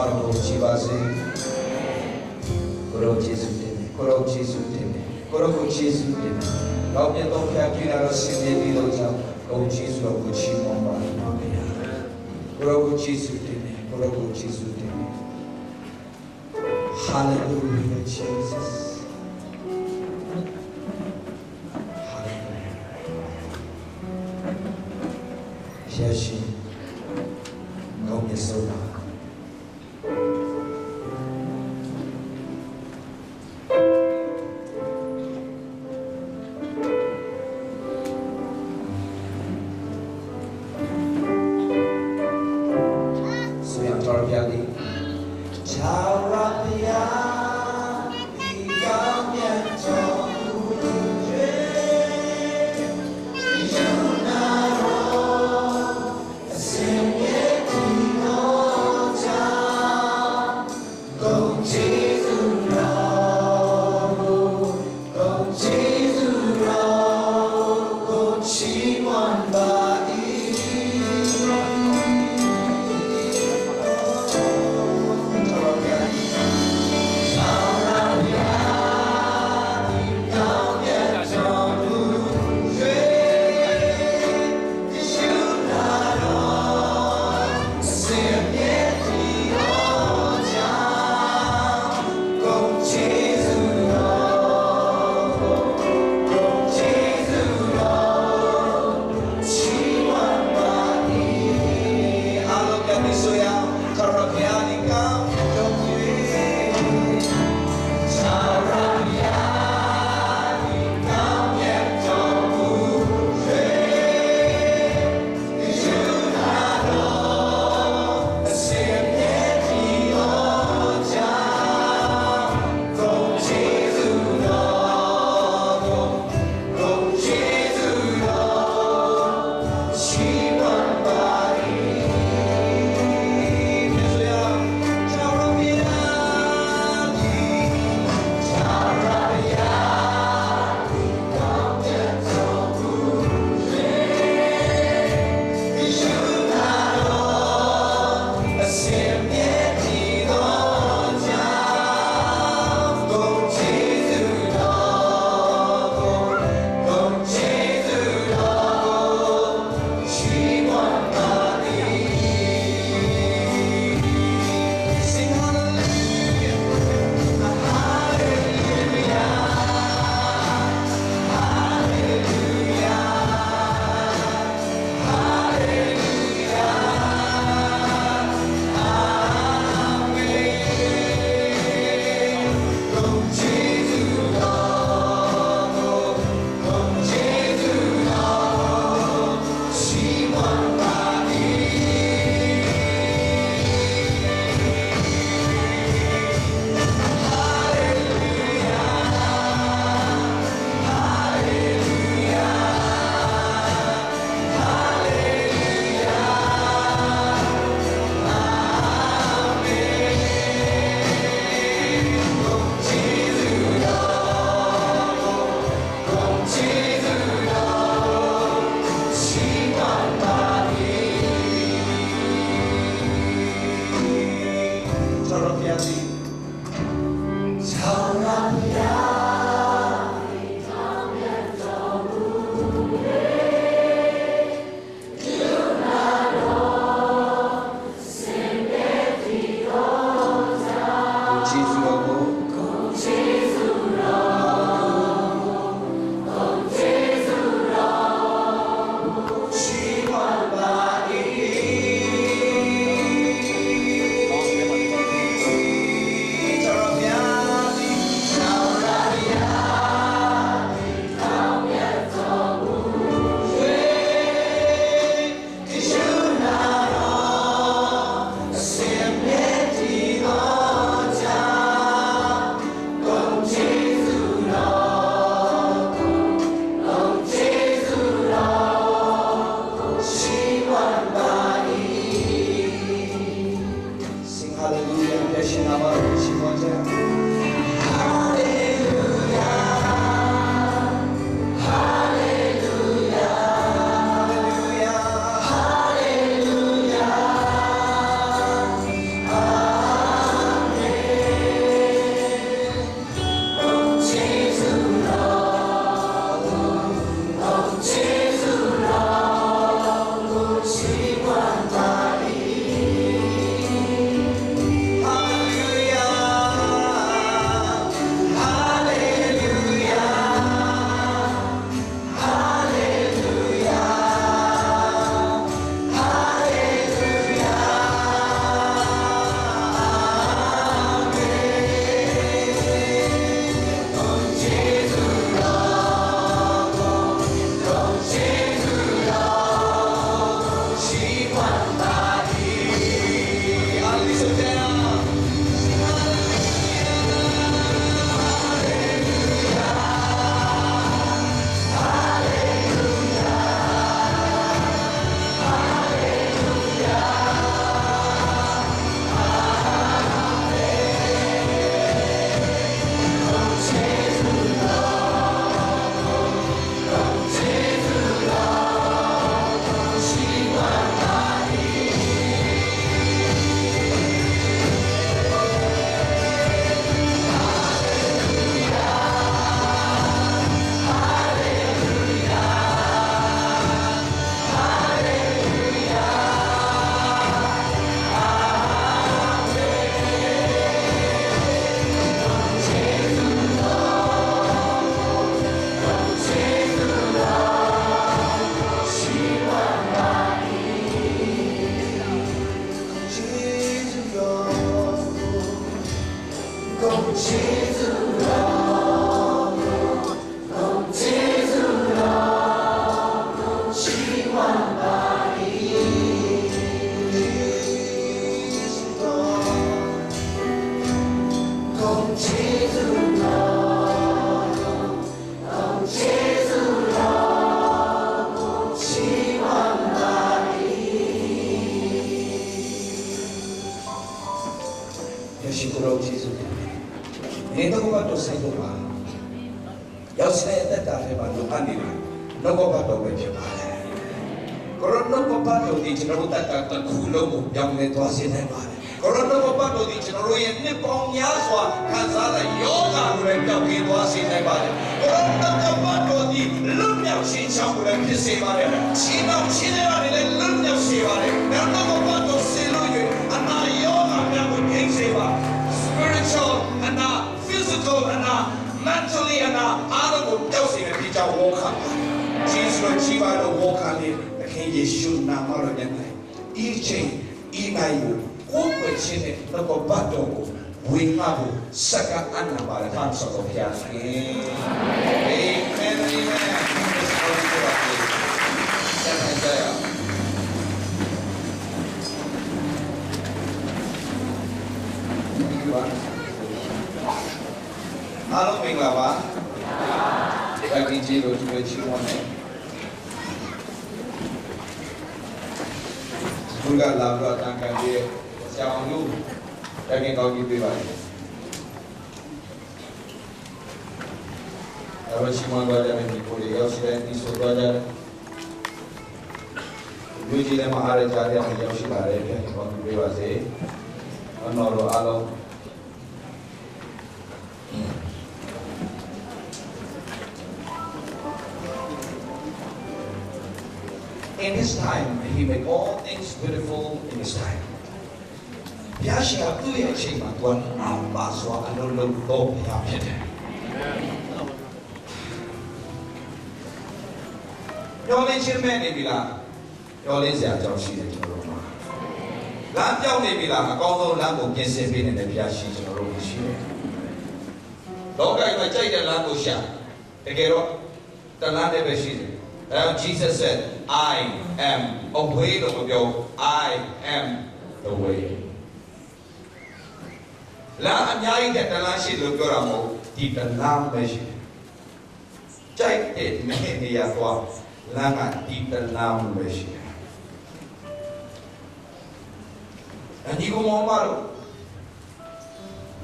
마음으로 지바세 고로 예수 때문에 고로 예수 때문에 고로 예수 때문에 가운데 또 폐하기나라 신의 비도자 고로 예수로 고치고 말이야 고로 예수 때문에 고로 예수 때문에 할렐루야 예수谢谢高耶稣啊素养照片里照片一个面中Senhor, ဒီတော့ဘာလို့ဆိုင်တော့ပါရောက်စတဲ့တက်တာတွေမှာလုံအနေနဲ့တော့ဘာတော့ပဲဖြစ်ပါလဲကိုရိုနာဘာတော့ဒီကျွန်တော်တက်တာတစ်ခုလုံးကိုပြောင်းလဲသွားစေနိုင်ပါတယ်ကိုရိုနာဘာတော့ဒီကျွန်တော်ရဲ့နှစ်ပေါင်းများစွာခံစားတဲ့ယောဂကိုလည်းပြောင်းလဲသွားစေနိုင်ပါတယ်ကိုရိုနာဘာတော့ဒီလွတ်မြောက်ခြင်းချောင်းကိုလည်းဖြစ်စေပါတယ်ရှင်တော်ရှင်တွေလည်းလွတ်မြောက်စေပါတယ်နောက်တော့ဘာတော့ဆေလို့ရအနာယောဂများကိုငြိမ်းစေပါ spiritual and physical and mentally and အားလုံးကိုတောက်စေတဲ့ဒီကြောင့်ဝေါ်ခါဂျေဆုကြီးပါတော့ဝေါ်ခါလေးသခင်ယေရှုနာမတော်နဲ့ဤချိန်ဤနိုင်ကိုကိုယ်ချင်းနဲ့တော့ဘာတော့ကိုဝေငါကိုစကအနာပါရတာဆောတော့ဖျားစေအာမင်အာမင်ဒီမှာအားလုံးမင်္ဂလာပါ။ဒါကကြီးလို့ဒီလိုချီးမွမ်းတယ်။ဘုရားလာတော့တန်ခါကြီးဆရာအောင်လို့တကယ်ကောင်းကြီးပေးပါလေ။အဲ့တော့ချီးမွမ်းသွားကြတဲ့ဒီကိုလေးရောက်ရှိတဲ့ဒီဆိုသွားကြတဲ့လူကြီးတွေမှာအားရကြတဲ့ရောက်ရှိလာတဲ့တကယ်ကောင်းကြီးပေးပါစေ။အနော်တော့အားလုံး In his time, he made all things beautiful in his time. Yashia, do you achieve one Ambaswa and no low yapit? Your nature many villa, your lazy at your sheet in Roma. Lamp your nebula, although Lambo gets a bit in the Piashi in Roma. Dog, I might take the Lambo shop. Take it up, the land of a sheet. Jesus said, I am a way to go. I am the way. La anyai that the last she look around, deep and lamb measure. Check it, many as well. Langa deep and lamb measure. And you go on,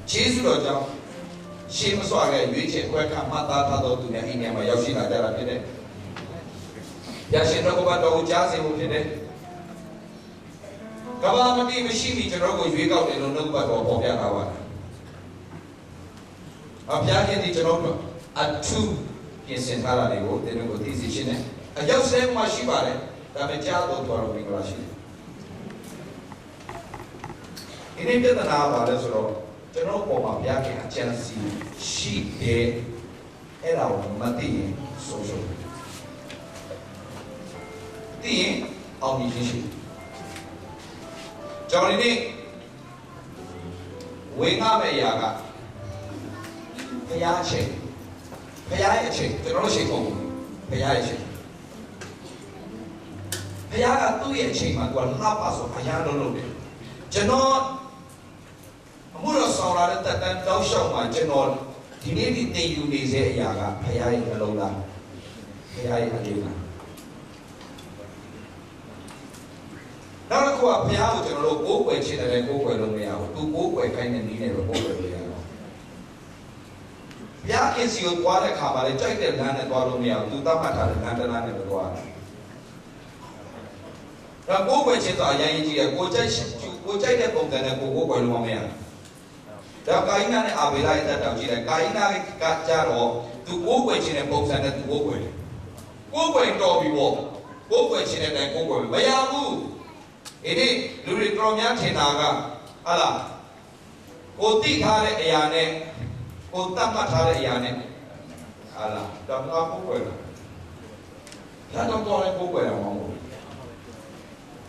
Jesus, she must walk a witch and welcome Mata to the India, my Yoshina. Yashin Rokobato Jazzy would in it. Kawamati Machine to Rogo, you got in a number of Popianawa. A Piaki to Rogo at 2 in St. Helena, they know what this is in it. I just said my Shibare, that a child to our English. In India, the Nava, that's all. To know Poma Piaki and Chelsea, she did, and our Mati social. 第一，奥秘信息。ကျွန်တော်ဒီနေ့ဝေငှမဲ့အရာကဘုရားအချိန်ဘုရားရဲ့အချိန်ကျွန်တော်တို့ချိန်ပုံဘုရားရဲ့အချိန်ဘုရားကသူ့ရဲ့အချိန်မှာသူကလှပဆိုဘုရားလုံးလုံးတယ်ကျွန်တော်အမှုတော်ဆောင်လာတဲ့တက်တန်းတောက်လျှောက်မှာကျွန်တော်ဒီနေ့ဒီတင်ယူနေစေအရာကဘုရားရဲ့နှလုံးသားဘုရားရဲ့အလေးလား နောက်တစ်ခုကဘုရားကိုကျွန်တော်တို့ကိုးကွယ်ချင်တယ်ကိုးကွယ်လို့မရဘူးသူကိုးကွယ်ခိုင်းတဲ့နည်းနဲ့ပဲကိုးကွယ်လို့ရတော့ဘုရားအစီကိုသွားတဲ့ခါမှာလေကြိုက်တဲ့လမ်းနဲ့သွားလို့မရဘူးသူသတ်မှတ်ထားတဲ့လမ်းတစ်လမ်းနဲ့ပဲသွားတယ်ဒါကိုးကွယ်ချင်တော့အရင်ကြီးကကိုကြိုက်တဲ့ပုံစံနဲ့ကိုးကွယ်လို့မရဘူးဒါကာယနာနဲ့အာဘေလရဲ့တက်တောင်ကြည့်တယ်ကာယနာကကြတော့သူကိုးကွယ်ချင်တဲ့ပုံစံနဲ့သူကိုးကွယ်တယ်ကိုးကွယ်တော်ပြီပေါ့ကိုးကွယ်ချင်တဲ့တိုင်ကိုးကွယ်မရဘူး ဒီနေ့လူတွေတော်များထင်တာကဟာလားကိုတိထားတဲ့အရာနဲ့ကိုတတ်မှတ်ထားတဲ့အရာနဲ့ဟာလားတော့ငါကိုယ်ွယ်လာဒါတော့လည်းကိုယ်ွယ်လာမှာမဟုတ်ဘူး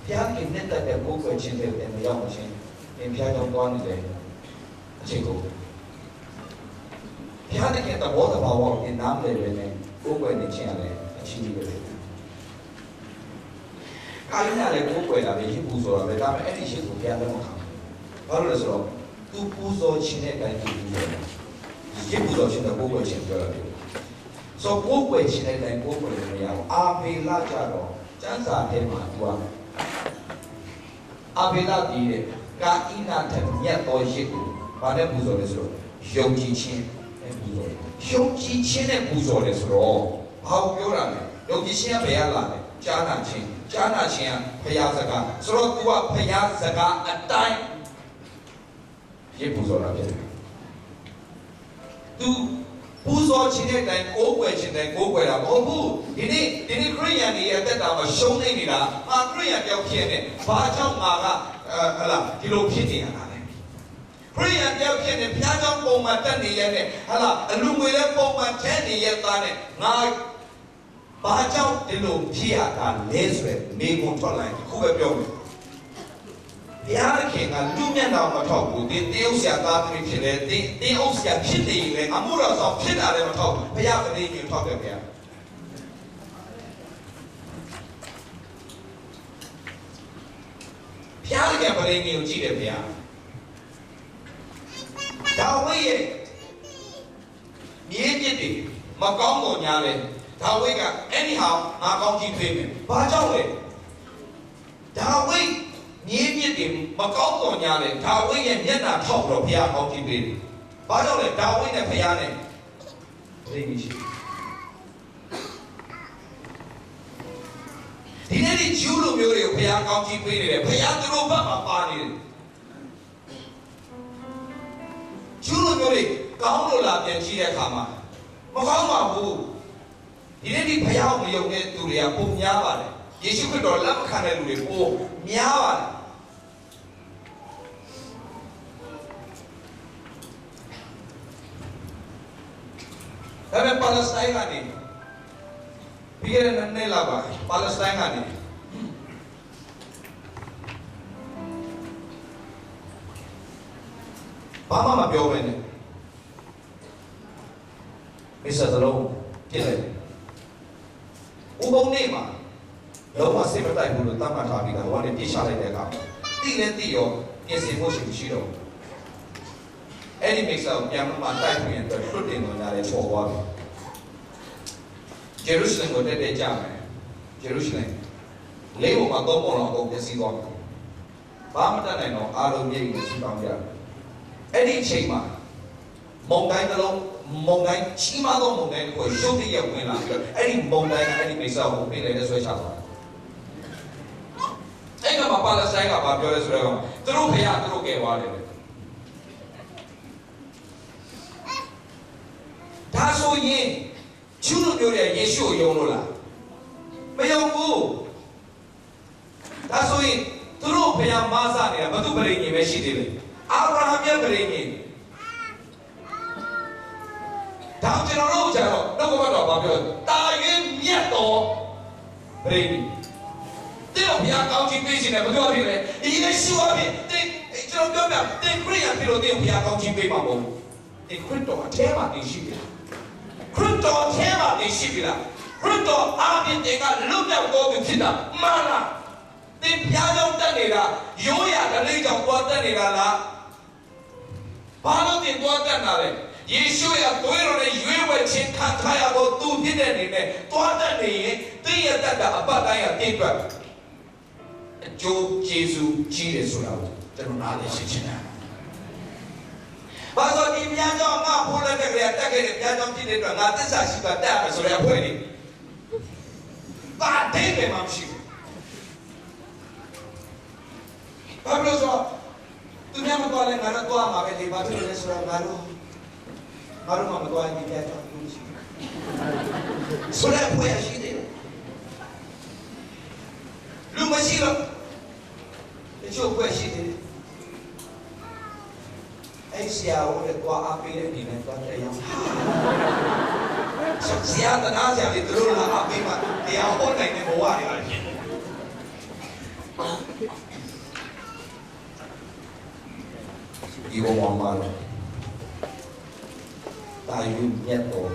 ဘုရားကနဲ့တဲ့ကိုယ်ွယ်ခြင်းတဲ့မရောက်မချင်းသင်ဘုရားကြောင့်သွားနေတယ်အချိန်ကိုဘုရားတကယ်တော့ဘောဓဘာဝကိုနားလည်ရတဲ့ကိုယ်ွယ်နေခြင်းရတယ်အချင်းကြီးပဲ ကာယနာလည်းကိုယ်ွယ်လာပြီးရစ်ပူဆိုတာပဲဒါပေမဲ့အဲ့ဒီရစ်ကိုပြန်လည်းမခံဘာလို့လဲဆိုတော့သူပူဇော်ခြင်းတဲ့တိုင်းကိုပူဇော်တယ်ရစ်ပူဇော်ခြင်းတဲ့ကိုယ်ွယ်ခြင်းပြောရတယ်ဆိုကိုယ်ွယ်ခြင်းတဲ့တိုင်းကိုယ်ွယ်လို့မရဘူးအာဘေလကြတော့ကျမ်းစာထဲမှာသူကအာဘေလတည်တဲ့ကာဣနာထက်မြတ်သောရစ်ကိုဘာနဲ့ပူဇော်လဲဆိုတော့ ယုံကြည်ခြင်းနဲ့ပူဇော်တယ်ယုံကြည်ခြင်းနဲ့ပူဇော်တယ်ဆိုတော့ဘာကိုပြောတာလဲယုံကြည်ခြင်းကဘယ်ရလာလဲကြားနာခြင်းကဘုရားစကားဆိုတော့ तू ကဘုရားစကားအတိုင်းရေပူဇော်တာဖြစ်တယ် तू ပူဇော်ခြင်းတဲ့အတိုင်းကိုးကွယ်ခြင်းတိုင်းကိုးကွယ်တာမဟုတ်ဘူးဒီနေ့ခရိယန်တွေရဲ့တက်တာမှာရှုံးနေနေတာငါခရိယန်တယောက်ဖြစ်နေဘာကြောင့်ငါကဟလာဒီလိုဖြစ်နေရတာလဲခရိယန်တယောက်ဖြစ်နေဘုရားကြောင့်ပုံမှန်တက်နေရတဲ့ဟလာအလူငွေလည်းပုံမှန်ထည့်နေရသားနဲ့ငါဘာကြောင့်ဒီလိုဖြစ်ရတာလဲဆိုရယ်မိကုန်ထွက်လိုက်ခုပဲပြောမယ်ဘုရားခင်ကလူမျက်နှာမထောက်ဘူးတင်းဥစ္စာသားသမီးဖြစ်လေတင်းဥစ္စာဖြစ်နေလေအမှုတော်ဆောင်ဖြစ်တာလည်းမထောက်ဘူးဘုရားကနေညထောက်တယ်ဗျာဘုရားကပရိနိကိုကြည့်တယ်ဗျာဒါဝိရဲ့မြေပြစ်တွေမကောင်းတော်ညာလဲဒါဝိကအဲ့ဒီဟာငါကောင်းကြီးပေးမယ်ဘာကြောင့်လဲဒါဝိမြေပြစ်တွေမကောင်းတော်ညာလဲဒါဝိရဲ့မျက်နှာထောက်တော့ဘုရားကောင်းကြီးပေးတယ်ဘာကြောင့်လဲဒါဝိနဲ့ဘုရားနဲ့ပရိနိရှိဒီနေ့ဒီဂျူးလူမျိုးတွေကိုဘုရားကောင်းကြီးပေးနေတယ်ဘုရားသူတို့ဘက်မှာပါနေတယ်ဂျူးလူမျိုးတွေကောင်းလို့လာပြန်ကြည့်တဲ့အခါမှာမကောင်းပါဘူးဒီနေ့ဒီဘုရားကိုမယုံတဲ့သူတွေကပုံများပါတယ်ယေရှုခရစ်တော်လက်မခံတဲ့လူတွေပုံများပါတယ်ဒါပေမဲ့ပါလက်စတိုင်းကနေပြီးခဲ့တဲ့နှစ်လပါပါလက်စတိုင်းကနေဘာမှမပြောဘဲနဲ့မိစ္ဆာသလုံးပြစ်လိုက်ဥပုံနေမှာလုံးဝစိတ်မတိုက်ဘူးလို့တတ်မှတ်ထားပြီးတော့ဟိုကနေပြစ်ချလိုက်တဲ့အခါတိလည်းတိရောပြင်ဆင်မှုရှိတော့အဲ့ဒီမိစ္ဆာကိုပြန်မှတိုက်ပြီးရင်တော့လွတ်တင်တော်ညာလေးပေါ်သွားပြီဂျေရုရှလင်ကိုတက်ကြမယ်ဂျေရုရှလင်လေးပုံမှာ3ပုံလောက်အကုန်ပြည့်စည်သွားပြီဘာမှတတ်နိုင်တော့အားလုံးမြေကြီးကိုစူတောင်းကြတယ်အဲ့ဒီအချိန်မှာမုန်တိုင်းတစ်လုံးမုန်တိုင်းကြီးမားသောမုန်တိုင်းတစ်ခုရုတ်တရက်ဝင်လာပြီးတော့အဲ့ဒီမုန်တိုင်းကအဲ့ဒီမိစ္ဆာကိုပေးလိုက်တဲ့ဆွဲချသွားတယ်အဲ့ကမှာပါလက်စတိုင်းကဘာပြောလဲဆိုတော့သူတို့ဖခင်သူတို့ကယ်သွားတယ်ဒါဆိုရင်ကျူးလူမျိုးတွေယေရှုကိုယုံလို့လားမယုံဘူးဒါဆိုရင်သူတို့ဖခင်မဆနေတာဘသူပရိညင်ပဲရှိသေးတယ်အာဗြဟံရဲ့ပရိညင်ဒါကျွန်တော်တို့ကျတော့နှုတ်ကပတ်တော်ဘာပြောတာ၍မြတ်တော်ပရိညင်တဲ့ဘုရားကောင်းကြီးပေးခြင်းနဲ့ဘယ်လိုဖြစ်လဲယေရှုအဖြစ်တဲ့ကျွန်တော်ပြောပြတဲ့ခရစ်ယာန်ပြည်တော်တဲ့ဘုရားကောင်းကြီးပေးမှာမဟုတ်ဘူးတဲ့ခရစ်တော်အထဲမှာတည်ရှိတယ်ခရစ်တော်အထဲမှာတည်ရှိပြီလားခရစ်တော်အားဖြင့်တင်ကလွတ်မြောက်တော်သူဖြစ်တာမှန်လားတဲ့ဘုရားကြောင့်တက်နေတာရိုးရာဓလေ့ကြောင့်သွားတက်နေတာလားဘာလို့တင်သွားတက်တာလဲယေရှုရဲ့သွေးတော်နဲ့ရွေးဝဲခြင်းခံထားရဖို့သူဖြစ်တဲ့အနေနဲ့သွားတက်နေရင်သိရတတ်တာအပတ်တိုင်းကတည်တွက်အကျိုးကျေးဇူးကြီးတယ်ဆိုတာကိုကျွန်တော်နားလည်ရှင်းချင်တယ်။ဘာလို့ဒီများကြောင့်ငါဖိုးလက်တဲ့ကလေးတက်ခဲ့တဲ့များကြောင့်ဖြစ်တဲ့အတွက်ငါသစ္စာရှိတာတက်မယ်ဆိုတဲ့အဖွဲလေး။ဘာဒိတ်ပဲမရှိဘူး။ဘာလို့ဆိုသူများမတော်လဲငါတော့သွားမှာပဲဒီဘာဖြစ်လဲဆိုတော့ငါတို့မတော်ရင်ဒီပြတ်တော့ဘူးရှိ။ဆိုတဲ့အဖွဲရှိတယ်လူမရှိတော့တချို့ပွဲရှိတယ်အဲ့ဆရာဦးလည်းသွားအပေးတဲ့ဒီနဲ့သွားတဲ့ရောဆရာတနာဆရာတွေတို့လာအပေးမှတရားဟောနိုင်တဲ့ဘဝတွေပါဖြစ်ဒီဘဝမှာတာယူမြတ်တော်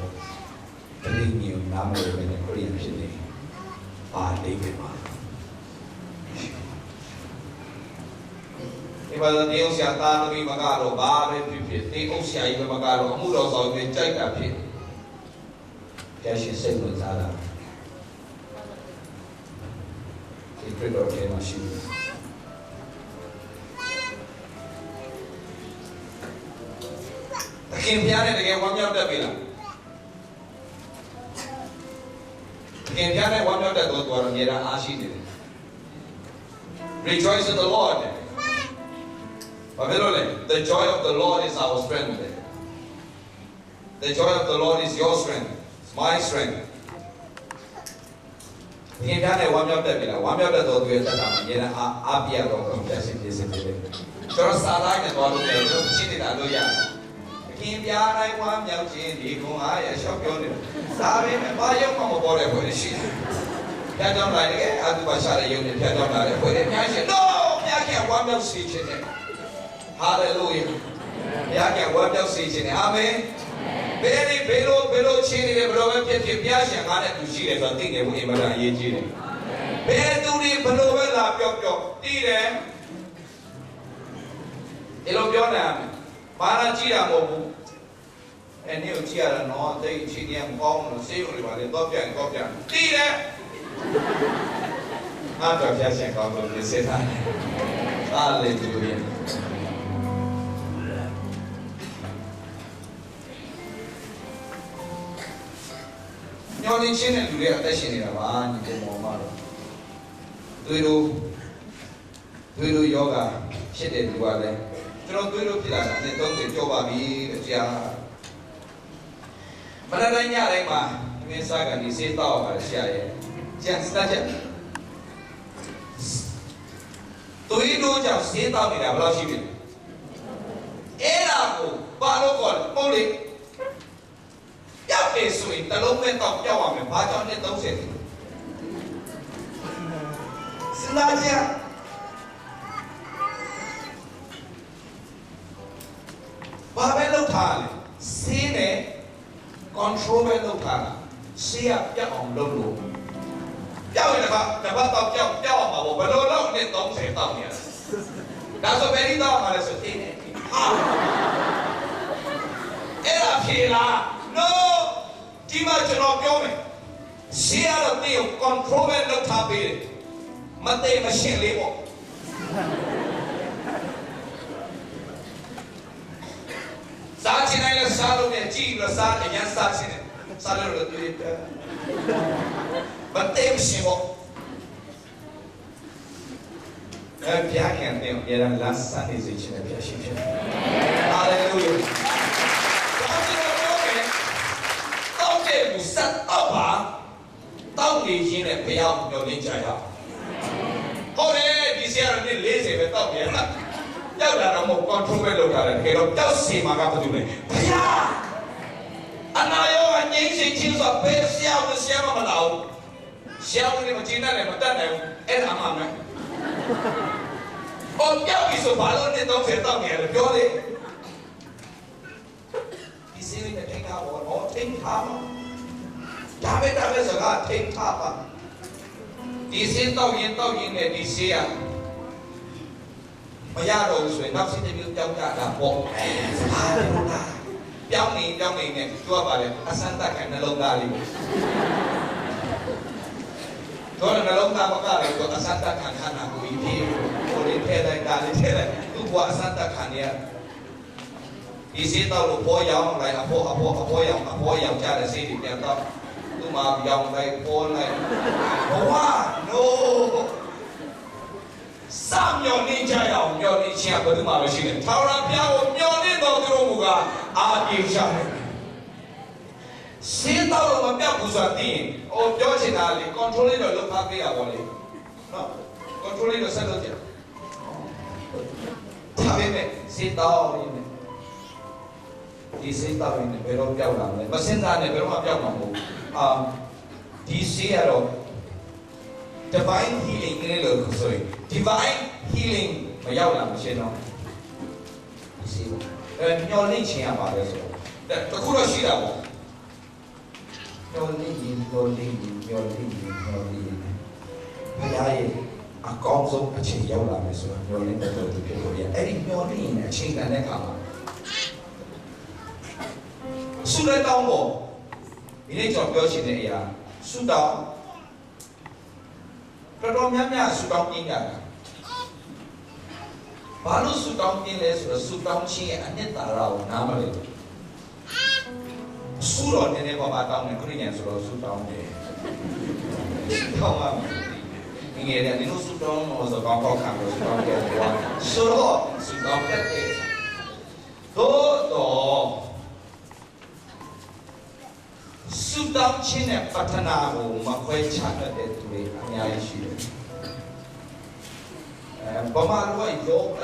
ပရိညင်နာမည်နဲ့ခရီးဖြစ်နေပါလိမ့်မယ်ပါဒီမှာတေဥစ္စာသားသမီးမကတော့ဘာပဲဖြစ်တေဥစ္စာကြီးပဲမကတော့အမှုတော်ဆောင်ပဲကြိုက်တာဖြစ်ရရှိစိတ်ဝင်စားတာဒီပြတော်ထဲမှာရှိတယ်တခ ခင်ဗျားနဲ့တကယ်ဝမ်းမြောက်တတ်ပြီလားခင်ဗျားနဲ့ဝမ်းမြောက်တတ်တော့တော်တော်များများအားရှိနေတယ် Rejoice in the Lord ဘာဖြစ်လို့လဲ The joy of the Lord is our strength The joy of the Lord is your strength it's my strength ခင်ဗျားနဲ့ဝမ်းမြောက်တတ်ပြီလားဝမ်းမြောက်တတ်တော့သူရဲ့သက်တာမှာအများအားပြရတော့ဘုရားရှင်ပြည့်စုံတယ်ကျွန်တော်စာလိုက်နဲ့သွားလို့လည်းတို့ရှင်းနေတာလို့ရတယ်ခင်ဗျားတိုင်းဝမ်းမြောက်ခြင်းဒီခွန်အားရဲ့ရှောက်ပြောနေဒါပဲဘာရောက်မှမပေါ်တဲ့ဘုရားရှိတယ်။ဒါကြောင့်လည်းအတူပါရှာတဲ့ယုံနဲ့ဖြတ်တော့လာတယ်ဘုရားများရှင်တော့ဘုရားကဝမ်းမြောက်စေခြင်းနဲ့ဟာလေလုယာဘုရားကဝမ်းမြောက်စေခြင်းနဲ့အာမင်ဘယ်လိုချင်းနေတယ်ဘယ်လိုပဲဖြစ်ဖြစ်ဘုရားရှင်ငါနဲ့တူရှိတယ်ဆိုတော့သိနေဖို့အင်မတန်အရေးကြီးတယ်။ဘယ်သူတွေဘယ်လိုပဲလာပြောတည်တယ်ဒီလိုပြောနေတယ်ဘာသာကြည့်တာမဟုတ်ဘူးအဲ့ဒီကိုကြည့်ရတာတော့အသိအချင်းကြီးမကောင်းလို့စေးရုံတွေပါလေတော့ပြန်တည်တယ်အားတော့ဖျက်ရှင်ကောင်းလို့ပြစေတာဟာလေလုယာညောင်းချင်းတဲ့လူတွေအသက်ရှင်နေတာပါညီကောင်မောင်မတို့တွေတို့ယောဂဖြစ်တဲ့လူကလည်းကျွန်တော်တွေးလို့ဖြစ်လာတာနဲ့30ကျော်ပါပြီကြာမနက်တိုင်းညတိုင်းမှာဒီမင်းစားကနေစေးတော့ပါဆရာရဲ့ကျန်စတဲ့တွေးလို့ကြောင့်စေးတော့နေတာဘယ်လောက်ရှိပြီလဲအဲ့ဒါကိုဘာလို့ခေါ်လဲပုံလေးပြောက်နေဆိုရင်တလုံးမဲ့တော့ပြောက်ရမယ်ဘာကြောင့်လဲ30စဉ်းစားကြဘာပဲလုပ်ထားလဲစေးနဲ့ control ပဲလုပ်ထားတာစေးရပြတ်အောင်လုပ်လို့ပြောက်ရင်တပတ်တော့ပြောက်အောင်ပါဘောဘယ်လိုလုပ်နဲ့30တောက်နေရဒါဆိုဘယ်ဒီတော့မှာလဲဆိုသေးတယ်ဟာအဲ့ဒါဖြေလား no ဒီမှာကျွန်တော်ပြောမယ်စေးရတော့တေကို control ပဲလုပ်ထားပေးတယ်မတေးမရှင်းလေးပေါ့စားချင်တိုင်းလည်းစားလို့နဲ့ကြည့်လို့စားအရင်စားချင်တယ်စားလို့လည်းတွေ့တယ်မတေးမရှင်းပေါ့ပြားကန်တယ်ရန်လတ်စားနေစေချင်တယ်ပြားရှင်းတယ်ဟာလေလုယာတော့တဲ့မူစတ်တော့ပါတောင်းနေခြင်းနဲ့ဘုရားမျှော်လင့်ကြရဟုတ်တယ်ဒီဆရာတော်နဲ့40ပဲတောက်ပြန်လားကြောက်တာတော့မဟုတ် control ပဲလုပ်တာလေခေတော့ကြောက်စီမှာကဘာလို့လဲဘုရားအနာရောငြိမ်းစေခြင်းဆိုဘယ်ဆရာမမလာဘူးဆရာမလည်းမကျင်းတယ်မတတ်နိုင်ဘူးအဲ့ဒါမှမယ်အော်ကြောက်ပြီဆိုဘာလို့နဲ့30တောက်နေရလဲပြောလေဒီစီးနဲ့ထိတ်ထားဘောထိတ်ထားမှာဒါပဲစကားထိတ်ထားပါဒီစင်းတောက်ရင်နဲ့ဒီဆေးရမရတော့ဘူးဆိုရင်နောက်စစ်တစ်မျိုးကြောက်ကြတာပေါ့စကားပြောတာပြောင်းနေနဲ့ကြွားပါလေအစမ်းတက်ခံနှလုံးသားလေးတော့နှလုံးသားမကလည်းတော့အစမ်းတက်ခံခန္ဓာကိုယ်ကြီးဟိုလေးထဲလိုက်တာလေးထဲလိုက်သူ့ဘဝအစမ်းတက်ခံရဒီစင်းတောက်လို့ပေါ်ရောင်းလိုက်အပေါ်ရောင်ကြတဲ့ဆေးတွေပြန်တော့သူ့မှာရောင်လိုက်ပေါ်လိုက်ဘဝ no စမျောနေကြရအောင်မျောနေခြင်းဘယ်သူမှမရှိနဲ့ထာဝရဘုရားကိုမျောနေတော်သူတို့ကအာပြေချတယ်စေတောက်မပြောက်ဘူးဆိုတာသိရင်ဟိုပြောချင်တာလေ control လေးတော့လုပ်ထားပေးရပါလေနော် control လေးတော့ဆက်လုပ်ကြဒါပေမဲ့စေတောက်ရင်းနဲ့ဒီစေတောက်ရင်းနဲ့ဘယ်တော့ပြောက်လာမလဲမစင်စားနဲ့ဘယ်တော့မှပြောက်မှာမဟုတ်ဒီစေရတော့divine healing လို့ဆိုရင် divine healing မရောက်လာမရှင်းတော့ဒီမျောလင့်ခြင်းရပါတယ်ဆိုတော့တခုတော့ရှိတာပေါ့မျောလင့်ရင်ဘုရားရဲ့အကောင်းဆုံးအချိန်ရောက်လာမယ်ဆိုတော့မျောလင့်တဲ့သူဖြစ်လို့ရအဲ့ဒီမျောလင့်ရင်အချိန်တန်တဲ့အခါမှာဆုလက်တောင်းဖို့ဒီနေ့ကျွန်တော်ပြောချင်တဲ့အရာဆုတောင်းတော်များဆုတောင်းပြကြတာဘာလို့ဆုတောင်းပြလဲဆိုတော့ဆုတောင်းခြင်းရဲ့အနှစ်သာရကိုနားမလည်ဘူး 수로 내내 봐봐 다음에 그러냐 수로 수 다음에 다음에 이게 내가 수 다음에서 강력하고 수 다음에 와 수로 수 다음에 또 수 다음에 파트너하고 막회 찾는 데 둘이 아니야 이슈 범아로가 욕다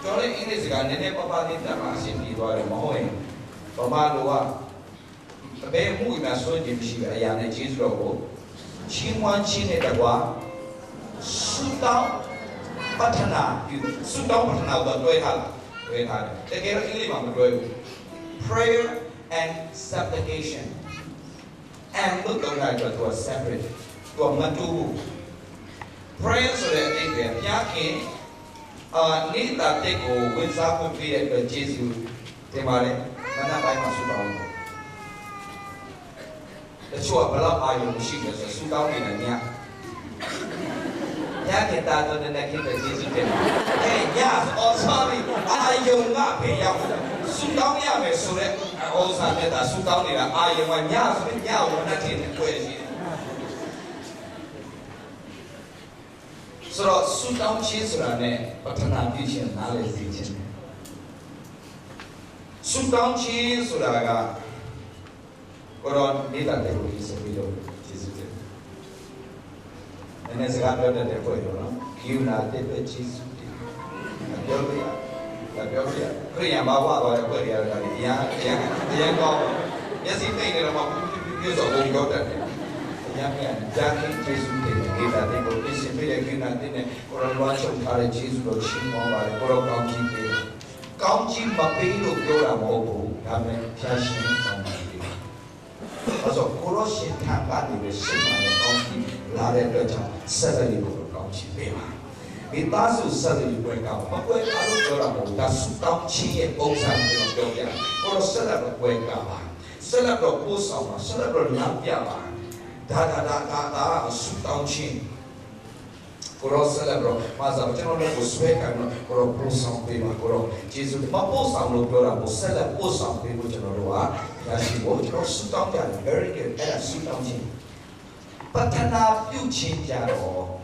저는 잉글리시가 내내 봐봐니까 마신 이도를 뭐해 범아로가 배 무기만 소진시가 야네 지수라고 친원친에다가 수당 파트너 수당 파트너가 되하라 대개로 잉글리시만 되고 prayer and supplication and look at to a separate to a matu prayer ဆိုတဲ့အဓိပ္ပာယ်ဘုရားခင်နေတာတက်ကိုဝင်စားဖို့ပြတဲ့အတွက်ယေရှုတင်ပါတယ်မနက်ပိုင်းမှာဆုတောင်းတယ်တချို့ကဘလောက်အာရုံရှိလဲဆိုဆုတောင်းနေတဲ့ညခင်တာတော့တဲ့ခင်တဲ့ယေရှုတင်တယ်ည sorry အာယုံကဖေးရောက်ဆုတောင်းရမယ်ဆိုတဲ့ဩဇာနဲ့တာဆုတောင်းနေတာအာယုံကညဆိုညဝန်နဲ့တင်တယ်တွေ့ရှိတယ်ဆိုတော့ဆုတောင်းခြင်းဆိုတာနဲ့ပထနာပြုခြင်းနားလည်စေခြင်းဆုတောင်းခြင်းဆိုတာကကိုရောနေတာတဲ့ကိုဒီဆိုပြီးတော့ကျေးဇူးတင်နည်းစကားပြောတတ်တဲ့ဖွဲ့ရောနော်ယူနာတဲ့ပဲကျေးဇူးတင်ပြောပြခရိယာဘာဝသွားတဲ့ဖွဲ့ရတာဒီတရားကောင်းမျက်စိသိနေတော့မှပြုစုံဘုံရောက်တတ်တယ်Jackie Jesus did it. That they go listen to the Guna did it. Or a watch of Tara Jesus or Shimon or a County. County Mapino Dora Mobo, Amen, Cashin, also Koroshi Tapani with Shimon and County, Lade Better, suddenly go County Bema. It does to suddenly break out. But when I don't know that's County and Oxan of Yoga, or a celebrate wake up, celebrate Pusama, celebrate Lampia. Da su down chin. Koro celebro, mas a gente não busca koro possam pema koro. Jesus, mas possam lo kora, possela possam pema gente não roa. Ya si bo koro su down ya very good. Era su down chin. Patana più chin ya ro.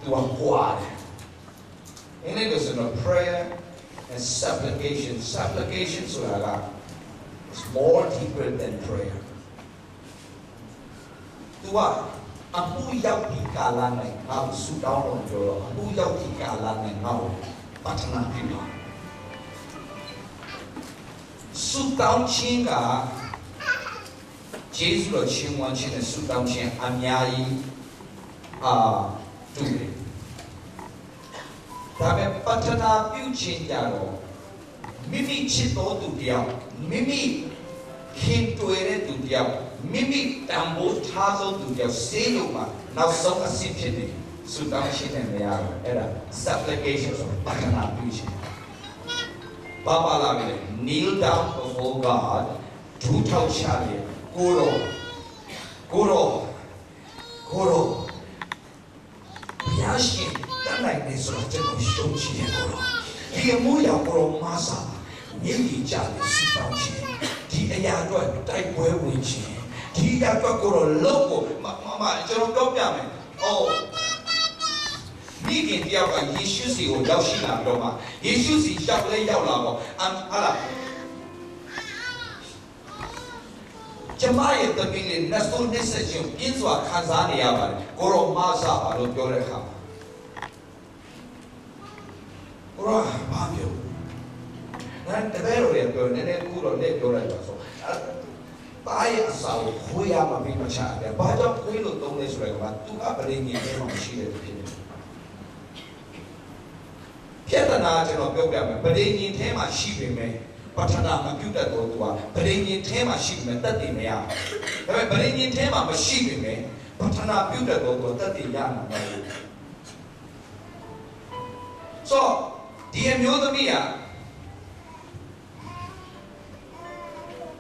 Tu a quad. In it is a prayer and supplication. Supplication so is more deeper than prayer. Tu amu yau di kalan này ngau su đau lòng rồi amu yau di kalan này ngau patana pima su đau chín cả Jesus là chín quan chín là su đau chín amyai tu đấy, ta bé patana piu chín ya rồi mimi chín tổ tu diao mimi hin tu ere tu diao Mimi tambo tazo tu dia seluma now so a simply su down chin and ya era supplication of patana puji Papa la kneel down before God two thou chali goro Yashi that like this so just no show chi goro he mu ya goro masa ni chali su down chin di aya do dai boy win chin He got to go to local. Mama, John Gomyame. Oh, Nikin Yaka, Yeshusi or Yashina Doma. Yeshusi Shaplay Yalamo. And Allah Jamaya the million Nasul Nisajum, Inswa Kazania, Goro Masa, or Yoreka. Ora, Pamio. And the very good, and then good on that Yoreka. Taya sao kuya mapi macam baca kuih lo tong les mereka tu apa lagi memang sih itu pun. Kita nak jangan berapa berani tema sih memang patana computer tu tua berani tema sih memang tadi mea. Tapi berani tema masih memang patana computer tu tua tadi yang. So dia nyoto mia.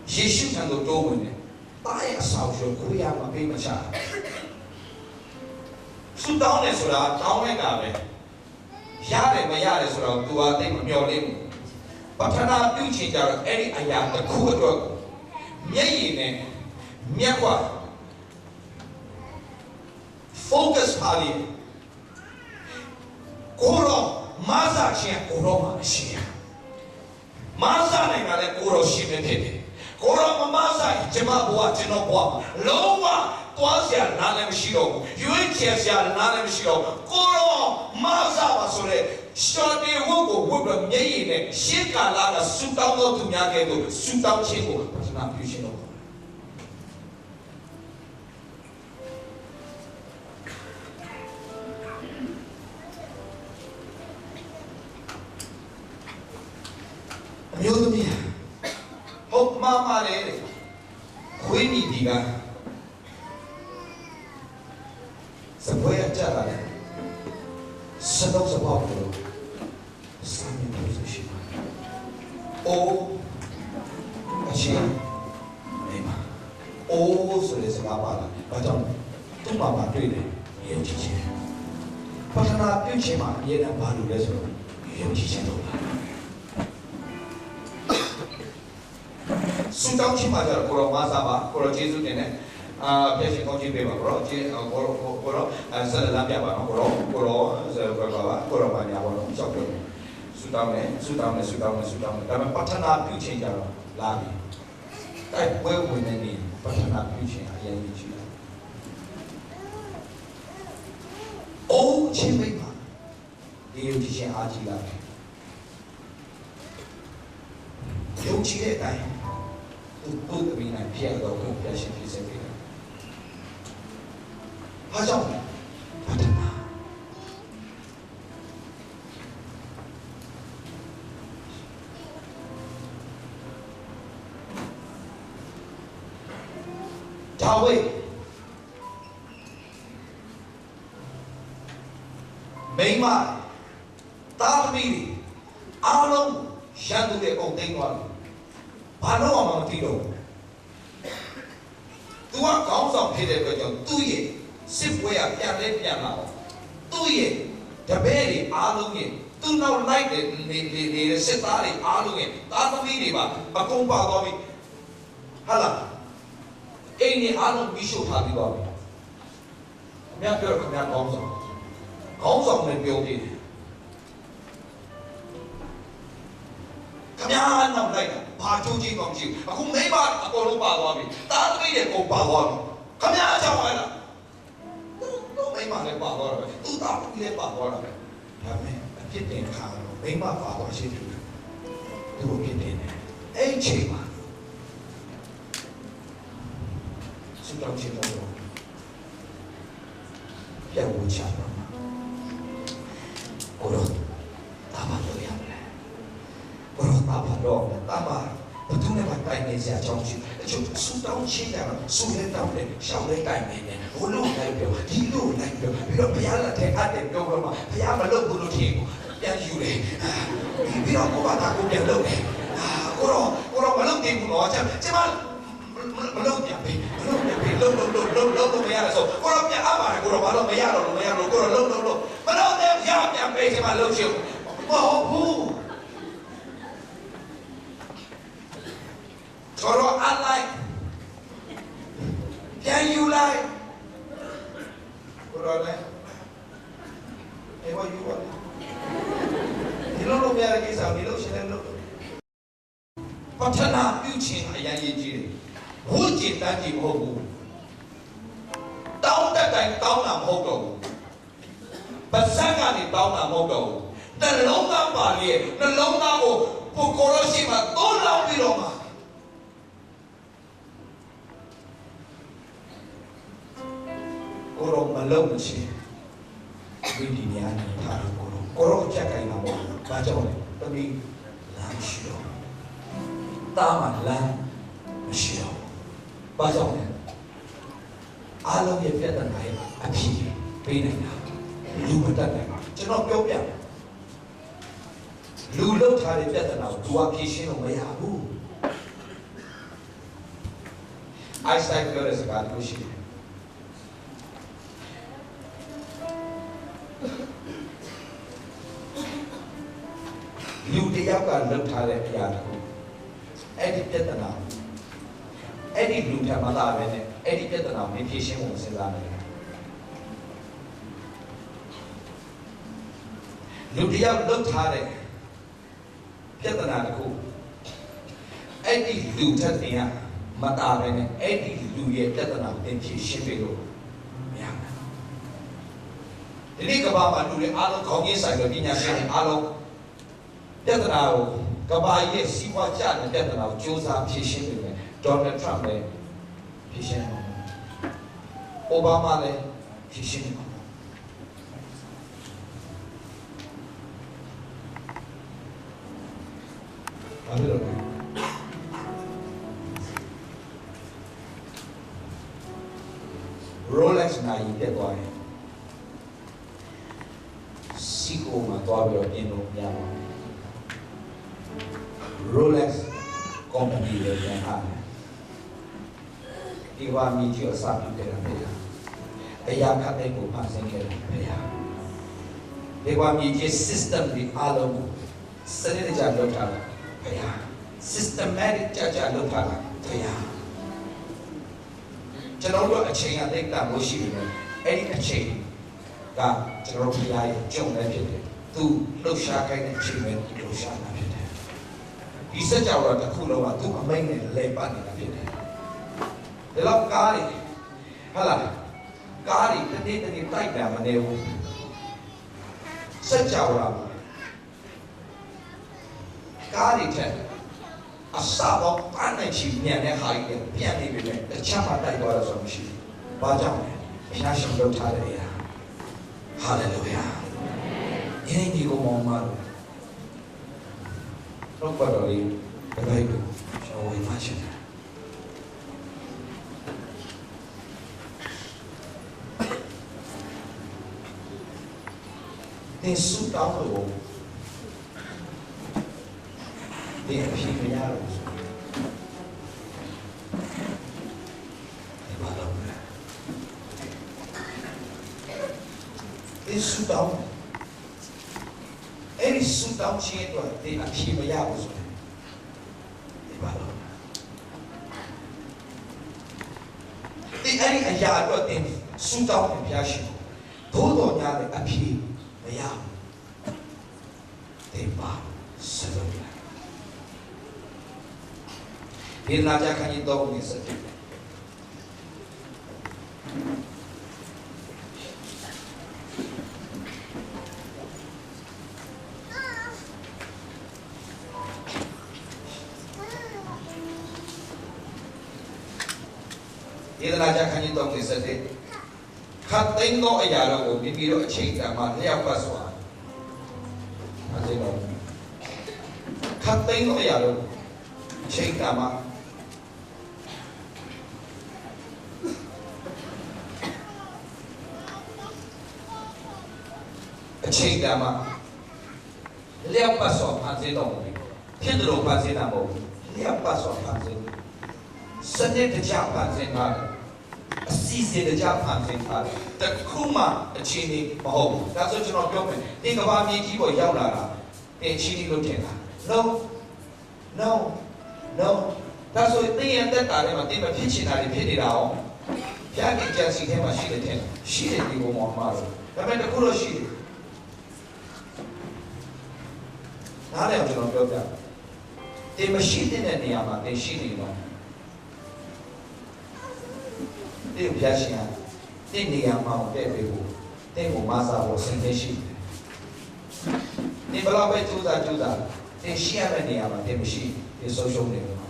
Yesus yang doa ni, taya sahaja kuya mapi macam. Sudah ni surah, tahu ni kau Yare mayare surah tua tengok miolem. Patana piuci jar, eri ayat terkuat မျက်ရည်နဲ့မျက်ခွ focus ပါလေကိုရောမဆာချင်းကိုရောမှာရှိရမဆာနိုင်ကလည်းကိုရောရှိနေတယ်ကိုရောမဆာကျမဘဝကျွန်တော်ဘဝလုံးဝသွားစရာနားလည်းမရှိတော့ဘူးရွေးချယ်စရာနားလည်းမရှိတော့ကိုရောမဆာပါဆိုတဲ့ရှော့တေဝတ်ကိုဝတ်ပြီးမျက်ရည်နဲ့ရှေ့ကာလာကဆူတောင်းတော့သူများကဲ့သို့ဆူတောင်းခြင်းကိုပထမပြုရှင်တော့မျိုးသမီးဟုတ်မှားပါတယ်ခွေးမိဒီကစပွဲရကြတာလေစတော့စပောက်လို့စမ်းနေလို့ရှိမှာအိုးအချင်းနေမှာအိုးဆိုတဲ့စကားပါလားဘာကြောင့်သူ့မှာမတွေ့တယ်ယုံကြည်ခြင်းပထနာပြုခြင်းမှာအရေးနဲ့ဘာလို့လဲဆိုတော့ယုံကြည်ခြင်းတော့ပါဆူတောင်းခြင်းမှာကျတော့ကိုရောမဆာပါကိုရောယေရှုတင်တယ်ပြည့်စုံကောင်းခြင်းပေးပါကိုရောကိုရောဆက်လက်ပြပါနော်ကိုရောဆက်ပြပါကိုရောပါညာပါတော့ရှောက်တယ်ဆူတောင်းတယ်ဒါပေမဲ့ပထနာပြုခြင်းကြတော့လာပြီတိုက်ပွဲဝင်နေနေပထနာပြုခြင်းအရင်ကြီးရှိတယ်အိုးချင်းမိပါဒီယုံကြည်ခြင်းအားကြီးလာတယ်ယုံကြည်တဲ့အတိုင်းသူ့သမီးနဲ့ပြည့်တော့ကိုပြရှင်ဖြစ်စေတယ်။ဘာကြောင့်လဲ။ပထနာဒါဝိမိမတာသမီးအားလုံးရန်သူတွေအကုန်သိမ်းသွားတယ်ဘာလို့မှမသိတော့ဘူး။ तू ကခေါင်းဆောင်ဖြစ်တဲ့အတွက်ကြောင့်သူ့ရဲ့စစ်ပွဲကပြန်လာတော့သူ့ရဲ့တပည့်တွေအားလုံးရဲ့သူ့နောက်လိုက်တဲ့နေတဲ့စစ်သားတွေအားလုံးရဲ့သားသမီးတွေပါအကုန်ပါသွားပြီဟာလားအိမ်ကြီးအားလုံးပြီးရှုပ်ထားပြီးသွားပြီ။အများပြောတော့အများခေါင်းဆောင်နဲ့ပြောနေတယ်ခမရနောက်လိုက်တာဘာကြိုးကြီးကောင်းကြည့်အခုမိမအကုန်လုံးပါသွားပြီတားသမီးတွေအကုန်ပါသွားပြီခမရအကြောင်းလိုက်လားသူ့မိမလည်းပါသွားတယ်သူ့တားသမီးလည်းပါသွားတယ်ဒါပေမဲ့အဖြစ်တင်ခါတော့မိမပါသွားရှိတယ်သူ့ဖြစ်တင်တယ်အဲ့ချိန်မှာစူတောင်းချင်တော့ပြန်ဝင်ချတော့ကိုရောတာမလို့ရမယ်ကိုရောတာမလို့တာမဘယ်သူနဲ့မှတိုင်နေစရာအကြောင်းရှိအချို့စူတောင်းချင်တာစူလဲတောင်းတယ်ရှောင်းလဲတိုင်နေတယ်ဘလို့လိုက်ပြောဒီလိုလိုက်ပြောပြီးတော့ဘုရားလက်ထက်အပ်တယ်ပြောတော့မှဘုရားမလုပ်ဘူးလို့ထင်ကိုပြန်ယူတယ်ပြီးတော့ကိုဘာသာကိုပြန်လုပ်တယ်ကိုရောမလုပ်သေးဘူးတော့ကျမမလုပ်ပြန်ပြီလုပ်မရဆိုကိုရောပြန်အပ်ပါတယ်ကိုရောဘာလို့မရတော့ကိုရောလုပ်မလုပ်တဲ့ရပြန်ပြီကျမလုပ်ချင်မဟုတ်ဘူးကိုရောအလိုက်ပြန်ယူလိုက်ကိုရောလည်းအေးဘာယူပါဒီလိုလုပ်ရတဲ့ကိစ္စကိုဒီလိုရှင်းနေလို့ပထနာပြုခြင်းအရင်ရေးကြည့်တယ်ဝိကျင်တန်းကြီးမဟုတ်ဘူးတောင်းတတိုင်းတောင်းတာမဟုတ်တော့ဘူးပါဇက်ကနေတောင်းတာမဟုတ်တော့ဘူးနှလုံးသားပါလေနှလုံးသားကိုပုဂ္ဂိုလ်ရှိမှသုံးလောင်းပြီးတော့မှကိုရောမလုံးချင်ဝိဒီညာနဲ့ထားကိုရောကြက်ကိုင်းတာမဟုတ်ဘူးဘာကြောင့်လဲတမီးလမ်းရှိတော့တာမလမ်းမရှိတော့ဘာကြောင့်လဲအားလုံးရဲ့ပြဿနာရဲ့အဖြစ်ပေးနေတာလူမတတ်နိုင်ဘူးကျွန်တော်ပြောပြလူလောက်ထားတဲ့ပြဿနာကိုသူကဖြေရှင်းလို့မရဘူးအိုင်စတိုင်းပြောတဲ့စကားကိုရှိတယ်လူတယောက်ကလောက်ထားတဲ့အရာတခုအဲ့ဒီပြဿနာ အဲ့ဒီလူထက်မသာပဲနဲ့အဲ့ဒီပြဿနာကိုဖြေရှင်းဖို့စဉ်းစားနေတယ်လူတယောက်လှုပ်ထားတဲ့ပြဿနာတစ်ခုအဲ့ဒီလူထက်တင်ကမသာပဲနဲ့အဲ့ဒီလူရဲ့ပြဿနာကိုဖြေရှင်းပေးလို့မရဘူးဒီနေ့ကမ္ဘာမှာလူတွေအားလုံးခေါင်းကြီးဆိုင်လို့ပညာရှင်တွေအားလုံးပြဿနာကိုကမ္ဘာရဲ့စီးပွားကျတဲ့ပြဿနာကိုစူးစမ်းဖြေရှင်းနေတယ်ဒေါ်နယ်ထရမ့်လည်းဖြေရှင်းတယ်အိုဘားမားလည်းဖြေရှင်းတယ်ဘာလို့လဲRolex နိုင်ပြတ်သွားတယ်စီကိုမှာသွားပြီးတော့ပြင်လို့မရပါဘူး Rolex company ရဲ့ပြန်ဟာဒီဝါမီကြီးအစပြုခဲ့တာပဲအရာခတ်တဲ့ကိုဖန်ဆင်းခဲ့တာပဲဒီဝါမီကြီး system ဒီအားလုံးစနစ်တကျလုပ်ထားတာပဲ systematic ကြလုပ်ထားတာပဲကျွန်တော်တို့အချိန်အသိတန်ဖို့ရှိနေတယ်အဲ့ဒီအချိန်ကကျွန်တော်တို့ဘုရားရဲ့ကြုံလည်းဖြစ်တယ်သူလှုပ်ရှားခိုင်းတဲ့အချိန်ပဲလှုပ်ရှားတာဖြစ်တယ်ဒီစကြဝဠာတစ်ခုလုံးကသူ့အမိန့်နဲ့လဲပတ်နေတာဖြစ်တယ်ဒီလောက်ကားတွေဟာလားကားတွေတနေ့တိုက်တာမနေဘူးစကြဝဠာကားတွေထက်အစပေါင်းပန်းနိုင်ချီမြန်တဲ့ဟာကြီးတွေပြန်နေပြီလေတခြားမှတိုက်သွားရဆိုမရှိဘူး။ဘာကြောင့်လဲ။ဘုရားရှင်လုပ်ထားတဲ့အရာ။ဟာလေလုယာ။ဒီကိုမောင်မလို့တော့ဘာလို့လဲ။ဘယ်လိုရှောင်းဝေးမှရှိတယ်။ဒီစုတောင်းလို့ဒီအဖြစ်မရလို့ဒီဘာလို့လဲဒီစုတောင်းအဲ့ဒီစုတောင်းခြင်းတော့ဒီအဖြစ်မရဘူးဆိုတယ်ဒီဘာလို့ဒီအဲ့ဒီအရာတော့တင်စုတောင်းတယ်ဘုရားရှင်သို့တော်များလည်းအဖြစ်မရဘူးဒီပါစလို့ဒီနာကြခဏတော့နေစတယ်ဒီနာကြခဏတော့နေစတယ်ခတ်သိန်းသောအရာတော်ကိုမိမိတို့အချိန်တန်မှလျှောက်ပတ်စွာအဲဒီတော့ခတ်သိန်းသောအရာတော်အချိန်တန်မှအချိန်တန်မှလျှောက်ပတ်စွာဖန်ဆင်းတော်မူပြီဖြစ်တယ်လို့ဖန်ဆင်းတာမဟုတ်ဘူးလျှောက်ပတ်စွာဖန်ဆင်းစနစ်တကျဖန်ဆင်းတာအစီအစဉ်တကျဖန်ဆင်းတာတခုမှအချိန်ကြီးမဟုတ်ဘူးဒါဆိုကျွန်တော်ပြောမယ်ဒီကမ္ဘာမြေကြီးပေါ်ရောက်လာတာတင်ချီးလို့တင်တာ no ဒါဆိုတင်ရတဲ့တာတွေမှာတင်မဖြစ်ချင်တာတွေဖြစ်နေတာအောင်ဘုရားကကြံစီထဲမှာရှိတဲ့ရှိတဲ့ဒီဘုံမှာတော့ဒါပေမဲ့တခုတော့ရှိတယ်နားလည်အောင်ကျွန်တော်ပြောပြတင်မရှိတဲ့နေရာမှာတင်ရှိနေတော့ဒီဘုရားရှင်ကတင်နေရာမှာတဲ့ပေးဖို့တင်ကိုမဆာဖို့စဉ်းစားရှိတယ်ဒီဘလောက်ပဲကြိုးစားတင်ရှိရတဲ့နေရာမှာတင်မရှိတင်ဆုံးရှုံးနေမှာ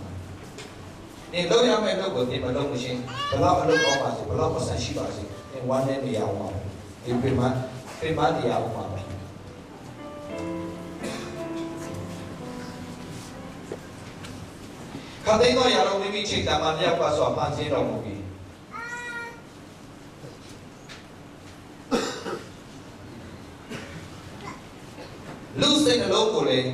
တင်လုံးရမယ့်လုပ်ကိုတင်မလုပ်မရှင်းဘလောက်အလုပ်ကောင်းပါစေဘလောက်ပတ်စံရှိပါစေတင်ဝမ်းတဲ့နေရာမှာဒီပြမတရားမှာပဲခတ်သိမ်းသောရာတော်မိမိချိန်တန်မှလျှောက်ပတ်စွာဖန်ဆင်းတော်မူပြီလူစိတ်နှလုံးကိုလည်း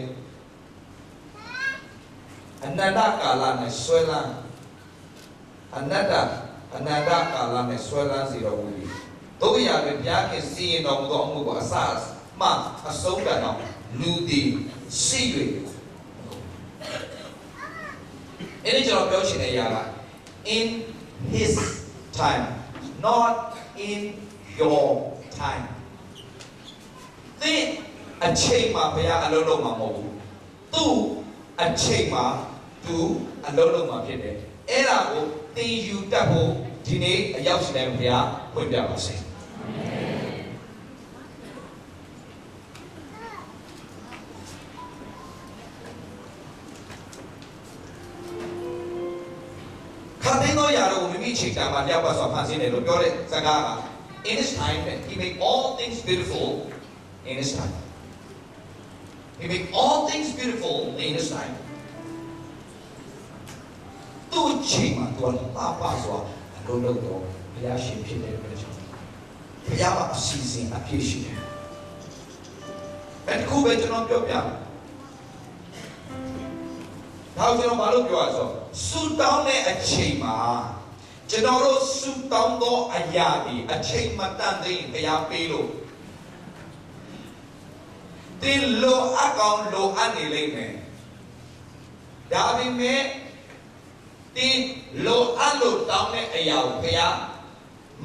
အနန္တကာလနဲ့ဆွဲလန်းအနန္တကာလနဲ့ဆွဲလန်းစေတော်မူပြီတို့ရာတွင်ဘုရားခင်စီရင်တော်မူသောအမှုကိုအစမှအဆုံးတန်အောင်လူသည်ရှိ၍အဲ့ဒီကျွန်တော်ပြောချင်တဲ့အရာက in His time, not in your time. သင်အချိန်မှာဘုရားအလုပ်လုပ်မှာမဟုတ်ဘူး။သူ့အချိန်မှာသူအလုပ်လုပ်မှာဖြစ်တယ်။အဲ့ဒါကိုသင်ယူတတ်ဖို့ဒီနေ့အရောက်ရှိတဲ့ဘုရားဖွင့်ပြပါစေ။ခတ်သိမ်းသောຢာတို့ကိုမိမိအချိန်တန်မှာလျှောက်ပတ်စွာဖန်ဆင်းတယ်လို့ပြောတဲ့စကားက in His time He made all things beautiful in His time. He made all things beautiful in His time. သူ့ချိန်မှာသူကလာပါစွာအလုံးလုံးတော့ဘုရားရှင်ဖြစ်တဲ့အတွက်ကြောင့်ဘုရားကအစီအစဉ်အပြည့်ရှိတယ်။အဲ့ဒီခုပဲကျွန်တော်ပြောပြမယ်။နောက်ကျွန်တော်ဘာလို့ပြောရဆိုဆူတောင်းတဲ့အချိန်မှာကျွန်တော်တို့ဆူတောင်းသောအရာဒီအချိန်မတန်သေးရင်ဘုရားပေးလို့တင်လိုအပ်ကောင်းလိုအပ်နေလိမ့်မယ်။ဒါပေမဲ့တင်လိုအပ်လို့တောင်းတဲ့အရာကိုဘုရား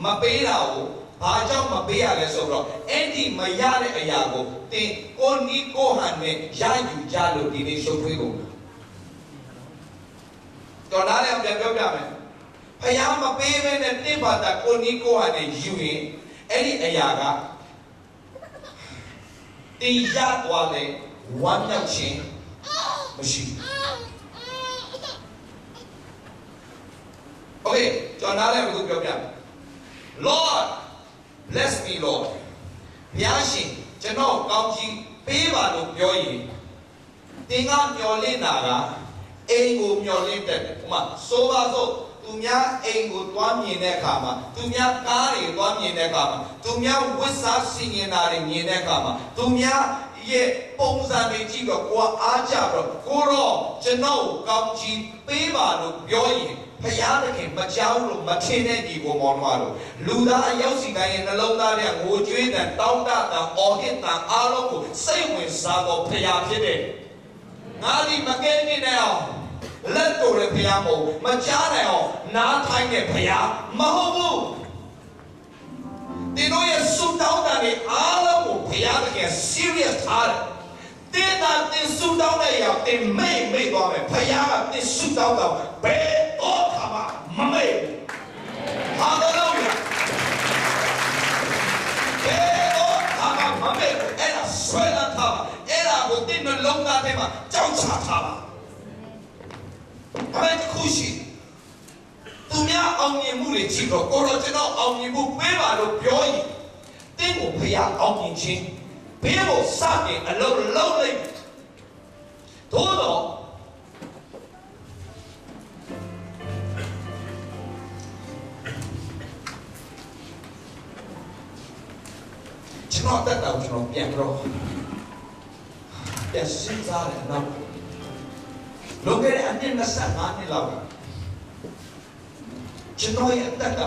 မပေးတာကိုဘာကြောင့်မပေးရလဲဆိုတော့အဲ့ဒီမရတဲ့အရာကိုတင်ကိုနီးကိုဟန်နဲ့ရယူကြလို့ဒီနေ့ရှုပ်ထွေးကုန်တော်နားလည်းပြန်ပြောပြမယ်။ဘုရားမပေးဘဲနဲ့တင်ပါတာကိုနီးကိုဟန်နဲ့ယူရင်အဲ့ဒီအရာကတင်ရသွားတဲ့ဝမ်းမြောက်ခြင်းမရှိဘူး။ Okay ကျွန်တော်နားလည်းပြောပြမယ်။ Lord bless me Lord ဘုရားရှင်ကျွန်တော်ကောင်းကြီးပေးပါလို့ပြောရင်တင်ကမျော်လင့်တာကအိမ်ကိုမျော်လင့်တယ်။ဥပမာဆိုပါစို့သူများအိမ်ကိုတွားမြင်တဲ့အခါမှာသူများကားတွေတွားမြင်တဲ့အခါမှာသူများဝတ်စားဆင်ញင်တာတွေမြင်တဲ့အခါမှာသူများရဲ့ပုံစံတွေကြည့်တော့ကိုယ်အားကြတော့ကိုတော့ကျွန်တော်ကောင်းချီးပေးပါလို့ပြောရင်ဘုရားသခင်မကြောက်လို့မထင်တဲ့ဒီကိုမောင်းသွားလို့လူသားအရောက်စီတိုင်းရဲ့နှလုံးသားထဲငိုကြွေးတဲ့တောင်းတတာအော်ဟစ်တာအားလုံးကိုစိတ်ဝင်စားတော့ဘုရားဖြစ်တယ်ငါဒီမကဲနေနဲ့အောင်လက်တော်ရဲ့ဘုရားမဟုတ်မကြားနိုင်အောင်နားထိုင်တဲ့ဘုရားမဟုတ်ဘူးဒီလိုရဲ့ဆုတောင်းတဲ့အားလုံးကိုဘုရားသခင် serious ထားတယ်တင်းတာတင်းဆုတောင်းတဲ့ရောက်တင်းမိတ်သွားမယ်ဘုရားကတင်းဆုတောင်းတော့ဘယ်တော့မှမမေ့ဟာလေလုယာဘယ်တော့မှမမေ့အဲ့ဒါဆွဲလာတာအဲ့ဒါကိုတင်းနှလုံးသားထဲမှာကြောက်ချထားပါအဲ့ခုရှိသူများအောင်မြင်မှုတွေကြည့်တော့ကိုတော့ကျွန်တော်အောင်မြင်မှုပေးပါလို့ပြောရင်တင်းကိုဖျားအောင်မြင်ခြင်းဘေးကိုစတင်အလုံးလုံးလိုက်သို့တော့ကျွန်တော်တက်တော့ကျွန်တော်ပြန်တော့ပြန်စဉ်းစားတယ်နော်လောကရဲ့အနည်းနဲ့ဆက်ငါးနှစ်လောက်ကျွန်တော်ရဲ့အသက်က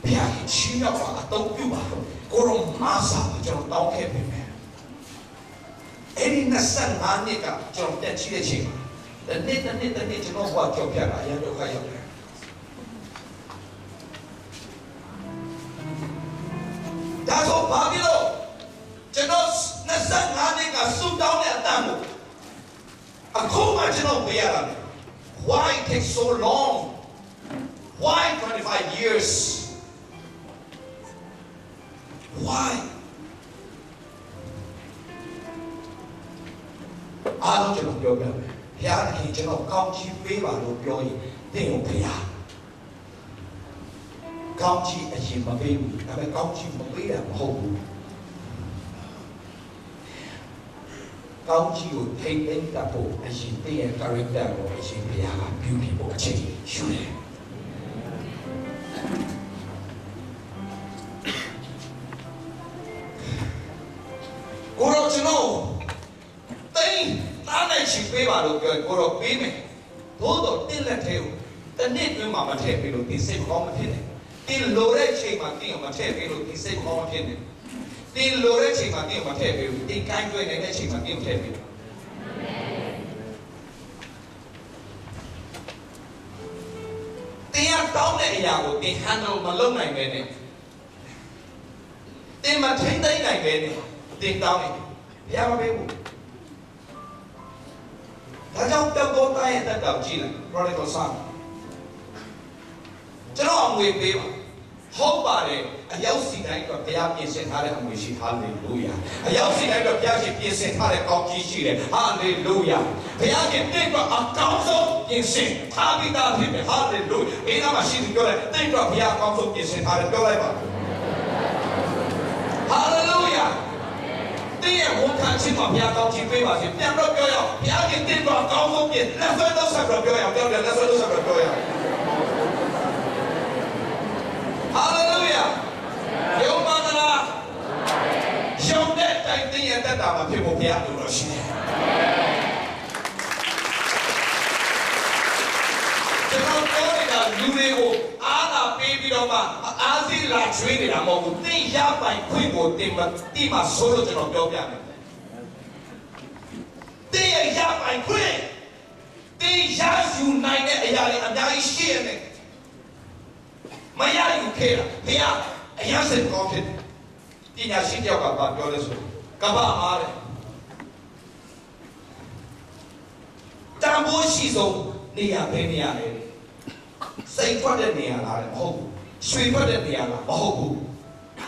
ဘုရားကြီးချီးမြှောက်ပါအသုံးပြုပါကိုရောမဆာကျွန်တော်တောင်းခဲ့ပြီမယ်အဲ့ဒီ25နှစ်ကကျွန်တော်တက်ချီးတဲ့ချိန်မှာတနေ့ကျွန်တော်ဘဝကြောက်ပြတာရန်ဒုက္ခရောက်တယ်ဒါဆိုဘာဖြစ်လို့ကျွန်တော်25နှစ်ကစုတောင်းတဲ့အတန်ကိုအခုမှကျွန်တော်ပြရတာလေ Why it takes so long Why 25 years Why အားလုံးကျွန်တော်ပြောပြမယ်ဘုရားသခင်ကျွန်တော်ကောင်းချီးပေးပါလို့ပြောရင်သင်ကိုဘုရားကောင်းချီးအရင်မပေးဘူးဒါပေမဲ့ကောင်းချီးမပေးတာမဟုတ်ဘူးကောင်းချီးကိုထိမ့်သိမ်းတတ်ဖို့အရင်သင်ရဲ့ character ကိုအရင်ဘုရားကပြုပြီးဖို့အချိန်ယူတယ်ကိုရောကျွန်တော်တိတ်သားနဲ့ချီပေးပါလို့ပြောကိုရောပေးမယ်သို့တော့တင်းလက်သေးကိုတနေ့တွင်းမှာမထည့်ပေးလို့ဒီစိတ်ကောင်းမဖြစ်နဲ့တင်းလိုတဲ့ချိန်မှာတင်းမထည့်ပေးလို့ဒီစိတ်ကောင်းမဖြစ်နဲ့တင်းလိုတဲ့ချိန်မှာတင်းမထည့်ပေးဘူးတင်းကိုင်းကျွေးနေတဲ့ချိန်မှာတင်းထည့်ပေးလို့ တဲ့အရာကိုတင် handle မလုပ်နိုင်ပဲနဲ့တင်မထိန်းသိမ်းနိုင်ပဲနဲ့တင်တောင်းနေတယ်ဘုရားမပေးဘူးဒါကြောင့်တောက်တိုင်းရဲ့တက်တောက်ကြည့်လိုက် prodigal son ကျွန်တော်အမွေပေးပါဟုတ်ပါတယ်အရောက်စီတိုင်းတော့ဘုရားပြင်ဆင်ထားတဲ့အမွေရှိဟာလေလုယာအရောက်စီတိုင်းတော့ဘုရားရှင်ပြင်ဆင်ထားတဲ့ကောင်းကြီးရှိတယ်ဟာလေလုယာဘုရားရှင်တင့်တော့အကောင်းဆုံးပြင်ဆင်ထားပြီးသားဖြစ်တယ်ဟာလေလုယာဒီနာမှာရှိသူပြောတယ်တင့်တော့ဘုရားအကောင်းဆုံးပြင်ဆင်ထားတယ်ပြောလိုက်ပါဟာလေလုယာတင်းရဲ့ဝန်ခံခြင်းမှာဘုရားကောင်းချီးပေးပါစေပြန်တော့ပြောရအောင်ဘုရားရှင်တင့်တော့အကောင်းဆုံးပြင်လက်ဆွဲတော့ဆက်ပြောရအောင်ပြောတယ်လက်ဆွဲတော့ဆက်ပြောရအောင်ဟာလေလုယာယုံပါသလားရှုံတဲ့တိုင်တင်းရဲ့တက်တာမှာဖြစ်ဖို့ဘုရားလိုတော်ရှိတယ်ကျွန်တော်ပြောနေတာလူတွေကိုအားလာပေးပြီးတော့မှအားစီလာချွေးနေတာမဟုတ်ဘူးတင်းရပိုင်ခွင့်ကိုတင်းမှာဆိုလို့ကျွန်တော်ပြောပြမယ်တင်းရဲ့ရပိုင်ခွင့်တင်းရယူနိုင်တဲ့အရာတွေအများကြီးရှိရတယ်မရယူခဲ့တာဘုရားအရင်စကောင်းဖြစ်ပညာရှိတယောက်ကပြောလဲဆိုကမ္ဘာအားတယ်တန်ဖိုးရှိဆုံးနေရာပဲနေရာလေစိတ်ထွက်တဲ့နေရာလားမဟုတ်ဘူးရွှေထွက်တဲ့နေရာလားမဟုတ်ဘူး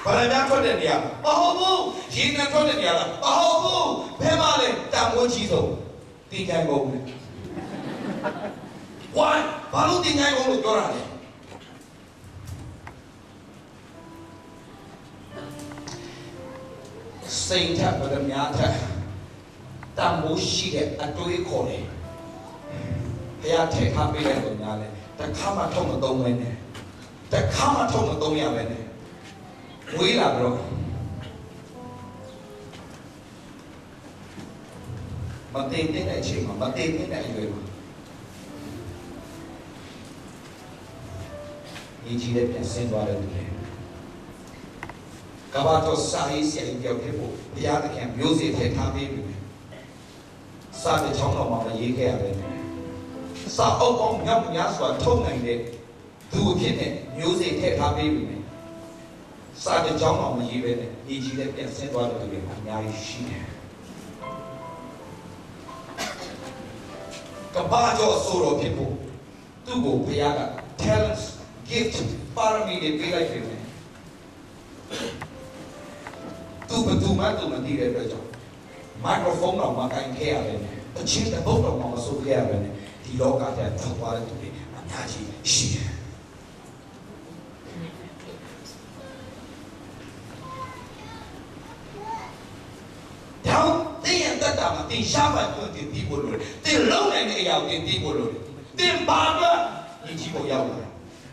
ဗလာများထွက်တဲ့နေရာမဟုတ်ဘူးရေနံထွက်တဲ့နေရာလားမဟုတ်ဘူးဘယ်မှာလဲတန်ဖိုးရှိဆုံးတင်ကြိုင်ကုန်တယ်ဝိုင်းဘာလို့တင်ကြိုင်ကုန်လို့ပြောတာလဲစိတ်ထက်ဗဒများထက်တန်ဖိုးရှိတဲ့အတွေးခေါ်တယ်ဘုရားထည့်ထားပေးတဲ့လူများလဲတခါမှထုံမသုံးပဲနဲ့တခါမှထုံမသုံးရပဲနဲ့ဝေးလာတော့မတင်တဲ့အချိန်မှာမတင်တဲ့အရွယ်မှာဒီကြီးတဲ့ပြန်ဆင်းသွားတဲ့သူတွေကဘာတော့စာရေးဆရာကြီးပြောဖြစ်ဖို့ဘုရားသခင်မျိုးစေ့ထည့်ထားပေးပြီစာတဲ့ချောင်းတော်မှာမရေးခဲ့ရတယ်စာအုပ်ပေါင်းမြောက်များစွာထုံနိုင်တဲ့သူအဖြစ်နဲ့မျိုးစေ့ထည့်ထားပေးပြီစာတဲ့ချောင်းတော်မရေးပဲနဲ့ဒီကြီးတဲ့ပြန်ဆင်းသွားတဲ့သူတွေအများကြီးရှိတယ်ကဘာကျော်ဆိုတော်ဖြစ်ဖို့သူ့ကိုဘုရားက talents gift ပါရမီတွေပေးလိုက်ပြီသူဘသူမှသူမသိတဲ့အတွက်ကြောင့်မိုက်ခရိုဖုန်းတော့မကင်ခဲ့ရတယ်။အချင်းတဲ့ဘုတ်တော့မဆိုခဲ့ရတယ်။ဒီလောကထဲထွက်သွားတဲ့သူတွေအများကြီးရှိတယ်။တောင်းတဲ့တတ်တာမှာတင်ရှားပါလို့တင်ပြီးဖို့လို့တင်လုံးနိုင်တဲ့အရာကိုတင်ပြီးဖို့လို့တင်ပါတော့ဒီကြီးကိုရောက်လာ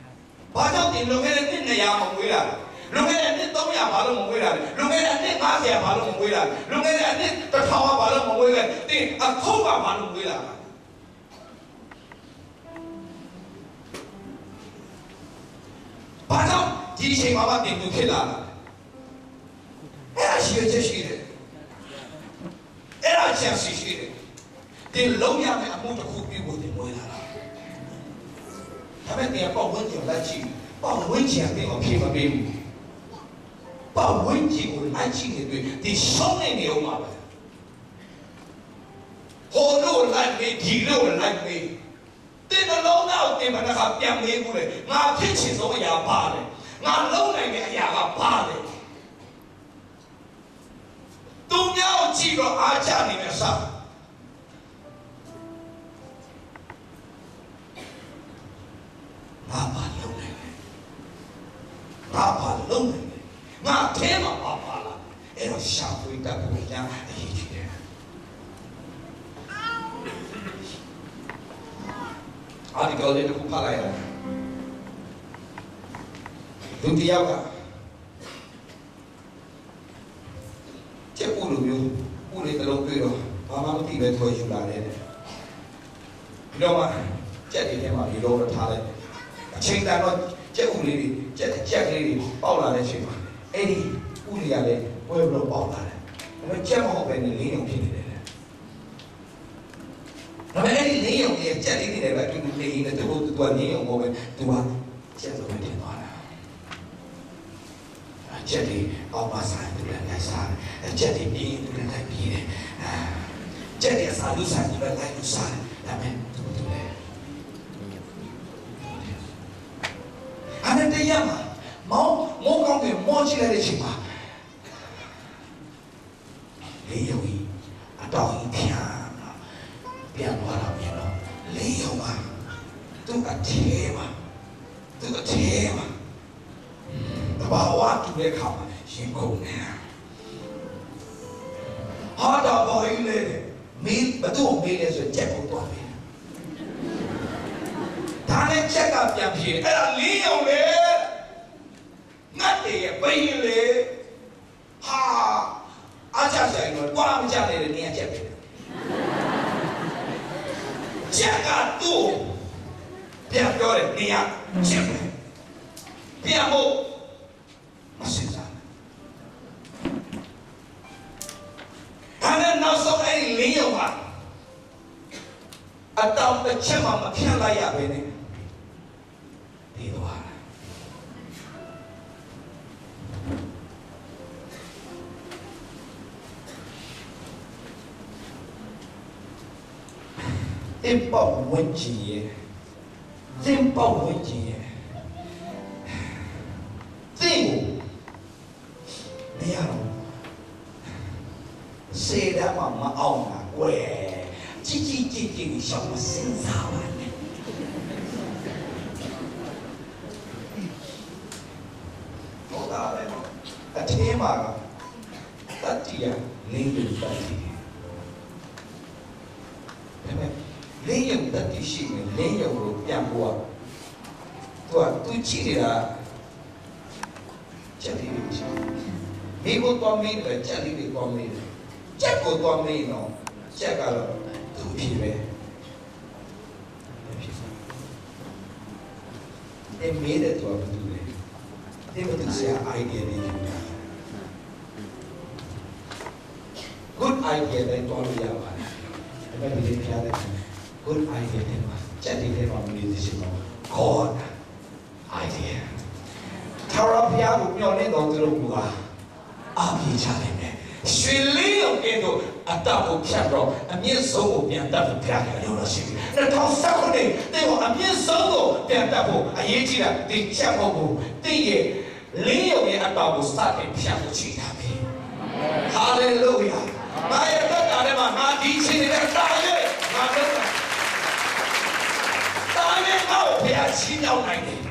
။ဘာကြောင့်တင်လုံခဲ့တဲ့နှစ်နေရာမှာမွေးလာလဲ။လူငယ်တဲ့နှစ်300ဘာလို့မမွေးလာလဲလူငယ်တဲ့နှစ်50ဘာလို့မမွေးလာလဲလူငယ်တဲ့နှစ်1000ဘာလို့မမွေးလဲတင်းအခုကဘာလို့မွေးလာလဲဘာကြောင့်ဒီအချိန်မှာတင်သူဖြစ်လာလဲအဲ့ဒါရှိရချက်ရှိတယ်အဲ့ဒါချက်ရှိတယ်တင်လုံးရမယ့်အမှုတစ်ခုပြုဖို့တင်မွေးလာတာဒါပေမဲ့တင်ပေါ့ဝန်းကျင်လက်ကြည့်ပေါ့ဝန်းကျင်တင်အဖြစ်မပေးဘူးပတ်ဝန်းကျင်ကိုလိုက်ကြည့်နေတွေ့ဒီရှောင်းနေနေအောင်ပါပဲဟိုလိုလိုက်နေဒီလိုလိုက်နေတင်တလုံးတော့တင်မတခါပြန်မေးဘူးလေငါဖြစ်ချင်ဆုံးအရာပါလေငါလုံးနိုင်တဲ့အရာကပါလေသူများကိုကြည့်တော့အားချနေမယ်စားဘာပါလုံးနိုင်လဲဘာပါလုံးနိုင်ငါထဲမှာပါလာအဲ့တော့ရှာဖွေတတ်ဖို့ညာအရေးကြီးတယ်အားဒီကောလေးတစ်ခုဖတ်လိုက်ရတယ်သူတယောက်ကချက်ပူလိုမျိုးပူလေးတစ်လုံးတွေ့တော့ဘာမှမသိပဲထွက်ယူလာတယ်ဒီတော့မှချက်တွေထဲမှာဒီလိုတော့ထားလိုက်အချိန်တန်တော့ချက်ပူလေးတွေချက်ကလေးတွေပေါက်လာတဲ့အချိန်မှာအဲ့ဒီဥလီရလည်းဝဲဘလို့ပေါက်လာတယ်။ဒါပေမဲ့ချက်မဟုတ်ပဲနဲ့လင်းရုံဖြစ်နေတယ်။ဒါပေမဲ့အဲ့ဒီလင်းရုံရဲ့ချက်လေးတွေလည်းအတူတူနေနေတယ်သူကလင်းရုံမဟုတ်ပဲသူက ချက်လို့တင်သွားတာချက်ဒီအောက်ပါဆိုင်တူလည်းလိုက်စားတယ်ချက်ဒီပြီးတူလည်းလိုက်ပြီးတယ်ချက်ဒီစားလို့ဆိုင်တူလည်းလိုက်လို့စားတယ်ဒါပေမဲ့တူလည်းအဲ့ဒါတရားမှာမောင်းကောင်းကမောချလိုက်တဲ့အချိန်မှာလေယုံကြီးအတော်ကြီးပြန်သွားတာမြင်တော့လေယုံကသူ့အထဲမှာတဘာဝတူတဲ့ခါမှာရင်ခုန်နေတာဟာတော့ဘာကြီးလဲမင်းဘသူ့ကိုမေးလဲဆိုချက်ကိုတော့မေးဒါနဲ့ချက်ကပြန်ပြေအဲ့ဒါလင်းယုံလေငတ်တယ်ရဲ့ဘိန်းလေဟာအားချဆိုင်တော့တွားမကြတဲ့နေရာချက်ပဲချက်ကသူ့ပြန်ပြောတယ်နေရာချက်ပဲပြန်ဖို့မစင်စားဒါနဲ့နောက်ဆုံးအဲ့ဒီလင်းယုံကအတောင်တစ်ချက်မှမဖြတ်လိုက်ရပဲနဲ့ဒီတော့တင်ပေါဝင်ကြီးရဲ့တင်ပေါဝင်ကြီးရဲ့တင်ကိုမရတော့စေတမ်းမအောင်တာကွယ်ကြီးရှောင်းမစင်စားပါနဲ့ဟုတ်တာပဲအထင်းမှာတတိယလင်းလူတတိလင်းရုံတတိရှိနေလင်းရုံကိုပြန်ဖို့သူကြည့်နေတာချက်လေးတွေရှိမိကိုတော်မင်းလည်းချက်လေးတွေတော်မင်းချက်ကိုတော်မင်းတော့ချက်ကတော့သူဖြစ်ပဲအဲ့မေးတဲ့သူကဘာလုပ်လဲဒီမတူဆရာ idea တွေယူတာ good idea တွေတော်လို့ရပါတယ်ဒါပေမဲ့ဒီဖျားတဲ့good idea တွေမှာချက်တွေထဲမှာမနေသေးချင်တော့ God idea ထာဝရဘုရားကိုမျှော်လင့်တော်သူတို့ကအပြေးချနိုင်တယ်ရွှေလင်းရုံကဲ့သို့အတ္တကိုဖြတ်တော့အမြင့်ဆုံးကိုပြန်တတ်ဖို့ဘုရားကလည်းလို့ရှိတယ်2019တင်းကိုအမြင့်ဆုံးကိုပြန်တတ်ဖို့အရေးကြီးတာဒီချက်ဖို့ကိုတင်းရဲ့လင်းရုံရဲ့အတ္တကိုစတင်ဖြတ်ဖို့ချီတာပဲ Hallelujah ဘာရဲ့တက်တာထဲမှာငါဒီချင်းနေတဲ့တာရဲ့ငါတော့တာရဲ့ငါ့ကိုဘုရားချင်းရောက်နိုင်တယ်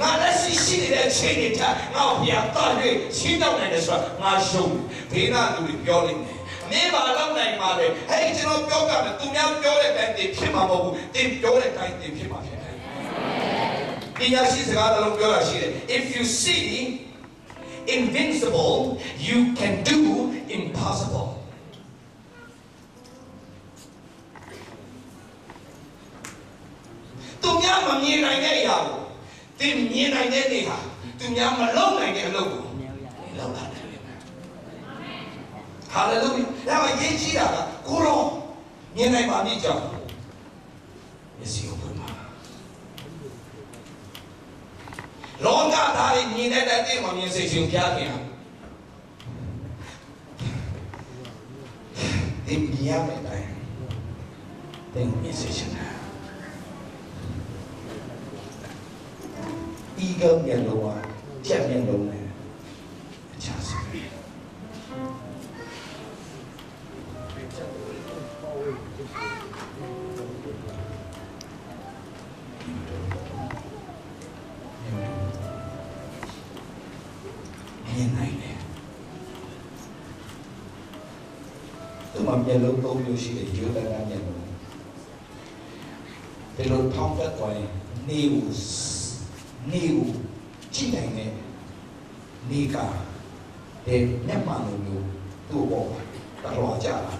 ငါလက်ရှိနေတဲ့ချင်းတွေထားငါ့ကိုဘုရားတာရဲ့ချင်းရောက်နိုင်တယ်ဆိုတာငါရှုံးဘေးနာလူတွေပြောလိမ့်မယ်မင်းပါလောက်နိုင်ပါလေဟဲ့ကျွန်တော်ပြောကြမယ်သူများပြောတဲ့အတိုင်းတင်ဖြစ်မှာမဟုတ်ဘူးတင်ပြောတဲ့အတိုင်းတင်ဖြစ်မှာဖြစ်တယ်ပညာရှိစကားလုံးပြောတာရှိတယ် if you see invincible you can do impossibleသူများမမြင်နိုင်တဲ့အရာကိုတင်မြင်နိုင်တဲ့နေဟာသူများမလုပ်နိုင်တဲ့အလုပ်ကိုလုပ်တာHallelujah. Now I get you that. Go on. You know my need job. Yes, you open my. Long God, I need that day when you say you can't hear. The Miami time. Then musician. Eagle yellow, champion low. Just. Nhà lâu tôi yêu sĩ để chữa đại nhà lâu thì rồi thông các gọi nhiều chi này nè ni cả để nhắm mà nhiều tu bổ ta lo trả lại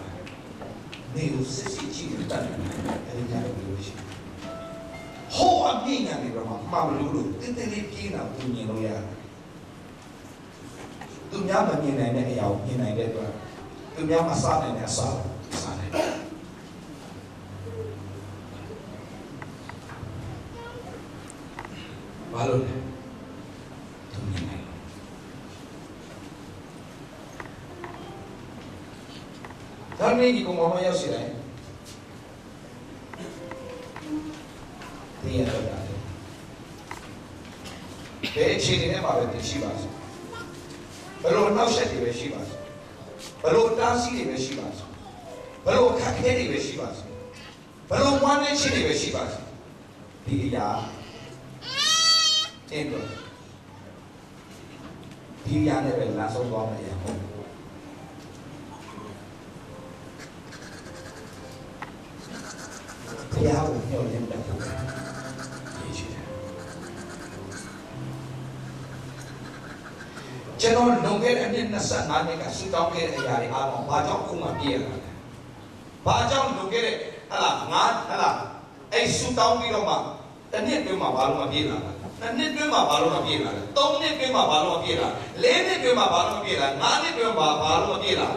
nhiều sẽ chi được tận cái nhà lâu sĩ hô âm gì nhà này rồi mà lưu được cái nào tu nhiều đâu ya tu nhắm mà như này này giàu như này đây rồi tu nhắm mà sao này sao này ဘာလို့လဲသူမြင်တယ်ဒါနဲ့ဒီကောင်မရောက်စီတိုင်းဒီရတော့တာဘယ်အခြေအနေနဲ့မှာပဲတည်ရှိပါစေဘလို့နောက်ဆက်တွေပဲရှိပါစေဘလို့တားဆီးတွေပဲရှိပါစေဘလို့ခက်ခဲတွေပဲရှိပါစေဘလို့ဝမ်းနည်းခြင်းတွေပဲရှိပါစေဒီအရာတင်းတော့ဒီအရာနဲ့ပဲလာဆုံးသွားမယ်ရဟုတ်ဘုရားကိုညှော်လင့်တတ်ဖို့ရည်ရှိတယ်ကျွန်တော်လုံခဲ့တဲ့နှစ်25နှစ်ကဆူတောင်းခဲ့တဲ့အရာတွေအားလုံးဘာကြောင့်ခုမှပြည့်ရတာလဲဘာကြောင့်လုံခဲ့တဲ့အဲ့ဆူတောင်းပြီးတော့မှတစ်နှစ်တွင်းမှာဘာလို့မပြည့်လာလဲ2နှစ်တွင်းမှာဘာလို့မပြည့်လာလဲ3နှစ်တွင်းမှာဘာလို့မပြည့်လာလဲ4နှစ်တွင်းမှာဘာလို့မပြည့်လာ5နှစ်တွင်းမှာဘာလို့မပြည့်လာ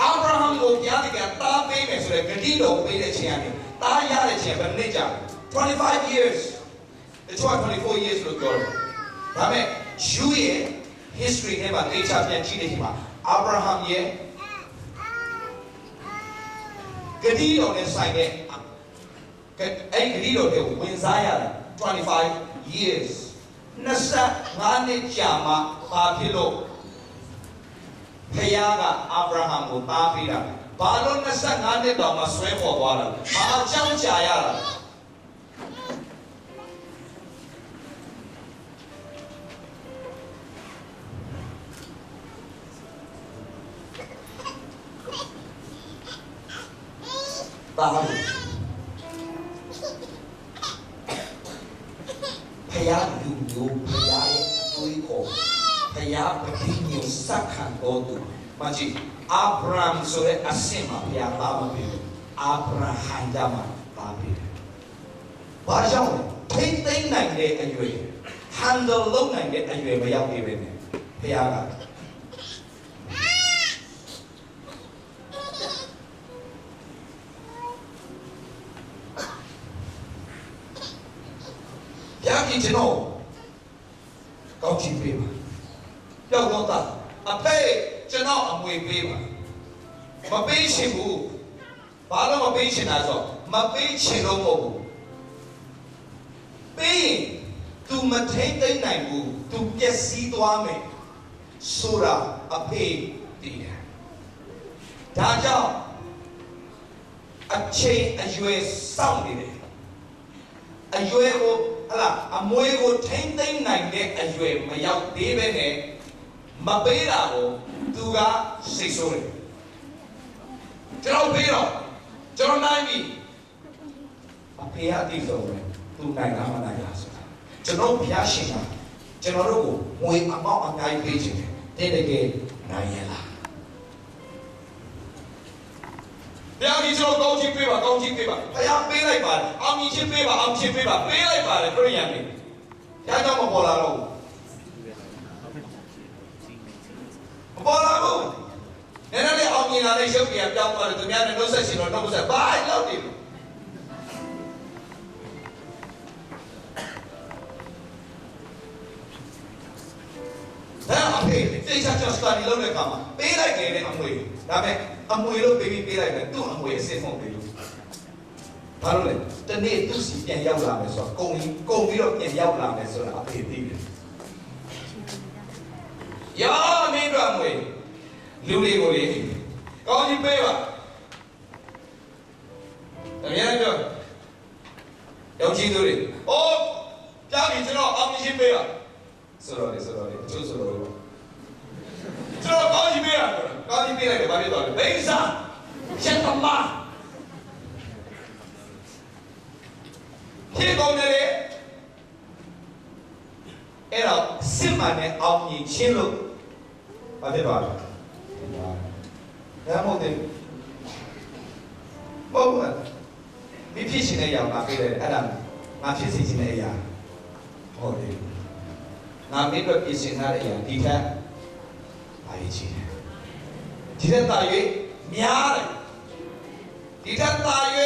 အာဗြဟံကိုဘုရားသခင်တားပေးမယ်ဆိုတဲ့ဂတိတော်ပေးတဲ့ချိန်ကနေတားရတဲ့ချိန်ဘယ်နှစ်ကြာ25 years တချို့24 years လို့ပြောတယ်ဒါပေမဲ့ယူရဲ့ history ထဲမှာတေချာပြန်ကြည့်တဲ့ချိန်မှာအာဗြဟံရဲ့ဂတိတော်နဲ့ဆိုင်တဲ့အဲ့ဂတိတော်တွေကိုဝင်စားရတာ25 years 25နှစ်ကြာမှဘာဖြစ်လို့ဖခင်ကအာဗြဟံကိုတားပေးတာဘာလို့25နှစ်တောင်မှဆွဲပေါ်သွားတာဘာအကြောင်းကြာရတာတားလို့ဖခင်လူမျိုးဖခင်ရဲ့အတွေးခေါ်ဖခင်ပတိညစက္ခံတော်သူမကြီးအာဗြဟံဆိုတဲ့အစင်မှာဘုရားသားမပေးဘူးအာဗြဟံကြမှာသားပေးတယ်။ဘာကြောင့်လဲထိမ့်သိမ့်နိုင်တဲ့အရွယ် handle လုပ်နိုင်တဲ့အရွယ်မရောက်သေးပဲနဲ့ဘုရားကဘုရားကြီးကျွန်တော်ကောင်းချီးပေးပါရောက်တော့တာအဖေကျွန်တော်အမွေပေးပါမပေးချင်ဘူးဘာလို့မပေးချင်တာဆိုမပေးချင်တော့မဟုတ်ဘူးပေးရင် तू မထိမ့်သိမ့်နိုင်ဘူး तू ပျက်စီးသွားမယ်ဆိုတာအဖေတည်တယ်ဒါကြောင့်အချိန်အရွယ်စောင့်နေတယ်အရွယ်ကိုအမွေကိုထိမ့်သိမ့်နိုင်တဲ့အရွယ်မရောက်သေးပဲနဲ့မပေးတာကိုသူကစိတ်ဆိုးတယ်ကျွန်တော်ပေးတော့ကျွန်တော်နိုင်ပြီအဖေအတိဆုံးပဲသူနိုင်တာမနိုင်လားဆိုတာကျွန်တော်ဘုရားရှင်ကကျွန်တော်တို့ကိုငွေအမောက်အများကြီးပေးခြင်းတယ်တကယ်နိုင်ရလားဘုရားကြီးကျွန်တော်ကောင်းချီးပေးပါကောင်းချီးပေးပါဘုရားပေးလိုက်ပါတယ်အောင်မြင်ခြင်းပေးပါအောင်ချီးပေးပါပေးလိုက်ပါတယ်ခရစ်ယာန်တွေဘုရားကြောင့်မပေါ်လာတော့ပေါ်လာဘူးနည်းနည်းလေးအောင်မြင်လာတဲ့ရုပ်ကြီးကပြောင်းသွားတယ်သူများနဲ့နှုတ်ဆက်ရှင်တော့နှုတ်ဆက်ဘာလို့ဒီအဖေတိတ်ချာချာစတာဒီလုပ်တဲ့အခါမှာပေးလိုက်တယ်တဲ့အမွေဒါပေမဲ့အမွေလို့ပေးလိုက်တယ်သူ့အမွေအစစ်မဟုတ်ဘူးဘာလို့လဲတနေ့သူ့စီပြန်ရောက်လာမယ်ဆိုတော့ကုန်ပြီးတော့ပြန်ရောက်လာမယ်ဆိုတာအဖေသိတယ်ယာမင်းတို့အမွေလူလေးကိုလေကောင်းကြီးပေးပါတကယ်တော့ရောက်ကြီးသူတွေအိုးကြားပြီကျွန်တော်အောင်မြင်ခြင်းပေးပါဆိုတော့လေကျိုးဆိုတော့ကျွန်တော်ကောင်းကြီးပေးရကောင်းကြီးပေးလိုက်တယ်ဘာဖြစ်သွားလဲဘိန်းစားချက်သမားဖြစ်ကုန်တယ်လေအဲ့တော့စစ်မှန်တဲ့အောင်မြင်ခြင်းလို့ဘာဖြစ်သွားလဲဒါမှမဟုတ်တယ်မဟုတ်ဘူးမိဖြစ်ရှင်တဲ့အရာငါပေးတယ်အဲ့ဒါငါဖြစ်စီခြင်းတဲ့အရာဟုတ်တယ်ငါမင်းတို့ပြင်ဆင်ထားတဲ့အရာဒီထက်ဘာကြီးတယ်ဒီထက်သာ၍များတယ်ဒီထက်သာ၍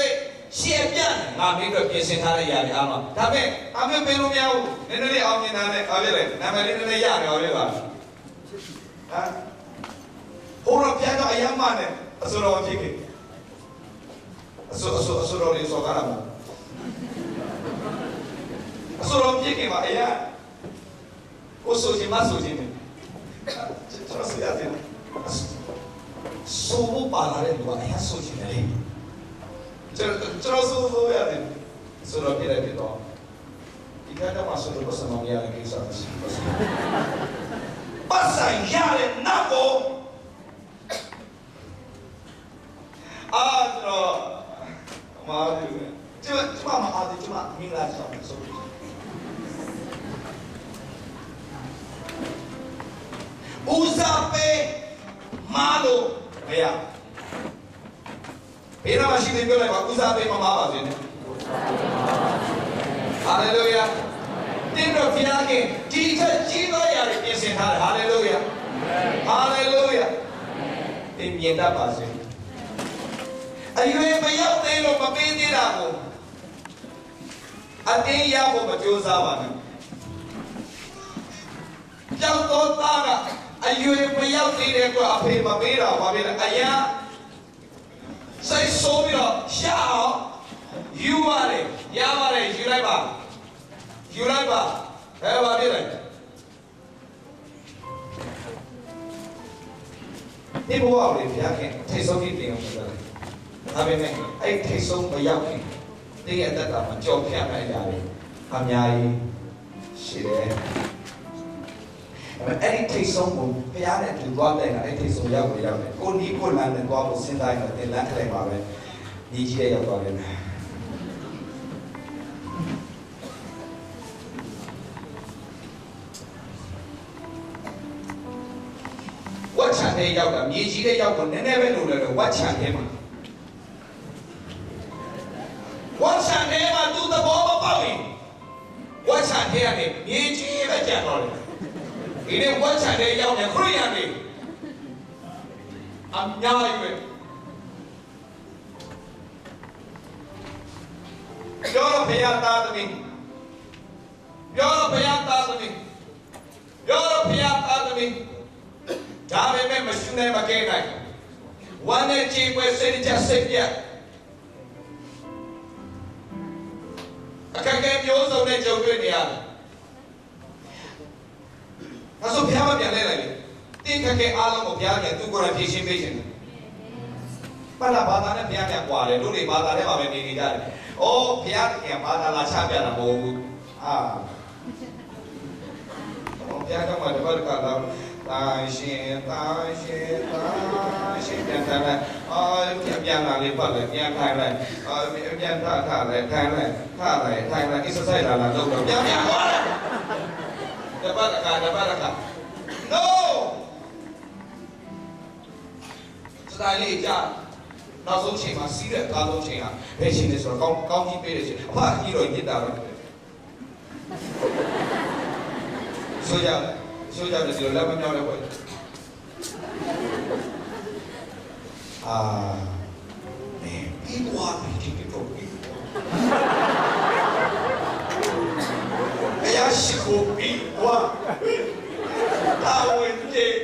ရှေ့ပြငါမင်းတို့ပြင်ဆင်ထားတဲ့ຢာတွေအားလုံးဒါပေမဲ့အမေပင်လို့မရဘူးနည်းနည်းလေးအောင်မြင်တာနဲ့အားပြလေနာမည်လေးနည်းနည်းရတယ်ဟုတ်ပြီလားဟမ်ဟိုတော့ပြန်တော့အယမ်းမနဲ့အစိုးရဖြစ်ခဲ့အစိုးရလေးစောကားလာမှာအစိုးရဖြစ်ခဲ့မှာအယမ်းကိုဆိုချင်မဆိုချင်တယ်ကျွန်တော်ဆိုရတယ်ဆိုဖို့ပါလာတဲ့လူကအယမ်းဆိုချင်တယ်ကျွန်တော်ဆိုရတယ်ဆိုတော့ပြည့်တယ်တော့ဒီကတော့မှဆိုတော့ပတ်စံမရတဲ့ကိစ္စမရှိဘူးပတ်စံရတဲ့နောက်ကိုတော့မာဒီကျမမအားဒီကျမမင်္ဂလာဆောင်ဆိုဦးစားပေးမာလို့မရဘယ်တော့မှရှိတယ်ပြောလိုက်ပါဦးစားပေးမမာပါစေနဲ့ဟာလေလုယာတင်းတော်ဖျားခင်ဒီထက်ကြီးသောရာတွေပြင်ဆင်ထားတယ်ဟာလေလုယာဟာလေလုယာဒီမြင်တတ်ပါစေအရွယ်မရောက်သေးလို့မပေးသေးတာကိုအတင်းရဖို့မကြိုးစားပါနဲ့ကြောက်တော့သားကအရွယ်မရောက်သေးတဲ့အတွက်အဖေမပေးတာဘာဖြစ်လဲအရာစိတ်ဆိုးပြီးတော့ရှာအောင်ယူရတယ်ရပါတယ်ယူလိုက်ပါဘယ်ဘာဖြစ်လဲဒီဘဝလေးဘုရားခင်ထိတ်ဆုံးပြီးပြင်အောင်လုပ်တယ်ဒါပေမဲ့အဲ့ထိတ်ဆုံးမရောက်ခင်တင်းရဲ့တက်တာမှာကြော်ဖြတ်နိုင်ရတယ်အများကြီးရှိတယ်အဲ့ဒီထိတ်ဆုံးကိုဘုရားနဲ့တူသွားတဲ့ကအဲ့ထိတ်ဆုံးရောက်တယ်ကိုနီးကိုလမ်းနဲ့သွားဖို့စဉ်းစားရင်တင်လမ်းခလိုက်ပါပဲညီကြီးရဲ့ရောက်သွားတယ်ဝတ်ချန်တဲ့ရောက်တာမြေကြီးတဲ့ရောက်တော့နည်းနည်းပဲလို့လည်းဝတ်ချန်တဲ့မှာဝတ်ချန်တဲ့မှာသူ့သဘောမပေါက်ရင်ဝတ်ချန်တဲ့ကနေမြေကြီးပဲကြံတော့တယ်ဒီနေ့ဝတ်ချန်တဲ့ရောက်နေခရိယန်တွေအများကြီးပဲပြောတော့ဘုရားသားသမီးပြောတော့ဘုရားသားသမီးပြောတော့ဘုရားသားသမီးဒါပေမဲ့မရှုနိုင်မကဲနိုင်ဝမ်းနဲ့ကြည်ပွဲစိတ်ကြစိတ်ပြတ်အခက်အခဲမျိုးစုံနဲ့ကြုံတွေ့နေရတယ်။ဒါဆိုဘုရားမပြန်လဲလိုက်လေ။တင်းခက်ခဲအားလုံးကိုဘုရားပြန်သူကိုယ်တိုင်ဖြည့်ရှင်းပေးခြင်းတယ်။ဘာသာဘာသာနဲ့ဘုရားပြန်ကွာတယ်တို့တွေဘာသာထဲမှာပဲနေနေကြတယ်။အော်ဘုရားပြန်ဘာသာလာချပြတာမဟုတ်ဘူး။ဘုရားကမှတပတ်ကလာတာရှင်ပြန်ထိုင်လိုက်ပြန်လာလေးပတ်လိုက်ပြန်ထိုင်လိုက်ပြန်ထလိုက်ထိုင်လိုက် exercise လာလုပ်တော့ပြန်သွားတယ်တပတ်က no စတိုင်းလေးကြာနောက်ဆုံးချိန်မှာစီးတဲ့ကားဆုံးချိန်ဟာဘယ်ချိန်လဲဆိုတော့ကောင်းကြီးပေးတယ်ရှင်အဖအကြီးတော့ညစ်တာပဲဆိုကြတယ်ဒီလိုလက်မမြောက်လဲပေါ့ပြီးသွားပြီဒီတော့ပြီးဘုရားရှိခိုးပြီးသွားအဝင်ကြီး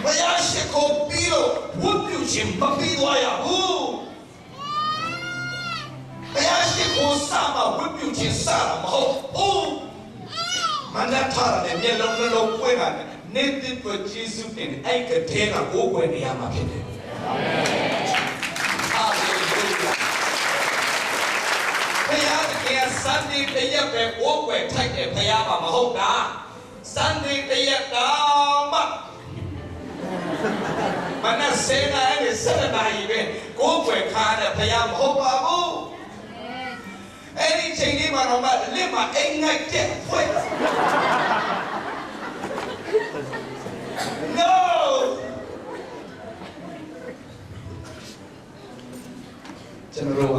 ဘုရားရှိခိုးပြီးတော့ဝတ်ပြုခြင်းမပြီးသွားရဘူးဘုရားရှိခိုးစမှာဝတ်ပြုခြင်းစတာမဟုတ်ဘူးမနက်ထားတယ်မျက်လုံးနှလုံးပွင့်တာနေတဲ့ပဂျေစုတင်အဲ့ကထဲကကိုယ်ွယ်နေရမှာဖြစ်တယ်အာမင်ဟာလေလုယာဘုရားကစံဒီတရက်ပဲကိုယ်ွယ်ထိုက်တယ်ဘုရားမှာမဟုတ်တာစံဒီတရက်တော့မှမနက်7 နာရီ7 နာရီပဲကိုယ်ွယ်ခါတဲ့ဘုရားမဟုတ်ပါဘူးအဲ့ဒီချိန်လေးမှာတော့မှလက်မှာအိမ်ငိုက်တဲ့ဖွင့် No ကျွန်တော်က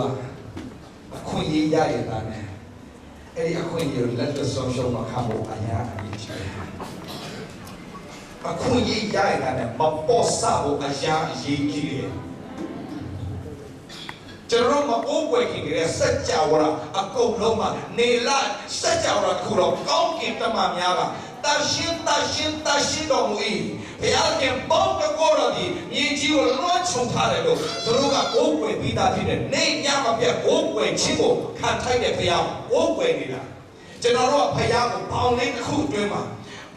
အခွင့်အရေးရရတာနဲ့ အဲ့ဒီအခွင့်အရေးကိုလက်လွတ်ဆုံးရှုံးမခံဖို့အရာအရေးကြီးတယ်အခွင့်အရေးရရတဲ့မပေါ်ဆဖို့အရာအရေးကြီးတယ်ကျွန်တော်မအိုးွယ်ခင်ကလေးစัจ java အကုန်လုံးမှာနေလာစัจ java တစ်ခုတော့ကောင်းကင်တမန်များကတရှင်းတော်မူ၏ဘုရားခင်ပေါင်းတကောတော်ဒီမြေကြီးကိုလွှမ်းခြုံထားတယ်လို့သူတို့ကအိုးွယ်ပြီးသားဖြစ်တယ်နေညမပြတ်အိုးွယ်ခြင်းကိုခံထိုက်တဲ့ဘုရားအိုးွယ်နေတာကျွန်တော်တို့ကဘုရားကိုပေါင်းလေးတစ်ခုအတွင်းမှာ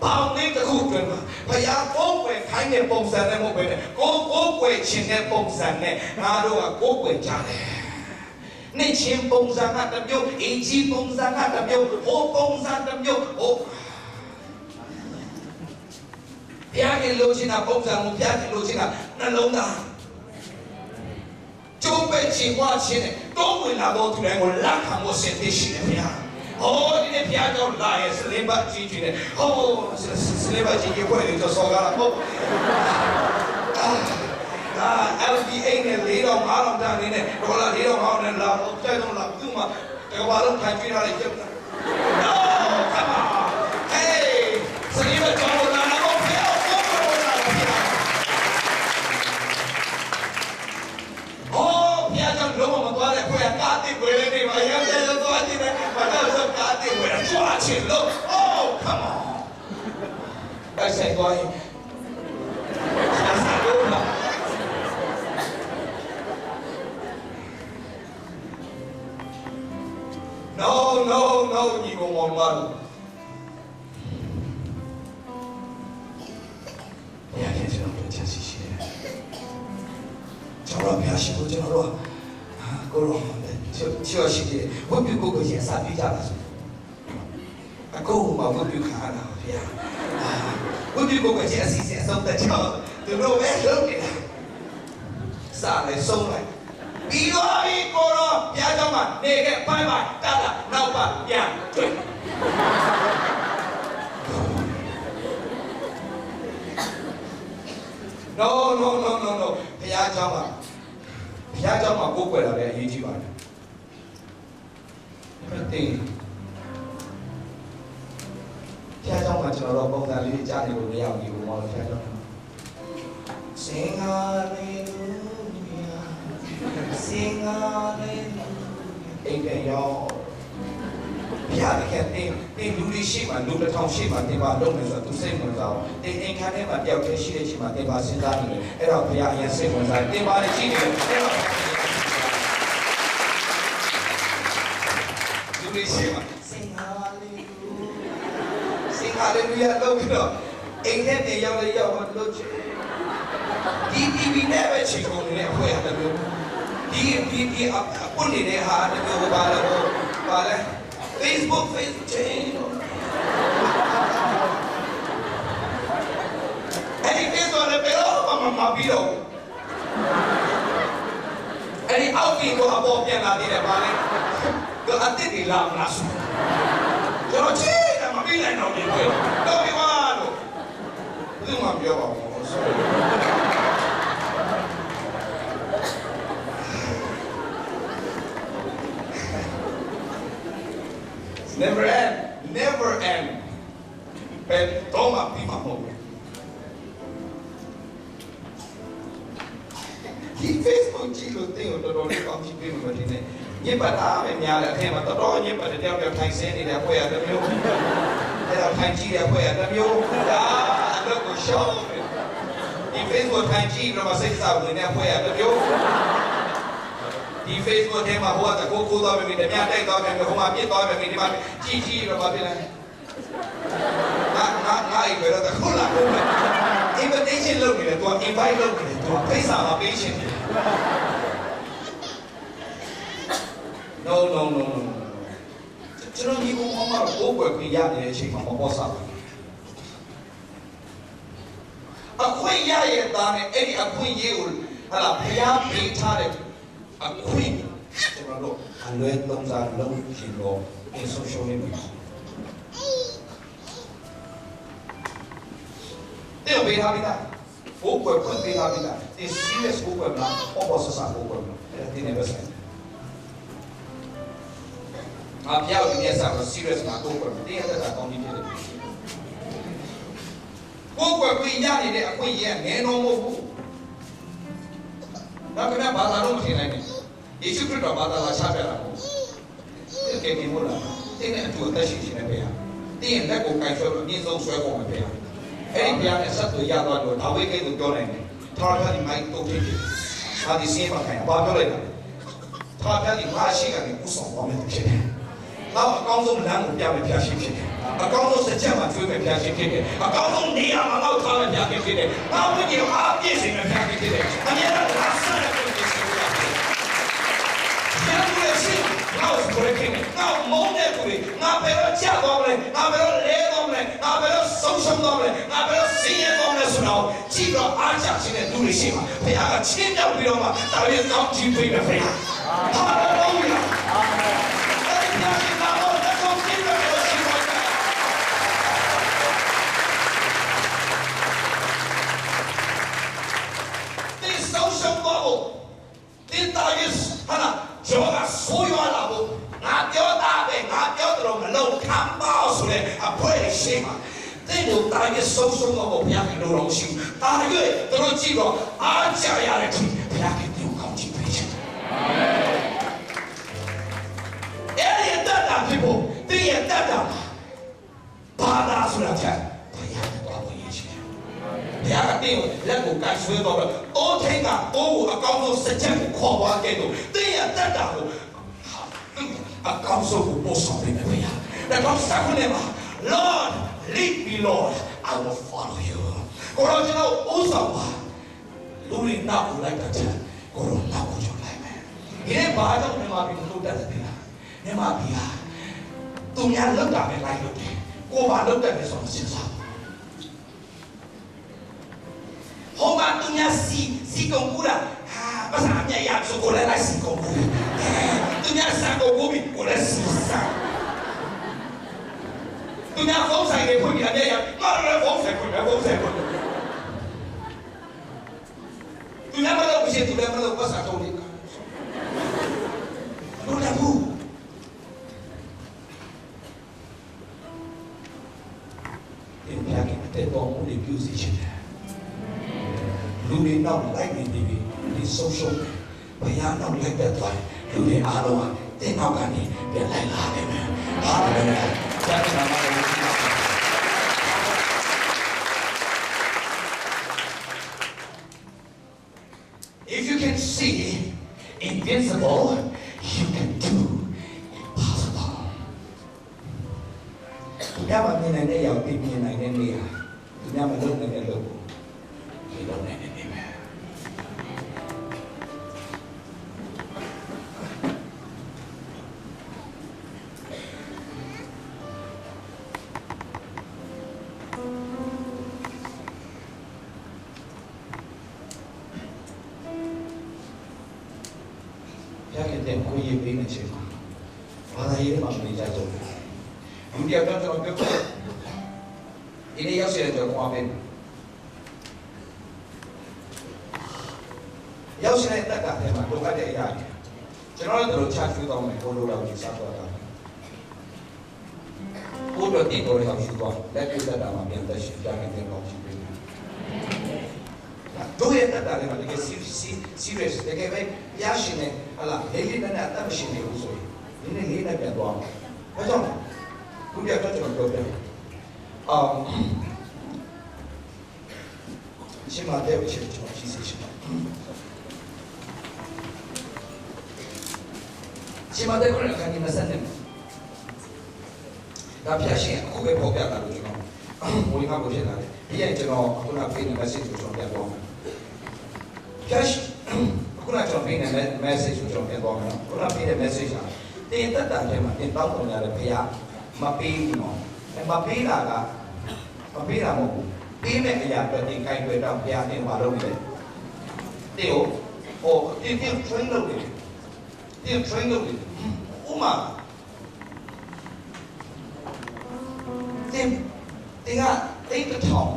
ပေါင်းလေးတစ်ခုအတွင်းမှာဘုရားကိုယ်ွယ်ခိုင်းတဲ့ပုံစံနဲ့မဟုတ်ဘဲနဲ့ကိုယ်ွယ်ခြင်းတဲ့ပုံစံနဲ့ငါတို့ကကိုယ်ွယ်ကြတယ်နေချင်းပုံစံကတစ်မျိုးအင်ဂျီပုံစံကတစ်မျိုးဟိုပုံစံတစ်မျိုးဟိုဘုရားကလိုချင်တာပုံစံကိုဘုရားကလိုချင်တာနှလုံးသားကျိုးပဲချင်ဝါချင်းနဲ့တော့ဝင်လာတော့သူတိုင်းကိုလက်ခံဖို့စင်သိရှိတယ်ဘုရားOh, ini piaggio là se le battaglie. Oh, se le battaglie quelli che so gara. LBA nel lido malam dan ini. Kalau lido malam nel la, saya tu la cuma. Kalau malam kanji hari jam. Oh, come on. Hey, seniman kamu nak apa piao? Oh, piaggio belum membuat aku yang kati boleh ni, macam tu tu aja ni. Padahal sekali boleh cuaca lo. Oh, come on. Saya kau ini. Saya lupa. No, ni kau mau malu. Ya, kita jangan berjasa sih. Jangan biasa tu jangan lupa. Korang. ချောရှိတယ်ဝတ်ပြုကိုကိုရင်စားပြကြပါစို့အကုန်မှာဝတ်ပြုခါတာဗျာဝတ်ပြုကိုကိုရင်အစီအစဉ်အဆုံးသက်ချောသူတို့ပဲလုပ်နေတာစားလဲဆုံးလိုက်ပြီးတော့ဒီကိုတော့ဘုရားကျောင်းမှာနေခဲ့ဘိုင်ဘိုင်တတာနောက်ပါပြန်တွေ့ No ဘုရားကျောင်းမှာကိုယ်ွယ်လာတဲ့အရေးကြီးပါတယ်မသိဘုရားကျောင်းမှာကျွန်တော်တို့ပုံစံလေးကြားနေလို့မရဘူးဘုရားကျောင်း Sing hallelujah Sing hallelujah အိမ်ပြန်ရောဘုရားတကယ်တင်လူတွေရှိမှလူတစ်ထောင်ရှိမှတင်ပါလုပ်မယ်ဆိုတော့သူစိတ်ဝင်စားအောင်တင်အိမ်ခန်းထဲမှာတယောက်တည်းရှိတဲ့ချိန်မှာတင်ပါစဉ်းစားနေတယ်အဲ့တော့ဘုရားအရင်စိတ်ဝင်စားတင်ပါလေရှိနေတယ်အဲ့တော့လူတွေရှိမှ Sing hallelujah လုပ်ပြီးတော့အိမ်ထဲနေရောက်လေရောက်မှလုပ်ချင်ဒီ TV နဲ့ပဲချိန်ကုန်နေတဲ့အခွင့်အရေးမျိုးဒီအပွင့်နေတဲ့ဟာတမျိုးပါလဲFacebook chain အဲ့ဒီ Facebook လည်းဘယ်တော့မှမပြီးတော့အဲ့ဒီအောက်ပြီးတော့အပေါ်ပြန်လာသေးတယ်ဗာလဲတော့အစ်စ်တွေလာမလားဆိုကျွန်တော်ချိတယ်မပြီးနိုင်တော့ဘူးတော့ပြီးပါလို့ဘယ်မှပြောပါဘူး Never end ဘယ်တော့မှပြီးမှာမဟုတ်ဘူးဒီ Facebook ကြည့်လို့တင်တော်တော်လေးကောင်းကြည့်ပြီးမှဒီနေ့ညစ်ပတ်တာပဲများတယ်အထင်မှာတော်တော်ညစ်ပတ်တဲ့တယောက်ထိုင်ဆင်းနေတဲ့အဖွဲ့ရတစ်မျိုးအဲ့ဒါထိုင်ကြည့်တဲ့အဖွဲ့ရတစ်မျိုးဒါအလုပ်ကိုရှောင်းဒီ Facebook ထိုင်ကြည့်တော့စိတ်ဆောက်နေတဲ့အဖွဲ့ရတစ်မျိုးဒီ Facebook ထဲမှာဟိုကကိုသွားပြီတမတိုက်သွားပြီဟိုမှာပြစ်သွားပြီဒီမှာကြည့်တော့ဘာဖြစ်လဲငါအိမ်ပဲတော့ခုလာတော့ invitation လုပ်နေတယ်သူက invite လုပ်နေတယ်သူကဖိတ်စာမပေးရှင်တယ် No ကျွန်တော်ဒီကောင်မှတော့ဘိုးကွယ်ခွင့်ရနေတဲ့အချိန်မှာမပေါ်စားဘူးအခွင့်ရရဲ့သားနဲ့အဲ့ဒီအခွင့်ရေးကိုဟာလာဘုရားပေးထားတဲ့အခွင့်ကျွန်တော်တို့အလွဲသုံးစားလုံးရှင်တော့ in social media တဲ့ပေးထားပြီးသားဘိုးကွယ်ခွင့်ပေးထားပြီးသားဒီ serious ဘိုးကွယ်မလားပေါ်ပေါ်ဆဆဘိုးကွယ်မလားအဲ့ဒီနေပဲဆိုင် ငါဖျားကိုဒီနေ့ဆက်တော့ serious မှာကိုယ်ကိုတင်းရတဲ့ကောင်းကြီးဖြစ်တယ်ကိုယ်ကိုပြရနေတဲ့အခွင့်အရေးကငယ်တော့မဟုတ်ဘူးဒါကလည်းဘာသာတော့မထင်နိုင်ဘူးယေရှုခရစ်တော်ဘာသာလာချပြတာမဟုတ်ဘူးကဲဒီမို့လားတင်းတဲ့အတူအသက်ရှင်နေတယ်တင်းရဲ့လက်ကိုကိုင်ဆွဲလို့အမြင့်ဆုံးဆွဲဖို့မဖြစ်ဘူးအဲ့ဒီဘုရားနဲ့ဆက်သွယ်ရသွားလို့ဒါဝိကိတ်ကိုပြောနိုင်တယ်ထာဝရဒီမိုက်တုတ်ဖြစ်တယ်ဒါဒီစင်းပါခိုင်ဘာပြောလိုက်လဲထာဝရဒီမရှိကနေဥဆောင်သွားမယ်ဖြစ်တယ်နောက်အကောင်းဆုံးလမ်းကိုပြမယ်ဖျားရှိဖြစ်တယ်အကောင်းဆုံးစကြက်မှာကျွေးမယ်ဖျားရှိဖြစ်တယ်အကောင်းဆုံးနေရာမှာငေါ့ထားမယ်ဖျားရှိဖြစ်တယ်ငါ့ဝိညာဉ်အားပြည့်စုံမယ်ဖျားရှိဖြစ်တယ်အမြဲတမ်းငါဆက်တဲ့ကိုပြည့်စုံရမယ်ဘယ်လိုလဲရှိငါ့ကိုဘယ်ခင်ငါ့မုန်းတဲ့ကိုငါဘယ်တော့ကြောက်သွားမလဲငါဘယ်တော့လဲသွားမလဲငါဘယ်တော့ဆုံးရှုံးသွားမလဲငါဘယ်တော့ဆင်းရဲသွားမလဲဆိုတော့ကြည့်တော့အားချခြင်းတဲ့လူတွေရှိမှာဘုရားကချင်းမြောက်ပြီးတော့မှဒါရဲ့ကောင်းချီးပေးမယ်ဘုရားဟာလေလုယာအာမင်အဲ့ဒီအရာကိုတော့ကောင်းချီးပေးလို့ရှိပါမယ်ဒီဆုံးရှုံးသွားဖို့ဒီတာရဲ့ဟာလားကျော်ကဆိုးရွားလာဖို့ငါပြောတာပဲငါပြောတယ်လို့မလုံးခံပါဆိုတဲ့အဖွဲရှိမှာတဲ့တို့တာရဲ့ဆုံးရှုံးတော့ဘုရားကလိုတော်ရှိတာရဲ့တို့ကြည့်တော့အားကြရတဲ့သူဘုရားကသူ့ကောင်းချီးပေးချင်အာမင်အဲ့ဒီတတ်တာဖြစ်ဖို့တင်းရဲ့တတ်တာဘာသာဆိုတာချက်ဘုရားကတော့ဘုရားရှိတယ်ဘုရားကတင်းကိုလက်ကိုကိုင်ဆွဲတော့အိုးထိန်ကအိုးကိုအကောင်းဆုံးစကြက်ကိုခေါ်သွားခဲ့တော့တင်းရဲ့တတ်တာကိုအကောင်းဆုံးကိုပို့ဆောင်ပေးမယ်ဘုရားဒါတော့စကားနဲ့ပါ Lord lead me Lord I will follow you ကိုရောကျွန်တော်ဥဆောင်ပါလူတွေနောက်ကိုလိုက်တာချက်ကိုရောနောက်ကိုကြောက်လိုက်မယ်ဒီနေ့ဘာကြောင့်မြန်မာပြည်မလို့တတ်တယ်လားမြန်မာပြည်ဟာသူများလောက်တာပဲလိုက်လို့တယ်ကိုဘာလောက်တယ်လဲဆိုတော့စဉ်းစားဟောမှာသူများစီကုန်ကူတာဟာဘာသာမြတ်ရဆိုကိုလည်းလိုက်စီကုန်ကူသူများစံကုန်ကူပြီကိုလည်းစီစံသူများဖုန်းဆိုင်တွေဖွင့်ပြတယ်ရငါလည်းဖုန်းဆိုင်ဖွင့်တယ်ဖုန်းဆိုင်ဖွင့်တယ်သူများမလုပ်ဘူးသူလည်းမလုပ်ပတ်စာထုတ်နေတာလို့လည်းဘူးဒီဘုရားကတဲ့ပေါ်မှုတွေပြုစီချင်တယ်လူတွေနောက်လိုက်နေပြီဒီ social ဘုရားနောက်လိုက်တဲ့သွားလူတွေအားလုံးကတဲ့နောက်ကနေပြန်လိုက်လာတယ်ဟာလေလုယာဘုရားကနာမတော်ကိုIf you can see invincible, you can do impossible. သူများမမြင်နိုင်တဲ့ရောက်ပြီးမြင်နိုင်တဲ့နေရာသူများမလုပ်နိုင်တဲ့လုပ်ကိုဒီလုပ်နိုင်တဲ့နေရာကိုရေးပေးနေချင်တာဘာသာရေးမှာမနေကြတော့ဘူးလူတယောက်တော့ကျွန်တော်ပြောတယ်ဒီနေ့ရောက်ရှိတဲ့တော့ကိုအမေရောက်ရှိတဲ့တက်ကတည်းကလိုအပ်တဲ့အရာတွေကျွန်တော်တို့ချာချူတော့မယ်ဘိုးလိုတော်ကြီးစားတော့တာဘိုးတော်တီတော်ရောက်ရှိတော့လက်ပြသက်တာမှာပြန်သက်ရှိကြတဲ့ကောင်းရှိပေးတယ်တို့ရဲ့တက်တာလည်းတကယ် serious တကယ်ပဲရရှိနေဟလာလေးနဲ့အသက်ရှင်နေလို့ဆိုရင်ဒီနေ့လေးနဲ့ပြန်သွားမှာဘာကြောင့်လဲခုပြတော့ကျွန်တော်ပြောပြရှင်မတဲ့ဝိချက်ကျွန်တော်ရှိစေချင်တယ်ရှင်မတဲ့ကိုလည်းခဏမဆက်နဲ့ဒါဖျက်ရှင်အခုပဲပေါ်ပြတာလို့ကျွန်တော်ဘိုးလေးကပြောပြတာလေဒီရင်ကျွန်တော်ခုနပေးနေ message ကိုကျွန်တော်ပြန်သွားမယ်ဖျက်ရှင်ခုနကျွန်တော်ပေးနေတဲ့ message ကိုကျွန်တော်ပြန်သွားမယ်ခုနပေးတဲ့ message ဟာတင်တက်တာထဲမှာတင်တောင်းပေါ်လာတဲ့ဘုရားမပေးဘူးနော်မပေးတာကမပေးတာမဟုတ်ဘူးပေးမဲ့အရာပဲတင်ကိုင်ွယ်တော့ဘုရားတင်ပါလို့လေတင်ဟိုတင် train လုပ်တယ်တင် train လုပ်တယ်ဥမာတင်ကတိတ်ထောင်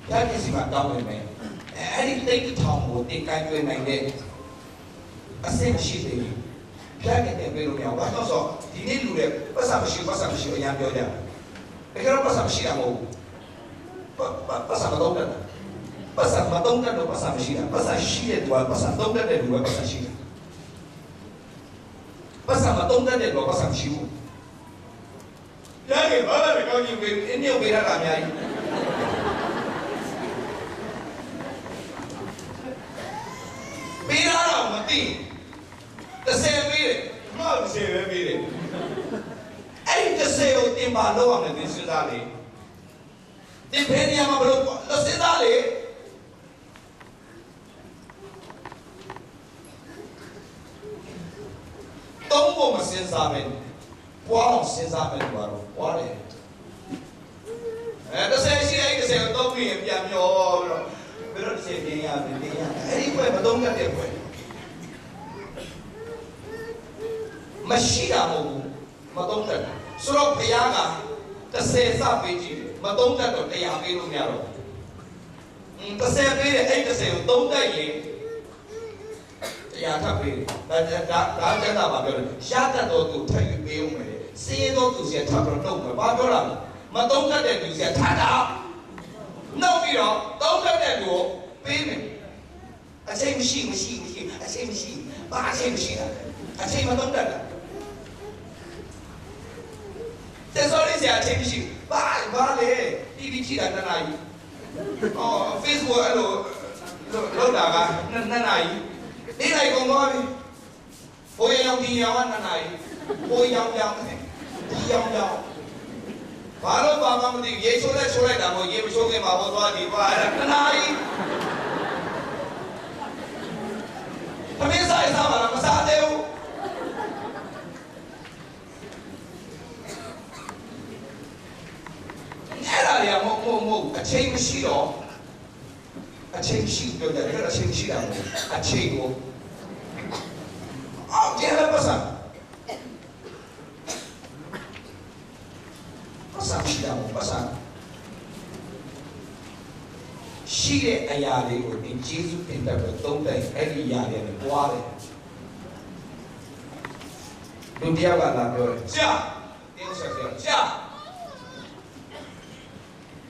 ရတဲ့စီမှာတောင်းနေမယ်အဲ့ဒီတိတ်ထောင်ကိုတင်ကိုင်ွယ်နိုင်တဲ့အဆင့်ရှိသေးတယ် ဖျက်နေတဲ့ပြေလို့မရဘာလို့ဆိုဒီနေ့လူတွေပတ်စံမရှိအရင်ပြောကြတယ်တကယ်တော့ပတ်စံမရှိတာမဟုတ်ဘူးပတ်စံမတော့တယ်ပတ်စံမတော့တဲ့တော့ပတ်စံမရှိတာပတ်စံရှိတဲ့သူကပတ်စံတော့တဲ့လူကပတ်စံရှိတာပတ်စံမတော့တဲ့တော့ပတ်စံမရှိဘူးရတယ်ဘာလဲကောင်းကြီးပဲအင်းရုပ်ပေးရတာအများကြီးပေးရတော့မသိ30ပေးတယ်မဟုတ်30ပဲပေးတယ်အဲ့ဒီ30ကိုတင်ပါလို့အောင်လည်းစဉ်းစားလေတင်ဖဲနေရမှာဘလို့စဉ်းစားလေသုံးဖို့မစဉ်းစားပဲပွားအောင်စဉ်းစားမယ်လို့တော့ပွားတယ်30ရှိတဲ့30ကိုသုံးပြီးပြန်မျောပြီးတော့ဘယ်လို30ပြင်ရပြင်ရအဲ့ဒီဘက်မသုံးတတ်တဲ့ဘက်မရှိတာမဟုတ်ဘူးမသုံးတတ်တာဆိုတော့ဘုရားက30စပေးကြည့်တယ်မသုံးတတ်တော့100ပေးလို့မရတော့30ပေးတယ်အဲ့30ကိုသုံးတတ်ရင်တရားထပ်ပေးတယ်ဒါကျန်တာပါပြောတယ်ရတတ်တော့သူထပ်ပြီးပေးဦးမယ်စင်းရဲတော့သူစီထပ်တော့နှုတ်မယ်ဘာပြောတာလဲမသုံးတတ်တဲ့သူစီထပ်တာနှုတ်ပြီးတော့သုံးတတ်တဲ့သူကိုပေးမယ်အချိန်မရှိအချိန်မရှိဘာအချိန်မရှိတာအချိန်မသုံးတတ်တာတဲ့ဆိုလေးစီအချိန်မရှိဘာလဲ TV ကြည့်တာ2 နာရီFacebook အဲ့လိုလောက်တာက2 နာရီနေ့တိုင်းကုန်သွားပြီဘိုးရောင်ဒီရောင်က2 နာရီဘိုးရောင်ဒီရောင်ဘာလို့ဘာမှမသိရေချိုးလိုက်တာမဟုတ်ရေမချိုးခင်မှာဟောသွားဒီဘာ2 နာရီသမီးစားပါလားမစားသေးဘူးအဲ့ဒါတွေကမဟုတ်အချိန်မရှိတော့အချိန်ရှိပြောတယ်အဲ့ဒါအချိန်ရှိတာမဟုတ်အချိန်ကိုဒီလိုပတ်စံရှိတာမဟုတ်ပတ်စံရှိတဲ့အရာလေးကိုဒီဂျေဇုတင်တဲ့သုံးတိုင်းအဲ့ဒီအရာလေးနဲ့ပွားတယ်လူတယောက်ကလာပြောတယ်ကြာတင်းဆက်ပြောကြာ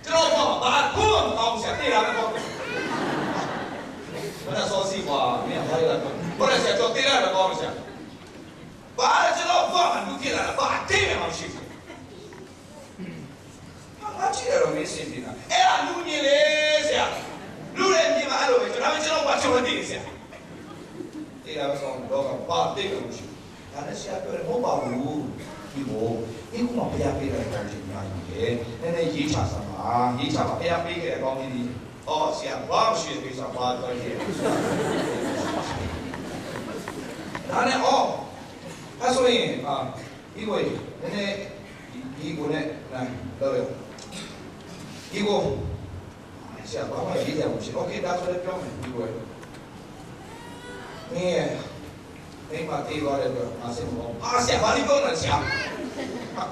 ကျွန်တော်ဘာကူမကောင်းချက်တေးရတယ်ပေါ့ဘာသာစောစီပါမင်းဘာလဲဘာလဲဆက်တော့တေးရတယ်ပေါ့ဆက်ဘာလဲကျွန်တော်ဘာမှလူကြည့်လာဘာတေးမှမရှိဘူးဘာကြည့်ရတော့မင်းစင်နေတာအဲ့ဒါလူကြီးလေဆရာလူလည်းပြင်မှာအဲ့လိုပဲကျွန်တော်ဘာချိုးနေဆရာတေးရတော့တော့ဘာတေးမှမရှိဘူးဒါနဲ့ဆရာပြောတယ်မဟုတ်ပါဘူးဒီဘောဒီကမှဘုရားပေးတဲ့အကောင်းကြီးများကြီးလေနည်းနည်းရေးချစမ်းပါရေးချပါဘုရားပေးခဲ့တဲ့အကောင်းကြီးဒီဆရာဘာမရှိတဲ့ကိစ္စဘာပြောရဲဒါနဲ့အဲ့ဆိုရင်ဒီကိုနည်းနည်းဒီကိုနဲ့နိုင်တော့ဒီကိုဆရာဘာမှရေးကြမရှိโอเคဒါဆိုလည်းပြောမယ်ဒီကိုမိမတေးသွားတဲ့အတွက်မဆင်ဘူးဆရာဘာလို့ပြောနေဆရာ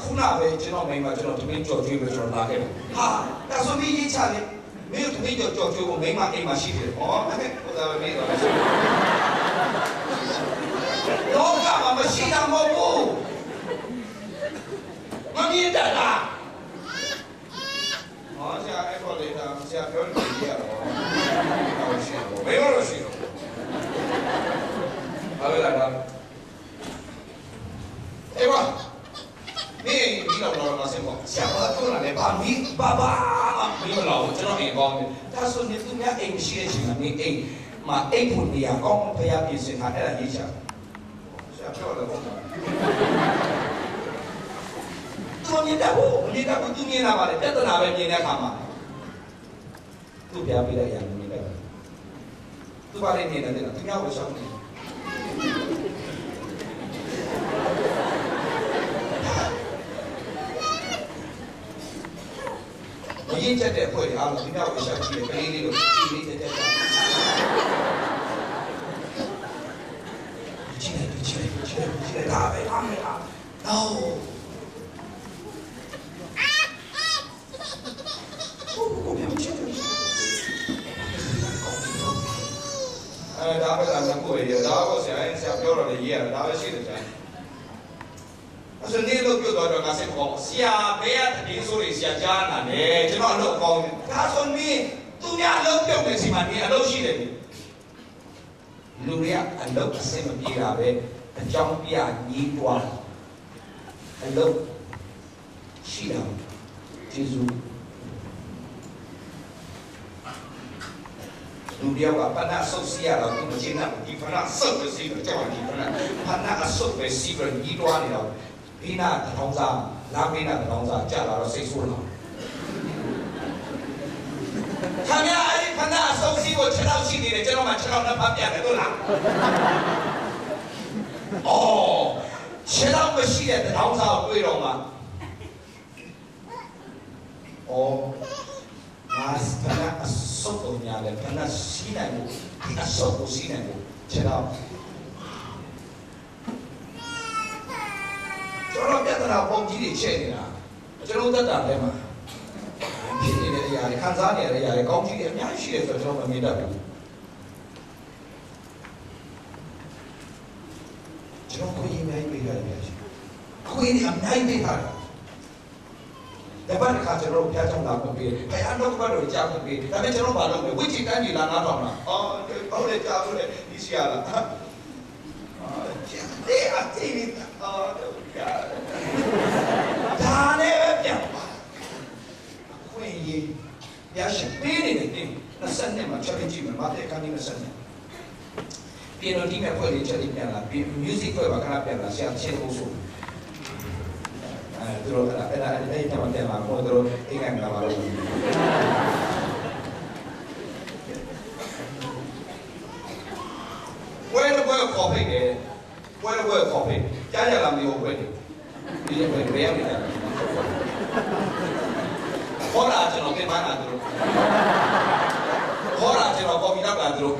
ခုနပဲကျွန်တော်မိမကျွန်တော်တမင်းကြော်ကျွေးပဲကျွန်တော်လာခဲ့တယ်ဒါဆိုပြီးရေးချတယ်မင်းတို့တမင်းကြော်ကျွေးဖို့မိမအိမ်မှာရှိတယ်ဟောဟိုဒါပဲမေးတော့လောကမှာမရှိတာမဟုတ်ဘူးမမြင်တတ်လားဆရာအဲ့ပေါ်လေဒါဆရာပြောနေရတော့ရှိတော့ဘယ်လိုရှိတော့ဘာလဲလားအေးပါမင်းဒီတော့မဆင်ပါဆရာဘာပြောလာလဲဘာမီးဘာမင်းလာတော့ကျွန်တော်အိမ်ကောင်းတယ်ဒါဆိုနေသူများအိမ်ရှိတဲ့ချိန်မှာနေအိမ်မှာအိမ်ဖို့နေရာကောင်းဖျားပြင်ဆင်ထားအဲ့ဒါရေးချဆရာပြောတော့သူမြင်တာကိုသူမြင်လာပါလေပြဿနာပဲမြင်တဲ့အခါမှာသူပြပေးလိုက်ရမြင်တယ်သူပါလေနေတယ်သူများကိုရှောင်းနေမရင်းချက်တဲ့ဖွဲ့အားလုံးသူများကိုရှောင်းကြည့်တယ်ကလေးလေးတို့ကြည့်လေးချက်ကြည့်ဒါပဲအားမလားတော့ဒါပဲ တာနှစ်ခုပဲဒါတော့ဆရာပြောတော့လေရေးရတာဒါပဲရှိတယ်ဆရာအဲ့ဆိုနေလို့ပြောတော့ငါစိတ်ကောင်းဆရာဘယ်ကတည်ဆိုရဆရာကြားနာလေကျွန်တော်အလုပ်ကောင်းတယ်ဒါဆိုနေသူများအလုပ်ပြုတ်နေစီမှာနေအလုပ်ရှိတယ်လူတွေကအလုပ်အစင်မပြေတာပဲအကြောင်းပြညီးတွားအလုပ်ရှိတာကျေးဇူးလူတယောက်ကဖနာဆုပ်စီရတော့သူမချင်တာဒီဖနာဆုပ်ပဲစီတော့ကြောက်ဒီဖနာအဆုပ်ပဲစီပြီးညီးတွားနေတော့ဘေးနာတထောင်းစားလာဘေးနာတထောင်းစားကြာလာတော့စိတ်ဆိုးလာခမရအဲ့ဒီဖနာဆုပ်စီကို6လောက်ရှိနေတယ်ကျွန်တော်မှ6လောက်နဲ့ဖတ်ပြတယ်တို့လားအော်6လောက်မရှိတဲ့တထောင်းစားကိုတွေ့တော့မှအော်ငါဖနာအဆုပ်ကိုညာလေဖနာစီနိုင်ဘူးဒီအဆုပ်ကိုစီနိုင်ဘူး6လောက်ကျွန်တော်ပြဿနာပုံကြီးတွေချက်နေတာကျွန်တော်သက်တာထဲမှာဖြစ်နေတဲ့အရာတွေခံစားနေရတဲ့အရာတွေကောင်းကြီးတွေအများကြီးရှိတယ်ဆိုတော့ကျွန်တော်မမေ့တတ်ဘူးကျွန်တော်ကိုယ်အများကြီးပေးရတယ်ဗျာကိုယ်အများကြီးပေးထားတယ်ဒါပေမဲ့ခါကျွန်တော်ဘုရားကြောင့်လာကိုပေးဘယ်အတော့ကတော့ကြားကိုပေးဒါပေမဲ့ကျွန်တော်ဘာလုပ်လဲဝိချီတန်းကြီးလာနားထောင်တာအော်ဟုတ်တယ်ကြားလို့လေဒီစီရလားဒီအတီးအော်ဒါနဲ့ပဲပြန်ပါခွင့်ရေးရရှိပေးနေတယ်တင်း20နှစ်မှာချက်ကြည့်မယ်မတဲ့ကနေ20နှစ်ပြင်လို့ဒီမဲ့ဖွဲ့လေးချက်လေးပြန်လာပြီး music ဖွဲ့ပါခဏပြန်လာဆရာချင်းဖို့ဆိုသူတို့အဲ့ဒီမှာပြန်လာတော့သူတို့အိမ်ကနေလာပါလို့ဝယ်တော့ခေါ်ဖိတ်တယ်ဝယ်တော့ခေါ်ဖိတ်ကြားရလာမျိုးဝယ်တယ်ဒီလိုပဲရရတယ်ခေါ်လာကျွန်တော်ပြန်လာသူတို့ခေါ်လာကျွန်တော်ကော်ဖီတောက်လာသူတို့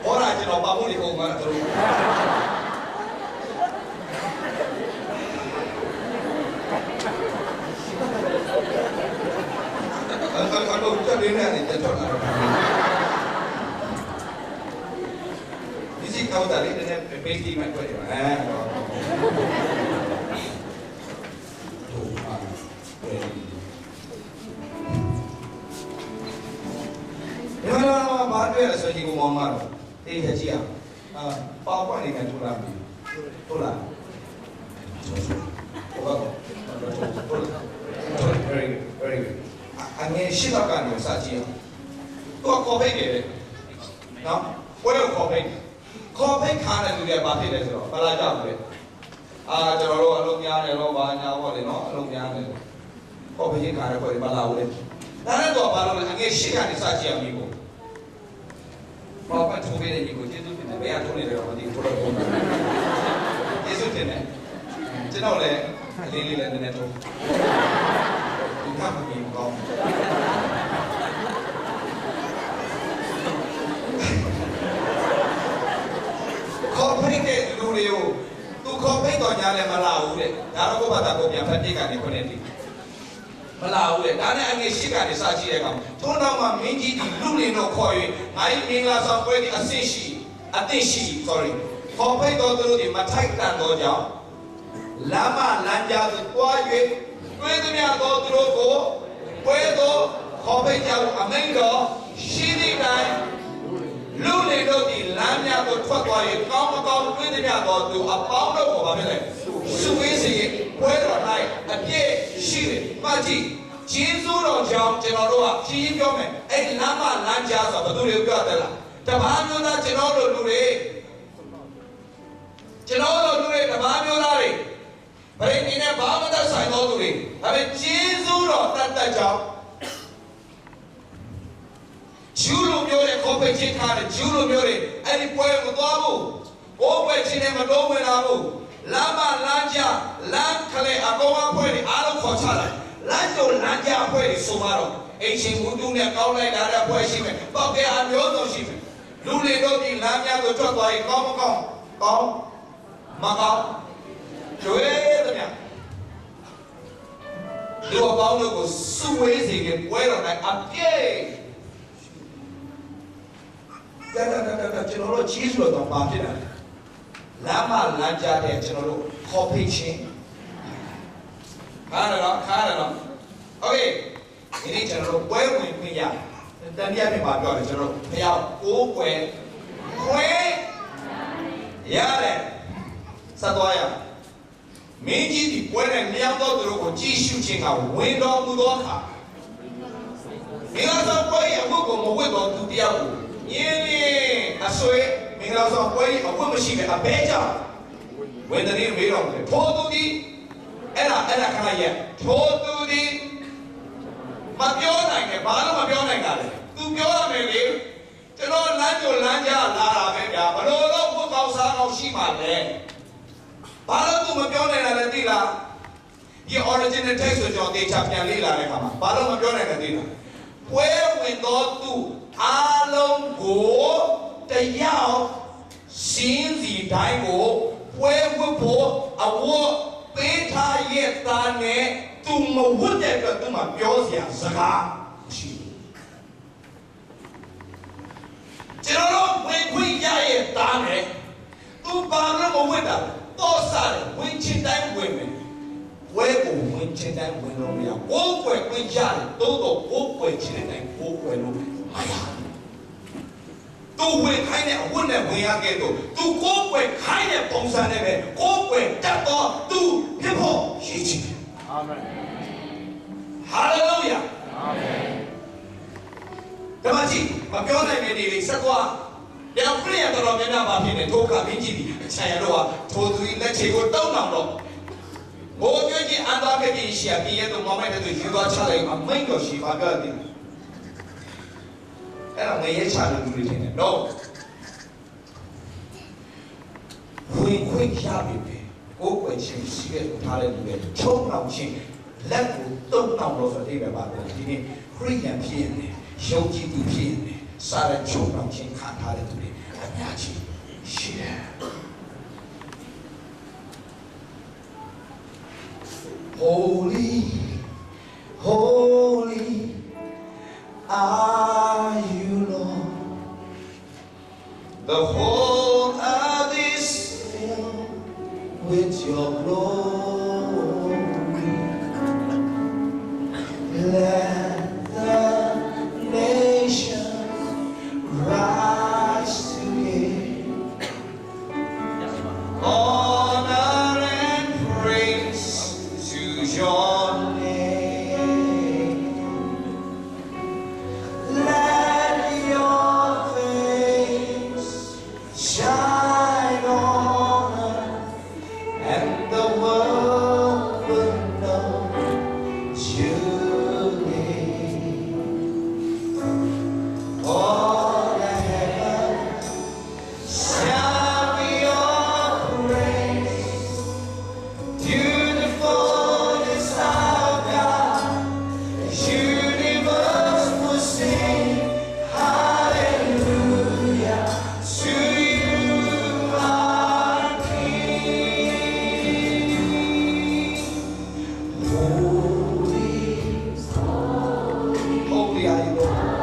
ခေါ်လာကျွန်တော်ပါဖို့လေးပုံမှန်သူတို့တော့တက်နေတယ်တက်တော့လာဒီစီကောက်တာလေးနဲ့ပေးတီးမှတွေ့တယ်တော့ဘာတွေ့ရဆိုရင်ကိုမောင်မတော့တေးရကြည့်အောင်ပေါက်ပွားနေတယ်ထူလာပြီထူလာဟုတ်ပါတော့ very very good အငယ်ရှိတော့ကနေစကြည့်အောင်သူကခေါ်ဖိတ်တယ်နော်ဘယ်လိုခေါ်ဖိတ်ခါတဲ့လူတွေဘာဖြစ်လဲဆိုတော့ဘာလာကြဘူးလေကျွန်တော်တို့အလုံးများတယ်တော့ဘာညာပေါ့လေနော်အလုံးများတယ်ခေါ်ဖိတ်ခါတဲ့ခေါ်ဘာလာဘူးလေဒါနဲ့တော့ဘာလို့လဲအငယ်ရှိကနေစကြည့်အောင်ပြီပေါ့ဘာမှထိုးပေးတဲ့ညီကိုကျေးဇူးတင်တယ်ဘယ်ကထိုးနေတယ်တော့မသိဘူးထိုးတော့ထိုးတယ်ကျေးဇူးတင်တယ်ကျွန်တော်လည်းအလေးလေးလည်းနည်းနည်းထိုးဒီကမှမပြီးကောင်းခေါ်ဖိတ်တဲ့လူတွေကိုသူခေါ်ဖိတ်တော်ညာလည်းမလာဘူးတဲ့ဒါတော့ဘုရားကိုပြန်ဖတ်ပြကနေခွနဲ့တည်းမလာဘူးလေဒါနဲ့အငယ်ရှိကနေစကြည့်တဲ့ကောင်ထုံးတော်မှာမင်းကြီးဒီလူတွေတော့ခေါ်၍ငါ့မင်္ဂလာဆောင်ပွဲဒီအသိရှိ sorry ခေါ်ဖိတ်တော်သူတို့ဒီမထိုက်တန်တော့ကြောင့်လမ်းမလမ်းကြားသို့တွား၍တွေ့သမျှသောသူတို့ကိုပွဲတော်ခေါ်ဖိတ်ကြလို့အမိန့်တော်ရှိသည့်တိုင်လူတွေတို့ဒီလမ်းများကိုထွက်သွား၍ကောင်းမကောင်းတွေ့သမျှသောသူအပေါင်းတို့ကိုပါဖြစ်တယ်စုဝေးစီပွဲတော်၌အပြည့်ရှိတယ်မှတ်ကြည့်ဂျေဇုတော်ကြောင့်ကျွန်တော်တို့ကဖြည်းဖြည်းပြောမယ်အဲ့ဒီလမ်းမလမ်းကြားဆိုတော့ဘယ်သူတွေပြောတယ်လားတပါးမျိုးသားကျွန်တော်တို့လူတွေတပါးမျိုးသားတွေဗရိတ်နေနဲ့ဘာမှမသက်ဆိုင်သောသူတွေဒါပေမဲ့ဂျေဇုတော်တတ်ကြောင့်ဂျူးလိုမျိုးတဲ့ခေါ်ပိတ်ချင်းထားတဲ့ဂျူးလိုမျိုးတွေအဲ့ဒီပွဲမသွားဘူးဘိုးပွဲချင်းနဲ့မတိုးဝင်လာဘူးလမ်းမလမ်းကြားလမ်းခလေအကောင်အဖွဲတွေအားလုံးခေါ်ချလိုက်လမ်းကျုံလမ်းကြားအဖွဲတွေဆိုမှတော့အင်ရှင်ဦးတူနဲ့ကောင်းလိုက်တာတဲ့ဖွဲရှိမယ်ပေါ့ကဲအမျိုးစုံရှိမယ်လူတွေတို့ဒီလမ်းများကိုထွက်သွားရင်ကောင်းမကောင်းကောင်းမကောင်းတွေ့တယ်ဗျာလူအပေါင်းတို့ကိုစုဝေးစေခဲ့ပွဲတော်၌အပြည့် ကျွန်တော်တို့ကြီးဆိုတော့ဘာဖြစ်လဲလမ်းမလမ်းကြားတဲ့ကျွန်တော်တို့ခေါ်ဖိတ်ခြင်းခါရတော့โอเคဒီနေ့ကျွန်တော်တို့ပွဲဝင်ခွင့်ရတန်တရားပြင်မှာပြောတယ်ကျွန်တော်တို့ဖျောက်ကိုးကွယ်ခွင့်ရတယ်စသွားရမင်းကြီးဒီပွဲနဲ့လျောင်းတော့သူတို့ကိုကြည့်ရှုခြင်းကဝင်တော်မူသောအခါမင်္ဂလာဆောင်ပွဲရဲ့အဝတ်ကိုမဝတ်တော်သူတယောက်ကိုယင်းနေအဆွေမင်္ဂလာဆောင်ပွဲရဲ့အဝတ်မရှိတဲ့အဘဲကြောင့်ဝင်တဲ့မေးတော်မူတယ်ထိုသူဒီအဲ့ဒါခဏရဲ့ထိုသူဒီမပြောနိုင်နဲ့ဘာလို့မပြောနိုင်တာလဲသူပြောရမယ်လေကျွန်တော်လမ်းကြလာတာပဲဗျာဘလို့တော့ဘုကောင်းစားအောင်ရှိမှလဲဘာလို့သူမပြောနိုင်တာလဲသိလားဒီ original text ကိုကျွန်တော်သေချာပြန်လေ့လာတဲ့အခါမှာဘာလို့မပြောနိုင်လဲသိလားပွဲဝင်သောသူအားလုံးကိုတရားရှင်းစီတိုင်းကိုပွဲဝတ်ဖို့အဝတ်ပေးထားရဲ့သားနဲ့သူမဝတ်တဲ့အတွက်သူမှပြောစရာစကားမရှိဘူးကျွန်တော်တို့ဝင်ခွင့်ရရဲ့သားနဲ့သူဘာလို့မဝတ်တာတော့စားတယ်ဝင်ချင်တိုင်းဝင်မယ်ဝဲကိုဝင်ချင်တိုင်းဝင်လို့မရကိုယ်ွယ်ခွင့်ရတယ်တိုးတော့ကိုယ်ွယ်ချင်တိုင်းကိုယ်ွယ်လို့မရသူဝင်ခိုင်းတဲ့အဝတ်နဲ့ဝင်ရခဲ့တော့သူကိုယ်ွယ်ခိုင်းတဲ့ပုံစံနဲ့ပဲကိုယ်ွယ်တတ်တော့သူဖြစ်ဖို့ရည်ချင်တယ်အာမင်ဟာလေလုယာအာမင်ဓမ္မကြီးမပြောနိုင်တဲ့နေလေးဆက်သွားပြန်ခရစ်ယာန်တော်များများပါဖြစ်နေထိုးခါမင်းကြီးဒီအချမ်းရတော့ထိုသူလက်ချေကိုတောင်းတော့ဘိုးကျွေးကြီးအန်သားခဲ့ကြီးရှိရပြည်ရတော့မမိုက်တဲ့ယူသွားချလိုက်အမိန့်တော်ရှိပါကြတယ်အဲ့ဒါငရဲချလို့လူတွေထင်တယ်တော့ဝင်ခွင့်ရပြီပဲကိုယ်ွယ်ချင်းရှိခဲ့လို့ထားတဲ့လူတွေချုံအောင်ချင်းလက်ကိုတုံအောင်လို့ဆိုတဲ့ပါတယ်ဒီနေ့ခရစ်ယာန်ဖြစ်နေယုံကြည်သူဖြစ်နေစားတဲ့ချုံအောင်ချင်းခံထားတဲ့သူတွေအများကြီးရှိတယ် Holy, holy are you, Lord. The whole earth is filled with your glory. Let the nations rise together. Honor and praise to your name. Let your face shine on us, and the world will know you live. All the heavens shall your praise. Beautiful is our God. The universe will sing hallelujah to you, our King. Holy, holy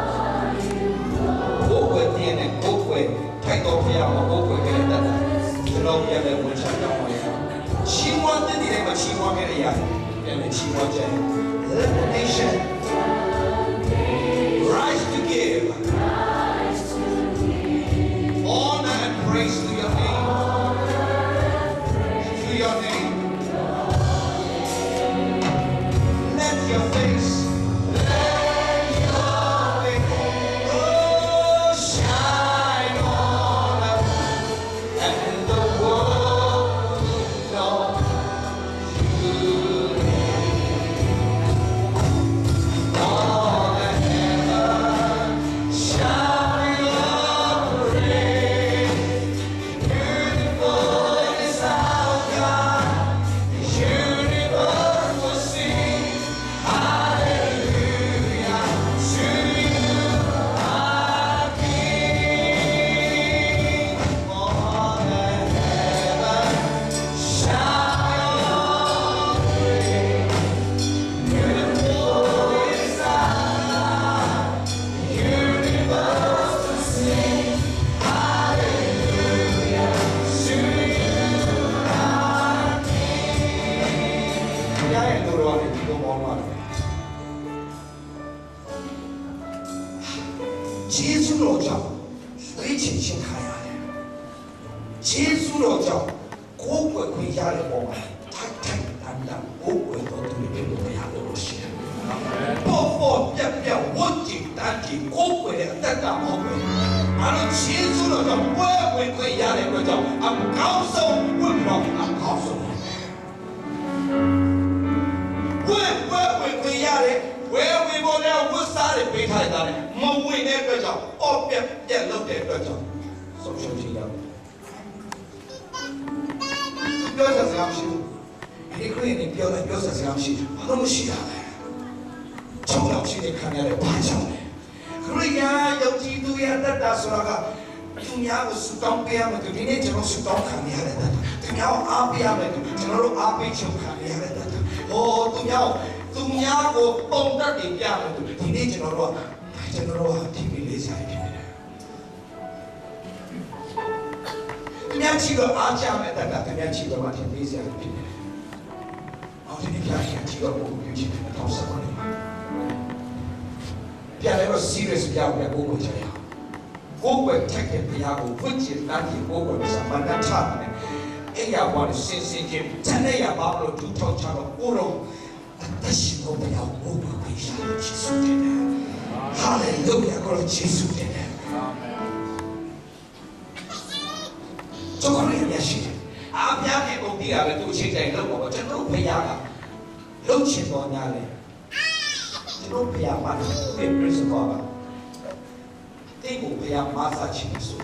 are you, Lord. ကိုယ်ွယ်တင်တဲ့ကိုယ်ွယ်ထိုက်တော်ဖျားမှာကိုယ်ွယ်ခဲ့တဲ့ကျွန်တော်ပြန်လဲဝင်ချကြောင်းပါလေချီးမွမ်းတဲ့ဒီနေ့မှာချီးမွမ်းခဲ့တဲ့အရာပြန်လဲချီးမွမ်းခြင်း Let the nation rise to give honor and praise to your name to your name let your face oh, shine on us and the world know you all the heaven shall your praise 情先看下来，结束了叫国国回家的我们，太单单国国都对你不一样的东西。不变变，我简单的国国的单单国国，完了结束了叫国国回家的我叫高手，我不知道高手。我回家的，我回不了，我啥的备胎啥的，没回那个叫，变了那个叫，什么东西呀？表示这样子，你可以你表示这样子，那么需要的，从来是你看见的排场的，可是呀，有几度呀，那说那个，中央我是当边嘛，就今天这种是当看你还来的，中央阿边嘛，就那种阿边就看你还来的，哦，中央我帮得你边嘛，就今天就那种听你理解的。中央几个阿家的，中央几个嘛听理解的，哦，今天几个我有钱，到什么呢？别那个 serious 别我会这样，我会 take it 别个不简单的，我会上班的差的，哎呀，我的新鲜，真的呀，把我都超差了，我都。但是我不要，我不会下来结束的。哈利路亚，我结束的。做工人也是，阿边的工地啊，都现在路我真路培养啊，路千多年了，这路培养嘛，别不是说吧，这个培养马上起的水，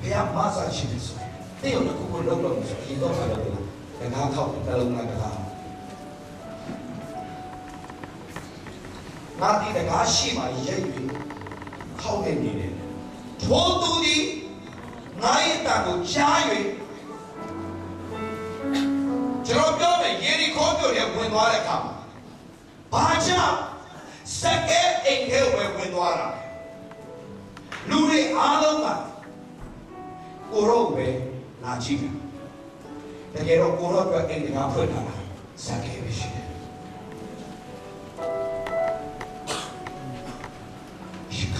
培养马上起的水，这有的工路路说，很多快乐的，给他靠在路那个他。那地的那西嘛也有好的你的，佛都的那一单个家园，这个表面也得考虑点温暖来看，大家三个应该会温暖了，路的阿龙啊，过路为哪几个？那个路过路个应该分了，三个不是。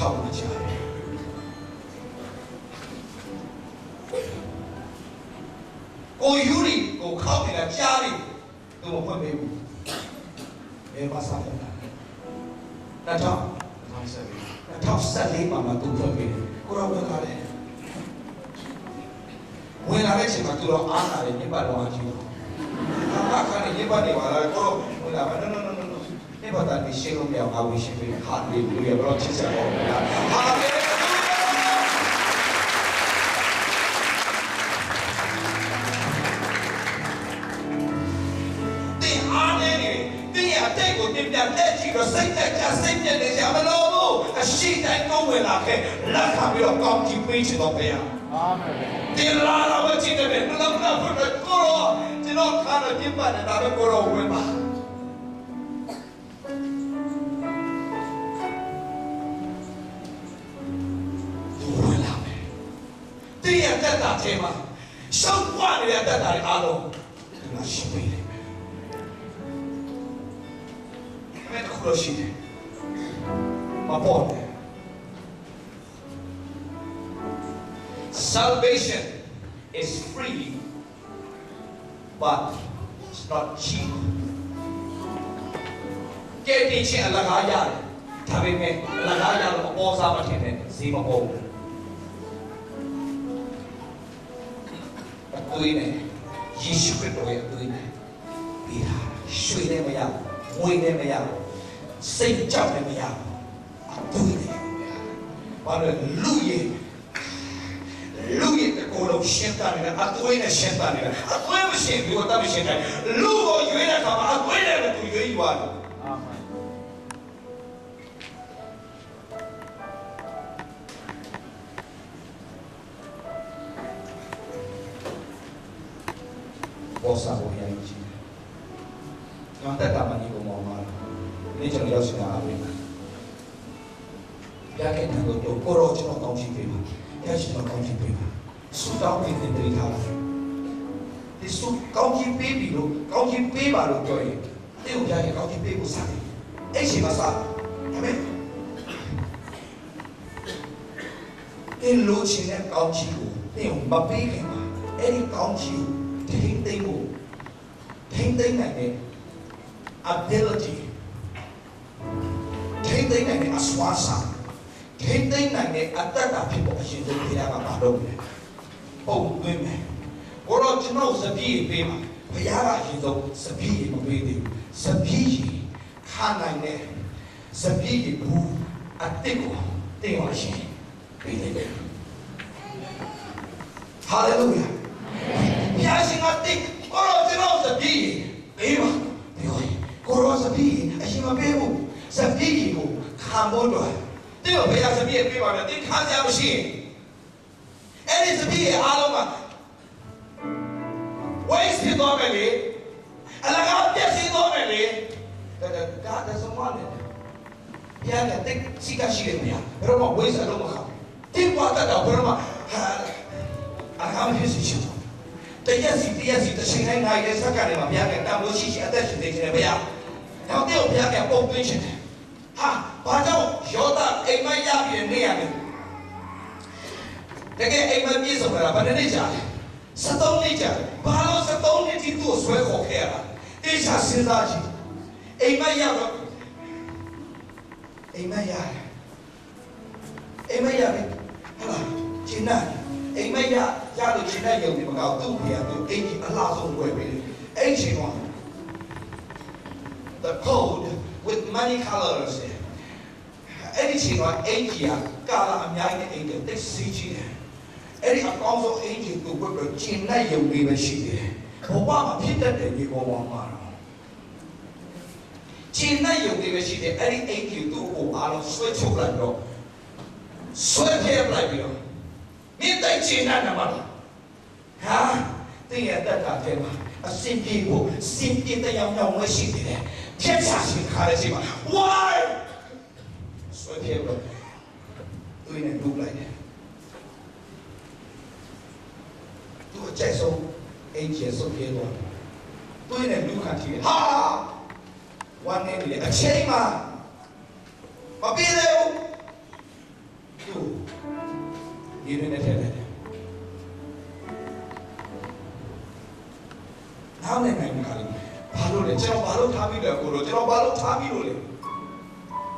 靠我家人，我有理，我靠你的家里，跟我混没没法上分的。那他三里妈妈都分没，我让我哪里？我哪里去嘛？都让阿哪里？你把老阿舅，阿看你把你话来，我哪把no。你把咱的心中表达为是非哈利路亚，不要去想我们呀，哈利路亚。第二年第二这个点点这几个圣诞加圣诞的什么老母，现在都会拿开，那他们要高级飞机到飞啊。第二那我记得没，那不是过了，这老看了一半的那个过了会吧。对呀，在打铁嘛，生化的人在哪里阿龙？那是为的，那个可惜的，嘛不的。Salvation is free, but it's not cheap. 给点钱拉下呀，他们没拉下呀，我包啥么钱呢？谁么包？对呢，耶稣基督也对呢，比他水呢没有，水呢没有，圣教呢没有，对呢没有，完了路也的过路现在的，对呢现在的，对不现在我咱们现在路我原来干嘛，对呢都原有啊。我啥我也有钱，让大家们一个妈妈，你就要是哪里？别给那个做过了这种东西对吧？也是种东西对吧？苏到别人对他了，你苏高级 baby 咯，高级 baby 咯对，你有别个高级 baby 啥的，一起嘛啥，係咪？ တင်းလိုချင်တဲ့ကောင်းချီးကိုတင်းကိုမပေးခင်မှာအဲ့ဒီကောင်းချီးကိုထိန်းသိမ်းဖို့ထိန်းသိမ်းနိုင်တဲ့ ability ထိန်းသိမ်းနိုင်တဲ့အစွမ်းစားထိန်းသိမ်းနိုင်တဲ့အတ္တတာဖြစ်ဖို့အရှင်ဆုံးဘုရားကမလုပ်ဘူးပုံသွင်းမယ်ဘုရားကျွန်တော်စပီးပေးမှာဘုရားကအရှင်ဆုံးစပီးမပေးသေးဘူးစပီးခါနိုင်တဲ့စပီးဘူးအတိတ်ကိုတင်ပါရှင်ပေးလိုက်တယ် Hallelujah ဘုရားရှင်ကတိတ်ကိုရောကျွန်တော်စပီးပေးပါပြောရင်ကိုရောစပီးအရှင်မပေးဘူးစပီးကိုခံဖို့တော့တင်းကိုဘုရားစပီးပေးပါမယ်တင်းခံစရာမရှိအဲ့ဒီစပီးအားလုံးက waste ဖြစ်သွားမယ်လေအလကားပြည့်စည်သွားမယ်လေဒါdoesn't want it ဘုရားကတိတ်စီကရှိတယ်မလားဘယ်တော့မှ waste အလုံးမခံတင်းပွားတတ်တော့ဘယ်တော့မှအကားမဖြစ်စီချင်ဘူးတရက်စီတချိန်တိုင်းနိုင်တဲ့စက္ကန့်တွေမှာဘုရားကတန်ဖိုးရှိအသက်ရှင်နေတယ်ဘုရားနောက်တဲ့ဘုရားကပုံသွင်းခြင်းတယ်ဟာဘာကြောင့်ယောသအိမ်မက်ရပြီးနေရတယ်တကယ်အိမ်မက်ပြည့်စုံတာဘယ်နှစ်ကြာလဲ73နှစ်ကြာဘာလို့73နှစ်တိသူ့ဆွဲခေါ်ခဲ့ရတာတေချာစဉ်းစားကြည့်အိမ်မက်ရတော့အိမ်မက်ရတယ်အိမ်မက်ရတယ်ဟာလားရှင်းနာအိမ်မက်ရလို့ရှင်းတဲ့ရုံဒီမကောက်သူ့ဖေကသူ့အိမ်ကြီးအလားဆုံးဝယ်ပေးတယ်အဲ့ချိန်က the code with many colors အဲ့ဒီချိန်ကအင်ကြီးကကာလာအများကြီးနဲ့အိမ်တွေတက်စီကြီးတယ်အဲ့ဒီအကောင်းဆုံးအင်ဂျင်ကိုဝတ်ပြီးကျင်တဲ့ရုံလေးပဲရှိတယ်ဘဝမှာဖြစ်တတ်တဲ့ဒီဘောမှာတော့ကျင်တဲ့ရုံလေးပဲရှိတယ်အဲ့ဒီအင်ဂျင်သူ့ကိုအားလုံးဆွဲထုတ်လိုက်တော့ဆွဲပြလိုက်ပြီးတော့မင်းတိုင်ကျင်တဲ့နံပါတ်ဟာတင်းရတတ်တာတဲ့မှာအစင်ပြေဖို့စင်ပြေတဲ့ရောင်ရောင်ဝဲရှိတယ်ဖြတ်ချရှင်ခါရစီမှာ why ဆွဲပြတော့သူနဲ့ဒုလိုက်တယ်သူအကျက်ဆုံးအင်ဂျင်ဆုံးပြေတော့သူနဲ့လူခံကြည့်ဟာဝမ်းနေတယ်အချိန်မှာမပြေသေးဘူးသူဒီနေ့နဲ့တဲ့နားမနိုင်ဘူးခါလေးဘာလို့လဲကျွန်တော်ဘာလို့ထားပြီးလဲကိုလို့ကျွန်တော်ဘာလို့ထားပြီးလို့လဲ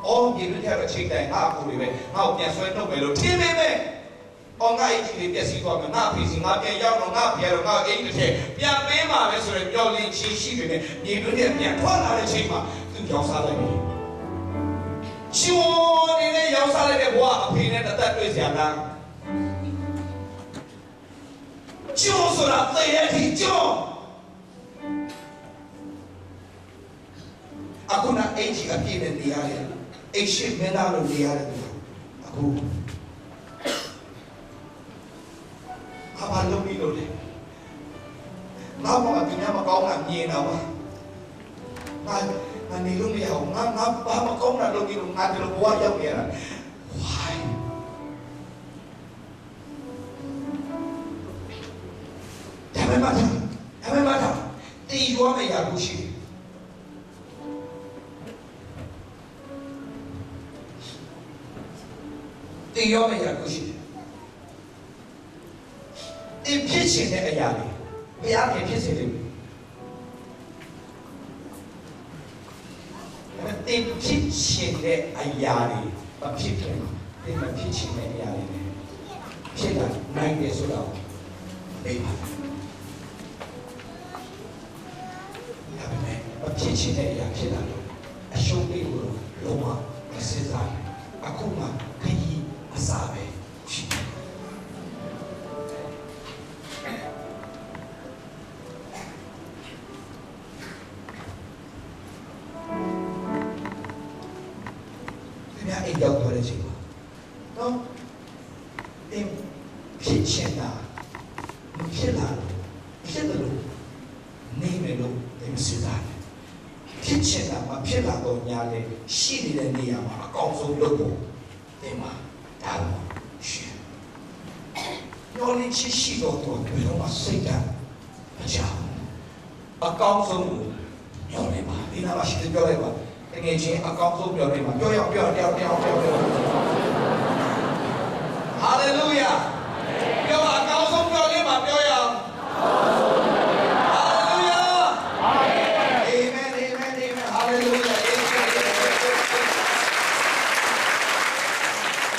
အော်ဒီနေ့ကျတော့ချိန်တိုင်းငါအကူတွေပဲငါ့ကိုပြန်ဆွဲနှုတ်မယ်လို့ထင်ပေမဲ့အော်ငါအိတ်ကြီးလေးပြက်စီးသွားမယ်ငါဖေးစီငါပြန်ရောက်တော့ငါဖေးတော့ငါအိတ်တစ်ထည့်ပြန်ပေးမှာပဲဆိုရင်မျောလင်းချင်းရှိတယ်မြေတွင်းနဲ့ပြန်ထွက်လာတဲ့ချိန်မှာသူကြောင်စားလိုက်ပြီချိုးနေတဲ့ရောင်စားလိုက်တဲ့ဘဝအဖေနဲ့တသက်တွေ့စရာလားချိုးဆိုတာသေရည်ချိုးအခုနအိတ်ကြီးအပြည့်နဲ့နေရတယ်အိတ်ရှိမင်းသားလို့နေရတယ်အခုဘာလို့ပြီးလို့လဲငါဘာသူများမကောင်းတာမြင်တာပါငါနေလို့မရအောင်ငါဘာမကောင်းတာလုပ်ပြီးလို့ငါဒီလိုဘဝရောက်နေရတာ why ဒါမှမဟုတ်တီးရွားမရလို့ရှိတယ်တီးရွားမရလို့ရှိတယ်ဒီဖြစ်ရှင်တဲ့အရာတွေဘုရားခင်ဖြစ်စေတယ်ဒီဖြစ်ရှင်တဲ့အရာတွေမဖြစ်ခင်ဒီမဖြစ်ရှင်တဲ့အရာတွေဖြစ်လာနိုင်တယ်ဆိုတော့အိမ်ပါဒါပေမဲ့မဖြစ်ရှင်တဲ့အရာဖြစ်လာတော့အရှုံးလေးကိုလုံးဝမစစ်စားဘူးအခုမှခရီးအစားပဲရှိတယ်အိမ်ရောက်သွားတဲ့ချိန်မှာတော့အင်းဖြစ်ချင်တာမဖြစ်လာလို့ဖြစ်တယ်လို့နေမယ်လို့မစစ်သားနဲ့ဖြစ်ချင်တာမဖြစ်လာတော့ညာလေရှိနေတဲ့နေရာမှာအကောင်းဆုံးလုပ်ဖို့ဒီမှာဒါတော့ရှင်ညောလေးရှိတော့ဘယ်တော့မှစိတ်ကအကြောင်းအကောင်းဆုံးကိုညောလေးပါဒီနာမှာရှိတယ်ပြောလိုက်ပါတကယ်ချင်းအကောင်းဆုံးပြောနေမှာပြောရအောင်ပြောတယောက်哈利路亚！ပြောပါအကောင်းဆုံးပြောလေးမှာပြောရအောင်ဟာလေလုယာအာမင်အာမင်ဟာလေလုယာအ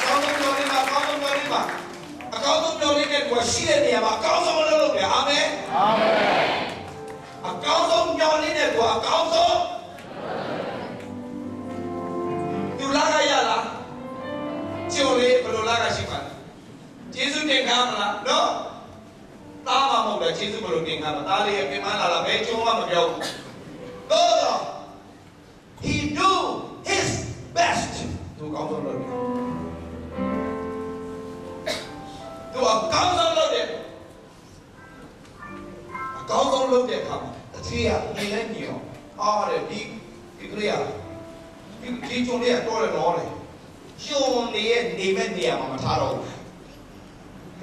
ကောင်းဆုံးပြောလေးမှာအကောင်းဆုံးပြောလေးမှာအကောင်းဆုံးပြောလေးနဲ့ကိုရှိတဲ့နေရာမှာအကောင်းဆုံးလုပ်လို့ရတယ်အာမင်အာမင်အကောင်းဆုံးပြောလေးနဲ့ကိုအကောင်းဆုံးသူလာရရလားကျိုးလေးဘယ်လိုလာရရှိပါလဲကျေးဇူးတင်ကားမလားနော်သားမမဟုတ်လားကျေးဇူးဘယ်လိုတင်ကားမလားသားလေးရဲ့ပြင်မလာတာဘယ်ကျုံးမှမပြောဘူးတော့ he do his best သူကောင်းဆုံးလုပ်တယ်သူအကောင်းဆုံးလုပ်တယ်အကောင်းဆုံးလုပ်တဲ့အခါမှာတတိယနေလဲညောအားတယ်ဒီကလေးကဒီကျုံလေးကတော့တယ်နော်လေကျုံနေရဲ့နေမဲ့နေရာမှာမထားတော့ဘူး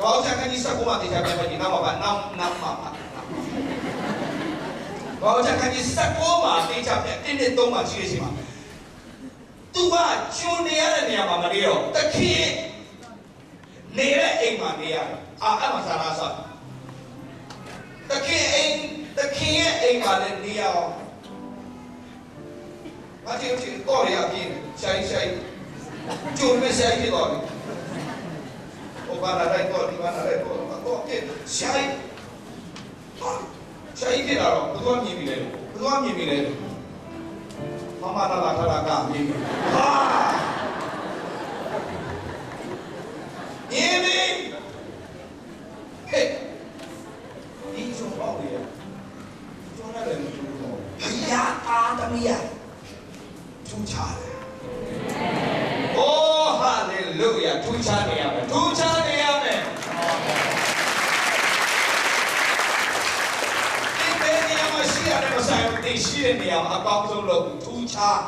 တော့ချက်ကနေစကူမတေချာပြန်ပြန်နောက်မှာနောက်မှာတော့ချက်ကနေစကူမတေချာပြန်တင်းနဲ့သုံးမှာရှိရရှိမှာသူကကျုံနေရတဲ့နေရာမှာမနေတော့တခင်နေတဲ့အိမ်မှာနေရအဲ့မှာစားစားတခင်ရဲ့အိမ်မှာလည်းနေရအောင်ဘာချင်တော့ရပြင်းဆိုင်ကျုံမဲ့ဆိုင်ဖြစ်တော့โอปานาได้ก็ที่ว่านาได้ก็เอ๊ะใช่ที่เราตัวมีมีเลยมานาลาทารากามีมีเฮ้นี่จงเอาเลยจงอะไรมันจงเอาพยาอาตมียทุชาโอ้ฮาเลลูยาทุชาเนี่ยทุชาရှိတဲ့နေရာမှာအကောင်းဆုံးလုပ်ထူးခြား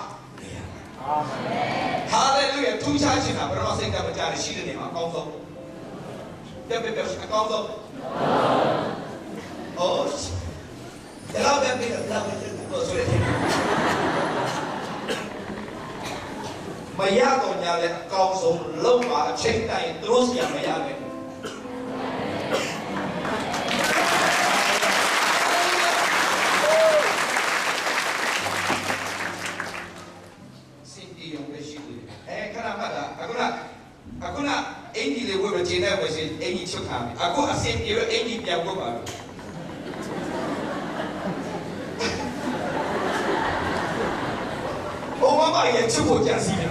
နေရာအာမင်ဟာလေလုယာထူးခြားခြင်းကဘယ်တော့စိတ်ကမကြတဲ့ရှိတဲ့နေရာမှာအကောင်းဆုံးပြအကောင်းဆုံးအိုးဒါတော့ပြလို့ဆိုရတဲ့မရတော့ညာလေအကောင်းဆုံးလုပ်ပါအချိန်တိုင်းသူတို့စီရမရပဲအခုနအင်ကြီးလေးဝယ်လို့ခြေနဲ့ဝယ်စီအင်ကြီးချုပ်ထားပြီအခုအစင်ပြေအင်ကြီးပြန်ဝတ်ပါလို့ဘုံမရဲ့ချုပ်ဖို့ကြံစီတယ်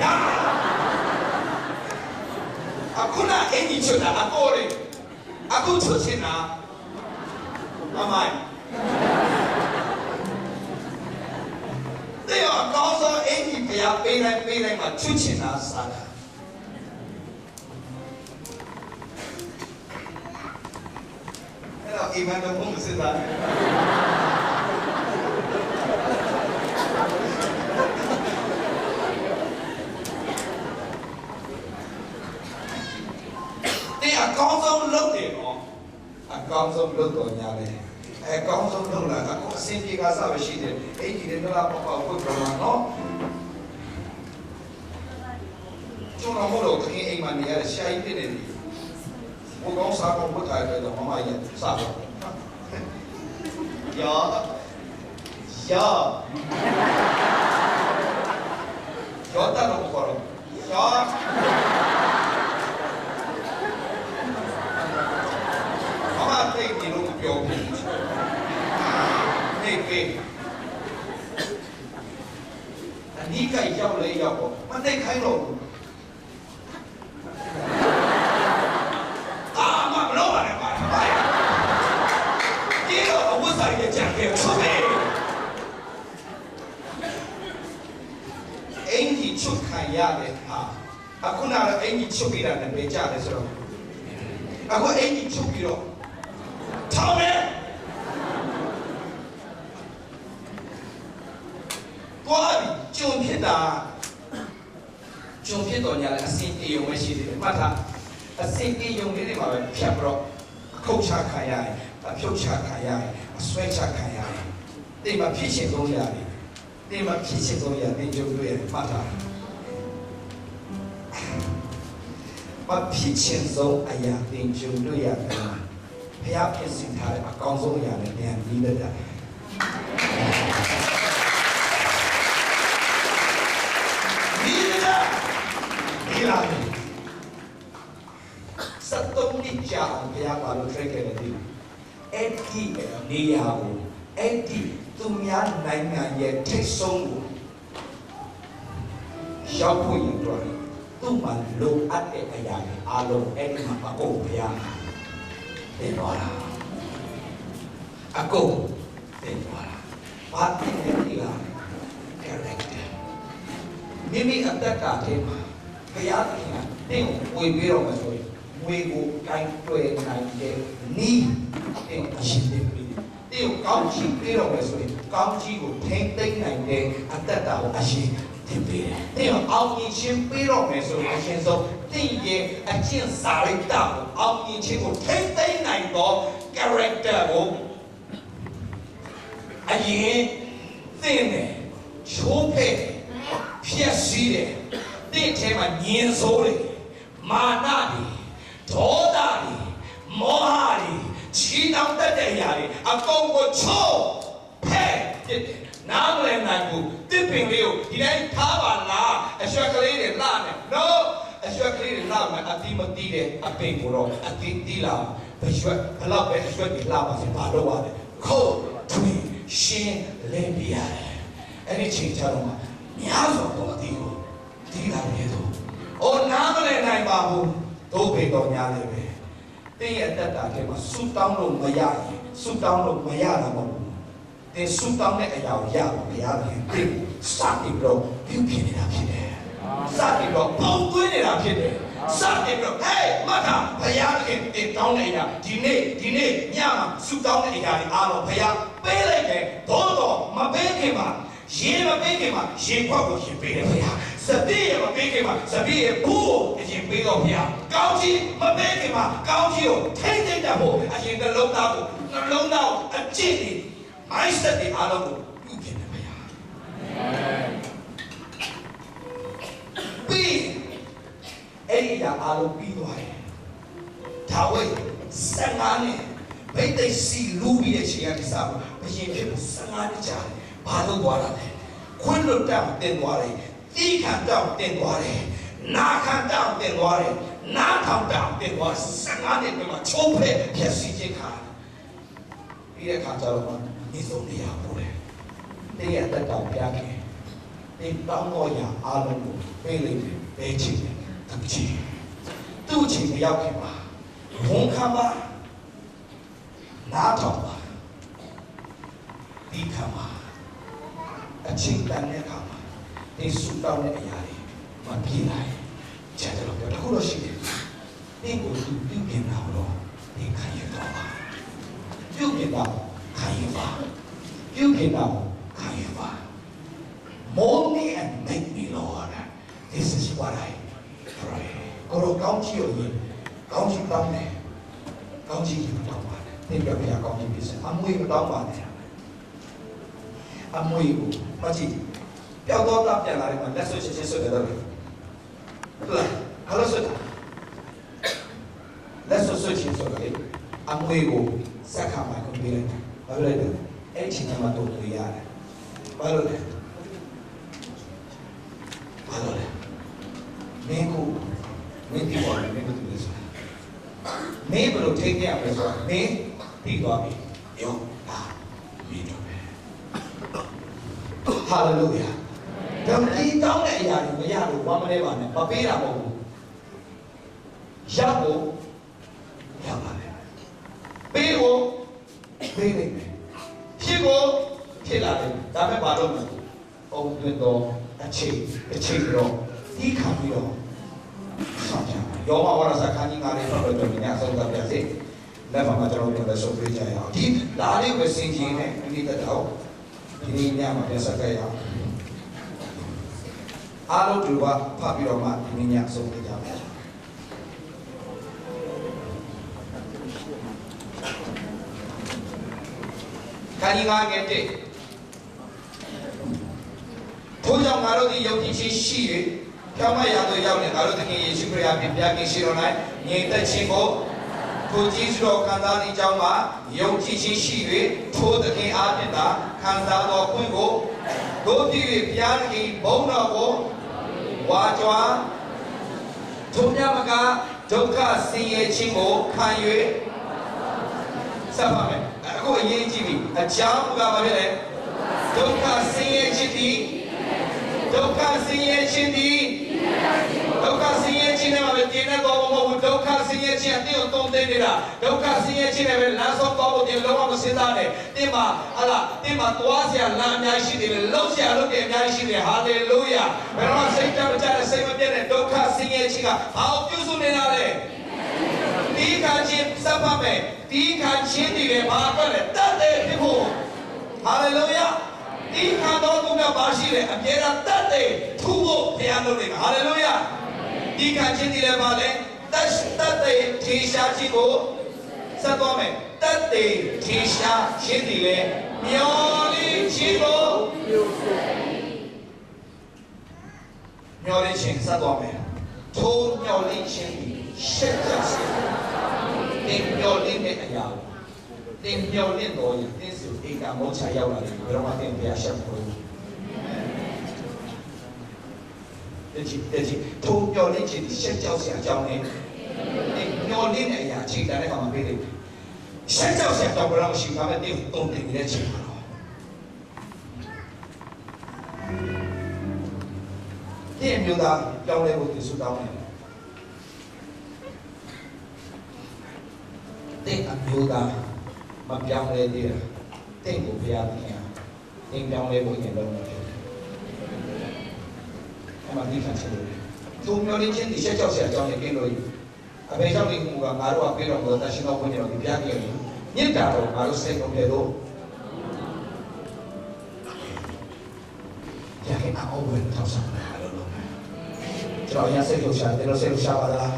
အခုနအင်ကြီးချုပ်တာအပေါ်လေအခုချုပ်ချင်တာအမိုင်တဲ့အကောင်းဆုံးအင်ကြီးပြပေးလိုက်မှချုပ်ချင်တာစားတာအိမ်မှာတော့ဘုံမစစ်သားတဲ့အကောင်းဆုံးလုပ်တယ်နော်အကောင်းဆုံးလုပ်တော်ညာလေအကောင်းဆုံးလုပ်လာအခုအစင်ပြေကစားပဲရှိတယ်အဲ့ဒီလည်းတော့ပေါ့ဖွင့်ပြမှာနော်ကျွန်တော်မို့လို့ခင်အိမ်မှာနေရတဲ့ရှာကြီးဖြစ်နေတယ်ဘုကောင်းစားဖို့ထားတယ်တော့မမရဲ့စားတော့呀တာတော့ခေါ်တော့မမသိတယ်လို့ပြောပြီးနေပြီအနိကရောက်လေရောက်တော့မသိခိုင်းတော့ရတယ်ဟာအခုနကတော့အင်ကြီးချုပ်ပြီးတာနဲ့ပဲကြတယ်ဆိုတော့အခုအင်ကြီးချုပ်ပြီးတော့ထောင်းမယ်သွားပြီကျုံဖြစ်တော့ညာလဲအစင်တေုံပဲရှိသေးတယ်မှတ်ထားအစင်တေုံလေးတွေမှာပဲဖြတ်ပြီးတော့ခုတ်ချခံရတယ်အဖြုတ်ချခံရတယ်အဆွဲချခံရတယ်ဒီမှာဖြစ်ရှင်ဆုံးရတယ်ဒီမှာဖြစ်ရှင်ဆုံးရတယ်ကျုံတွေ့ရမှတ်ထား ဖြစ်ချင်ဆုံးအရာသင်ကြုံတွေ့ရတယ်ဘုရားပြင်ဆင်ထားတဲ့အကောင်းဆုံးအရာနဲ့ပြန်ပြီးလက်တာဒီလာစက်တုံးကြီးကြောင်ဘုရားဘာလို့ထွက်ခဲ့လဲဒီအဲ့ဒီနေရာကိုအဲ့ဒီသူများနိုင်ငံရဲ့ထိတ်ဆုံးကိုရောက်ဖို့ရင်တော့သူ့မှာလိုအပ်တဲ့အရာတွေအားလုံးအဲ့ဒီမှာအကုန်ဘုရားတင်သွားတာအကုန်တင်သွားတာဘာတင်လဲဒီလား character မိမိအတ္တတာထဲမှာဘုရားသခင်ကတင်းကိုဝေပေးတော့မှဆိုရင်ဝေကိုကိုင်းတွယ်နိုင်တဲ့နီးတင်းအရှိတယ်ပြီးတင်းကိုကောင်းချီးပေးတော့မှဆိုရင်ကောင်းချီးကိုထိမ့်သိမ့်နိုင်တဲ့အတ္တတာကိုအရှိတင်ပေးတယ်တင်းကိုအောင်မြင်ခြင်းပေးတော့မှဆိုရင်အရှင်ဆုံးတင်းရဲ့အကျင့်စာရိတ္တကိုအောင်မြင်ခြင်းကိုထိမ့်သိမ့်နိုင်သော character ကိုအရင်သင်တယ်ချိုးဖဲ့ဖြစ်စီးတယ်တဲ့ထဲမှာညင်စိုးတယ်မာနတွေဒေါသတွေမောဟတွေချီတောင်းတတ်တဲ့အရာတွေအကုန်ကိုချိုးဖဲ့ဖြစ်တယ်နားမလည်နိုင်ဘူးတစ်ပင်လေးကိုဒီတိုင်းထားပါလားအရွက်ကလေးတွေလှတယ် no အရွက်ကလေးတွေလှမယ်အတိမတိတဲ့အပင်ကိုတော့အတိတိလာဘရွက်ဘလောက်ပဲအရွက်တွေလှပါစေဘာလို့ရလဲခိုးထွေးရှင်းလင်းပြရတယ်အဲ့ဒီချိန်ချတော့မှများစွာတော့အတိကိုဒီလာပြီတော့။အော်နားမလည်နိုင်ပါဘူး။တို့ပေတော်များလည်းပဲ။တင်းရဲ့အတ္တတာထဲမှာဆူတောင်းလို့မရရင်ဆူတောင်းလို့မရတာမဟုတ်ဘူး။တင်းဆူတောင်းတဲ့အရာကိုရပါဘုရားခင်။တင်းစတင်ပြီးတော့ပြုပြင်နေတာဖြစ်တယ်။စတင်ပြီးတော့ပုံသွင်းနေတာဖြစ်တယ်။စတင်ပြီးတော့ဟေးမတ်တာဘုရားခင်တင်းတောင်းတဲ့အရာဒီနေ့ညမှာဆူတောင်းတဲ့အရာတွေအားလုံးဘုရားပေးလိုက်တယ်။တော့မပေးခင်မှာရေမပေးခင်မှာရေခွက်ကိုရှင်ပေးတယ်ဘုရား။စပည့်ရမပေးခင်မှာစပည့်ရဘူးအရင်ပေးတော့ဘုရားကောင်းကြီးမပေးခင်မှာကောင်းကြီးကိုထိမ့်သိမ့်တတ်ဖို့အရင်နှလုံးသားကိုအကျင့်တွေမိုင်းစက်တွေအားလုံးကိုပြုပြင်တယ်ဘုရားပြီးအဲ့ဒီအားလုံးပြီးသွားတယ်ဒါဝိ15နှစ်ဘိသိက်စီလူပြီးတဲ့ချိန်ကနေစတော့ဘုရင်ဖြစ်ဖို့15နှစ်ကြာဘာလို့သွားတာလဲခွန်းလွတ်တောင်တင်သွားတယ်ဒီခံတောင်တင်သွားတယ်နာခံတောင်တင်သွားတယ်နာထောင်တောင်တင်သွား15နှစ်ပြမှာချုံးဖဲဖြည့်စည်းခြင်းခါပြီးတဲ့ခါကျတော့ဒီဆုံးတရားပို့တယ်တင်းရဲ့တက်တောင်ပြခဲ့တင်းတောင်းတော့ရအားလုံးကိုပေးလိုက်တယ်ဘယ်ချိန်လဲတချီသူ့ချိန်မရောက်ခင်ပါဝန်ခံပါနာထောင်ပါဒီခံပါအချိန်တန်တဲ့အခါမှာဒီဆူတောင်းတဲ့အရာတွေမပြေးနိုင်ကျန်တယ်လို့ပြောတခုတော့ရှိတယ်ဒီကိုသူပြုပြင်တာတော့ဒီခံရတော့ပါပြုပြင်တာခံရပါပြုပြင်တာခံရပါ mold me and make me Lord this is what I pray ကိုရောကောင်းချီကိုကောင်းချီတောင်းတယ်ကောင်းချီကိုတောင်းပါတယ်သင်ပြပြကောင်းချီပြစအမွေမတောင်းပါနဲ့အမွေကိုမကြည့်ပျောက်တော့ပြန်လာတယ်မှာလက်ဆွဲချင်းဆွဲတယ်တော့ဟုတ်လားဟာလို့ဆွဲလက်ဆွဲချင်းဆွဲတယ်အမွေကိုစက်ခါမှာကိုပြေးလိုက်ဘာလို့လဲအဲ့ချိန်မှာတော့တွေ့ရတယ်ဘာလို့လဲမင်းကိုမင်းဒီပေါ်မင်းတို့တူလို့ဆိုတာမင်းဘယ်လိုထိန်းရမလဲဆိုတာမင်းပြီးသွားပြီယောဟာမင်းတို့ပဲဟာလေလုယာဒါဒီတောင်းတဲ့အရာတွေမရလို့ဘာမလဲပါနဲ့မပေးတာမဟုတ်ဘူးရဖို့ရပါမယ်ပေးဖို့ပေးနေတယ်ဖြစ်ဖို့ဖြစ်လာတယ်ဒါပေမဲ့ဘာလို့လဲအုံသွင်းတော့အခြေတော့ဒီခံပြီးတော့ဆောင်ကြရောမဝရစခန်းကြီးငါလေးတော့တော့ညဆုံးတာပြစေလက်မှာကျွန်တော်တို့လည်းဆုံးပေးကြရအောင်ဒီဒါလေးပဲစင်ကြီးနဲ့ဒီတော့ဒီနေ့ညမှာပြန်ဆက်ခဲ့ရအောင်အားလုံးတို့ကဖတ်ပြီးတော့မှဒီနေ့ညဆုံးပေးကြမယ်ခန်းကြီးငါငယ်တဲ့ထို့ကြောင့်ငါတို့သည်ယုံကြည်ခြင်းရှိ၍ ဖြောင်းမရတို့ရောက်နေငါတို့တခင်ယေရှုခရစ်အပြင်ဘုရားခင်ရှိတော်၌ညီသက်ခြင်းကိုထိုကျေးဇူးတော်ခံစားသည့်အကြောင်းမှာယုံကြည်ခြင်းရှိ၍ထိုသခင်အားဖြင့်သာခံစားတော်ခွင့်ကိုတို့ပြည့်၍ဘုရားခင်ဘုန်းတော်ကိုဝါကြွားထိုမြတ်မကဒုက္ခဆင်းရဲခြင်းကိုခံ၍ဆက်ပါမယ်အခုအရေးကြီးပြီအကြောင်းကဘာဖြစ်လဲဒုက္ခဆင်းရဲခြင်းသည်ဒုက္ခဆင်းရဲခြင်းသည်ဒုက္ခဆင်းရဲခြင်းနဲ့ပဲတည်နေတော့မဟုတ်ဘူးဒုက္ခဆင်းရဲခြင်းအတင်းကိုတုံ့တင်နေတာဒုက္ခဆင်းရဲခြင်းနဲ့ပဲလမ်းဆုံးသွားဖို့တင်လုံးဝမစဉ်းစားနဲ့တင်းမှာဟာလားတင်းမှာသွားစရာလမ်းအများကြီးရှိတယ်လုံးစရာလုပ်တယ်အများကြီးရှိတယ်ဟာလေလုယာဘယ်တော့စိတ်ကြမကြတဲ့စိတ်မပြတ်တဲ့ဒုက္ခဆင်းရဲခြင်းကဘာကိုပြုစုနေတာလဲဒီခါချင်းစပ်ပါမယ်ဒီခါချင်းတွေလည်းဘာအတွက်လဲတတ်တယ်ဖြစ်ဖို့ဟာလေလုယာဒီခါတော့သူကဘာရှိလဲအမြဲတမ်းတတ်တယ်ထူဖို့ဘုရားလုပ်နေတာဟာလေလုယာဒီခါချင်းတွေလည်းဘာလဲတတ်တယ်ထေရှားခြင်းကိုဆက်သွားမယ်တတ်တယ်ထေရှားခြင်းတွေလည်းမျောလင်းခြင်းကိုမျောလင်းခြင်းဆက်သွားမယ်ထိုးမျောလင်းခြင်းရှက်ကြစေတင်မျောလင်းတဲ့အရာတင်မျောလင်းတော်ရင်တင်းစုအိမ်ကမောချရောက်လာတယ်ဘယ်တော့မှတင်ပြရှက်မလို့တကြီးထုံမျောလင်းခြင်းရှက်ကြောက်စရာအကြောင်းနဲ့တင်မျောလင်းတဲ့အရာချိန်တိုင်းကမှပေးတယ်ရှက်ကြောက်စရာတော့ဘယ်တော့မှရှိပါမဲ့တင်တုံတင်နေတဲ့ချိန်ပါတော့ဒီမျိုးသားကြောင်းလဲဖို့သူစုတောင်းတယ်တင်အမျိုးသားမပြောင်းလဲသေးတာတင့်ကိုဘုရားသခင်တင်ပြောင်းလဲဖို့ရင်လုံးနေတယ်အမှန်ဒီခံချင်တယ်သူမျိုးလေးချင်းဒီချက်ကြောက်စရာအကြောင်းနဲ့ကင်းလို့အဖေကြောင့်ဒီကငါတို့ကပြေတော့ဘောတရှင်တော်ဘုန်းကြီးတော်ဒီဘုရားကြီးညစ်တာတော့ငါတို့စိတ်ကုန်တယ်လို့ရခိုင်အောင်ဝင်ထောက်ဆောင်လာလို့ကျွန်တော်ရစိတ်လို့ရှာတယ်လို့စိတ်လို့ရှာပါလား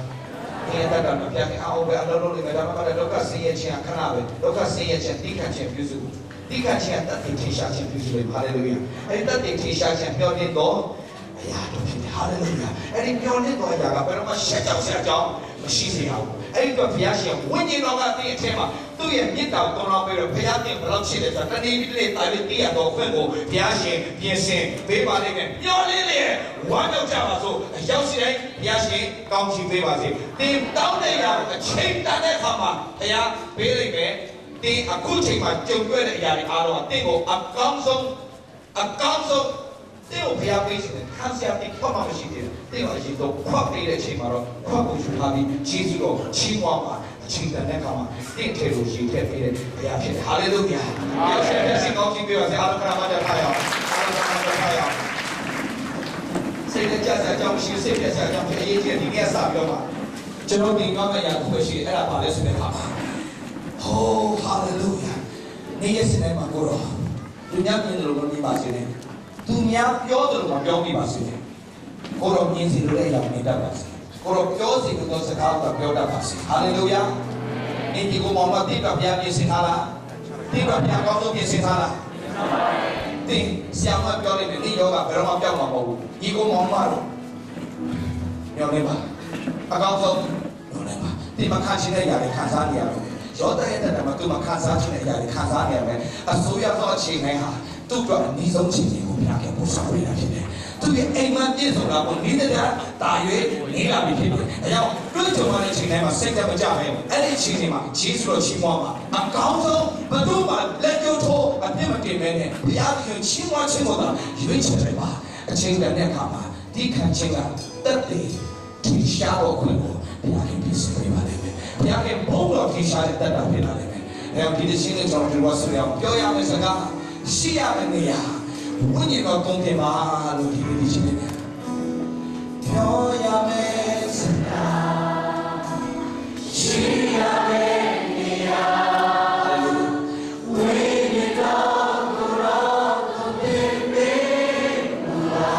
ဒီအတက်ကမပြတ်အောင်ပဲအလုပ်လုပ်နေတယ်ဒါမှမဟုတ်ဒုက္ခဆင်းရဲခြင်းခဏပဲဒုက္ခဆင်းရဲခြင်းတိခတ်ခြင်းပြုစုတိခတ်ခြင်းတတ်သိထင်ရှားခြင်းပြုစုလေဟာလေလုယာအဲဒီတတ်သိထင်ရှားခြင်းပြောနေတော့အရာတို့ဖြစ်တယ်ဟာလေလုယာအဲ့ဒီပြောနေတော့အရာကဘယ်တော့မှရှက်ကြောက်စရာအကြောင်းမရှိစေရဘူးအဲ့ဒီတော့ဘုရားရှင်ဝိညာဉ်တော်ကတင့်အထက်မှာသူ့ရဲ့မြစ်တာကိုတော်တော်ပြီးတော့ဘုရားတင်ဘယ်လောက်ရှိတယ်ဆိုတာတဏှိတိလေတာလေးတည်ရတော့ခွင့်ကိုဘုရားရှင်ပြင်ဆင်ပေးပါလိမ့်မယ်မျောလင်းလေဝမ်းကြောက်ကြပါစို့အရောက်စီတိုင်းဘုရားရှင်ကောင်းချီးပေးပါစေတင်တောင်းတဲ့ရာကိုအချိန်တန်တဲ့အခါမှာဘုရားပေးလိမ့်မယ်တင်အခုချိန်မှာကြုံတွေ့တဲ့အရာတွေအားလုံးအတင့်ကိုအကောင်းဆုံးတဲ့ကိုဘုရားပေးခြင်းနဲ့ခံစရာတိတ်ထွက်မှမရှိသေးဘူးတဲ့ကိုအရင်တော့ခွတ်ပေးတဲ့အချိန်မှာတော့ခွတ်ကိုယူထားပြီးဂျေဇုတော်ချီးမွမ်းပါအချိန်တန်တဲ့အခါမှာတင့်ထဲကိုရေထည့်ပေးတဲ့ဘုရားဖြစ်တယ်ဟာလေလုယာယေရှုရဲ့စင်ကောင်းကြီးပေးပါစေအားလုံးခရမကြထားရအောင်အားလုံးခရမကြထားရအောင်စိတ်နဲ့ကြစရာအကြောင်းမရှိစိတ်ပြက်စရာအကြောင်းမရှိအရေးကြီးဒီနေ့စပြီးတော့မှကျွန်တော်ဒီကောင်းတဲ့ရာကိုရှိအဲ့ဒါပါလဲဆိုတဲ့အခါမှာဟိုးဟာလေလုယာနေ့ရက်စနေမှာကိုတော့သူများမြင်တယ်လို့မမြင်ပါစေနဲ့သူများပြောတယ်လို့မပြောမိပါစေနဲ့ကိုတော့မြင်စီလို့လည်းရမြင်တတ်ပါစေကိုတော့ပြောစီလို့တော့စကားကပြောတတ်ပါစေဟာလေလုယာနေ့ဒီကိုမောင်မတိကဘုရားပြင်ဆင်ထားလားတိကဘုရားကောင်းဆုံးပြင်ဆင်ထားလားတင်ဆရာမပြောလိုက်တယ်ဒီယောဂဘယ်တော့မှပြောင်းမှာမဟုတ်ဘူးဒီကိုမောင်မတော့ပြောနေပါအကောင်းဆုံးပြောနေပါဒီမှာခံရှိတဲ့ຢာတွေခံစားနေရမယ်ရောတဲ့တဲ့မှာသူမခံစားချင်တဲ့ຢာတွေခံစားနေရမယ်အစိုးရသောအချိန်တိုင်းဟာသူ့အတွက်အနည်းဆုံးချိန်ကိုဘုရားကပို့ဆောင်ပေးတာဖြစ်တယ်သူရဲ့အိမ်မှာပြည့်စုံတာကိုနေတဲ့တာရွေးနေလာပြီဖြစ်တယ်။အဲကြောင့်တွေ့ကြုံရတဲ့ချိန်တိုင်းမှာစိတ်တမကြပဲအဲ့ဒီချိန်တွေမှာဂျေဇုတော်ချီးမွမ်းပါအကောင်းဆုံးဘယ်သူမှလက်ကျိုးထိုးအပြစ်မတင်မဲနဲ့ဘုရားခင်ချီးမွမ်းခြင်းကိုသာရွေးချယ်လိုက်ပါအချိန်တန်တဲ့အခါမှာဒီခံခြင်းကတက်တယ်ဒီရှားတော်ခွင့်ကိုဘုရားခင်ပြည့်စုံပေးပါလိမ့်မယ်။ဘုရားခင်ဘုန်းတော်ဒီရှားတဲ့တက်တာဖြစ်လာလိမ့်မယ်။အဲဒီရှင်းတဲ့ကျွန်တော်တို့ဆိုရအောင်ပြောရမယ့်စကားရှိရမယ့်နေရာဝိညာဉ်တော်တုံးတင်ပါလို့ဒီလိုရှိနေတယ်ပြောရမယ့်စကားရှိရမယ့်နေရာဝိညာဉ်တော်ကိုတော်တုံးတင်ပေးပါ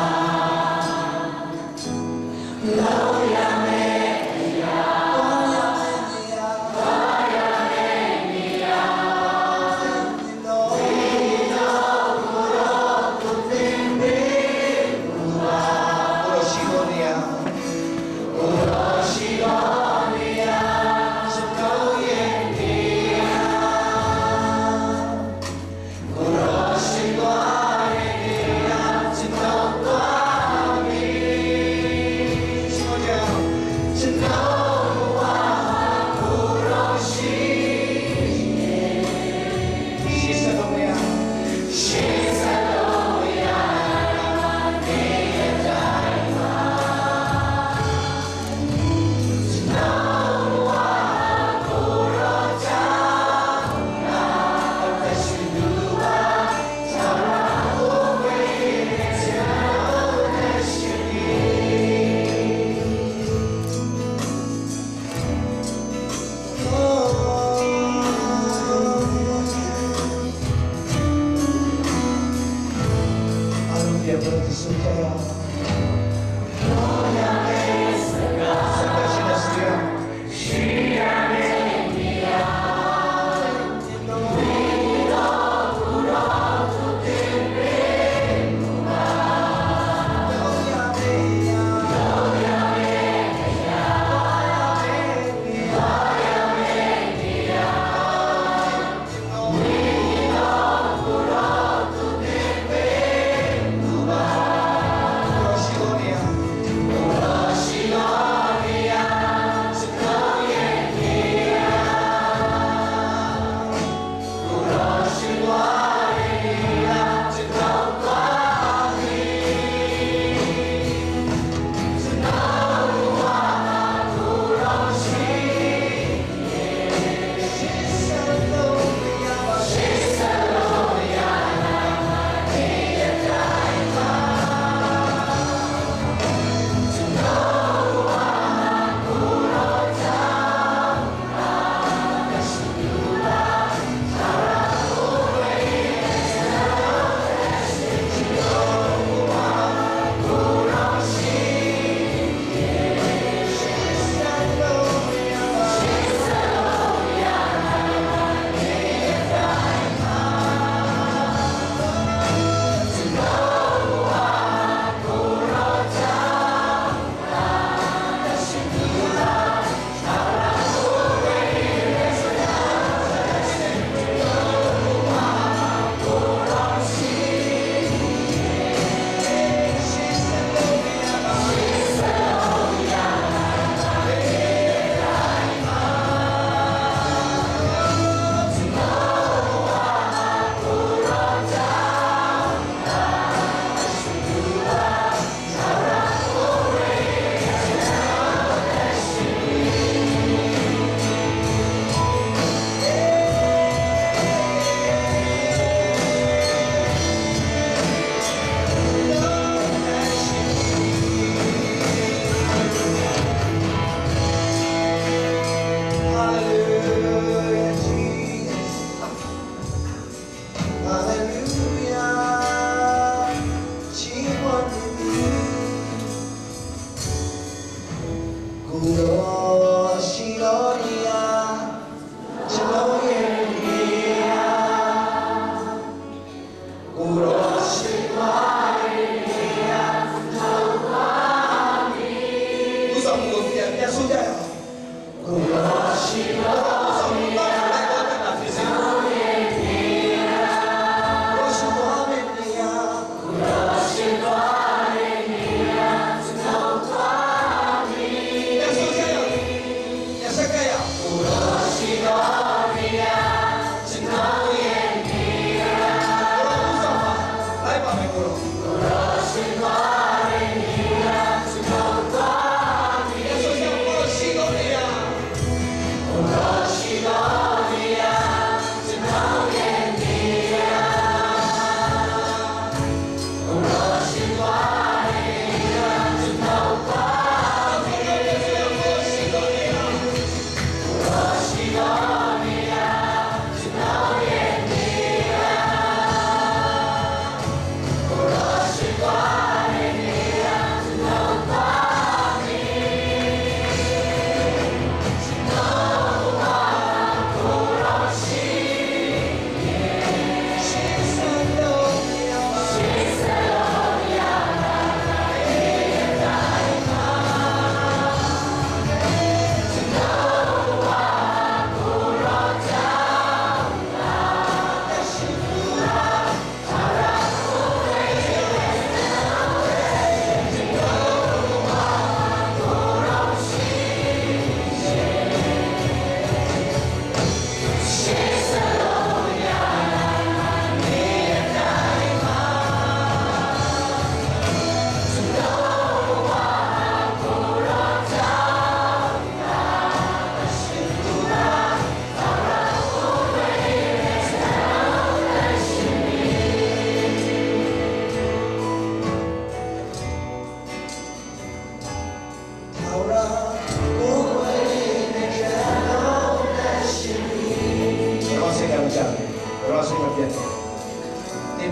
ပြောရမယ့်နေရာဝ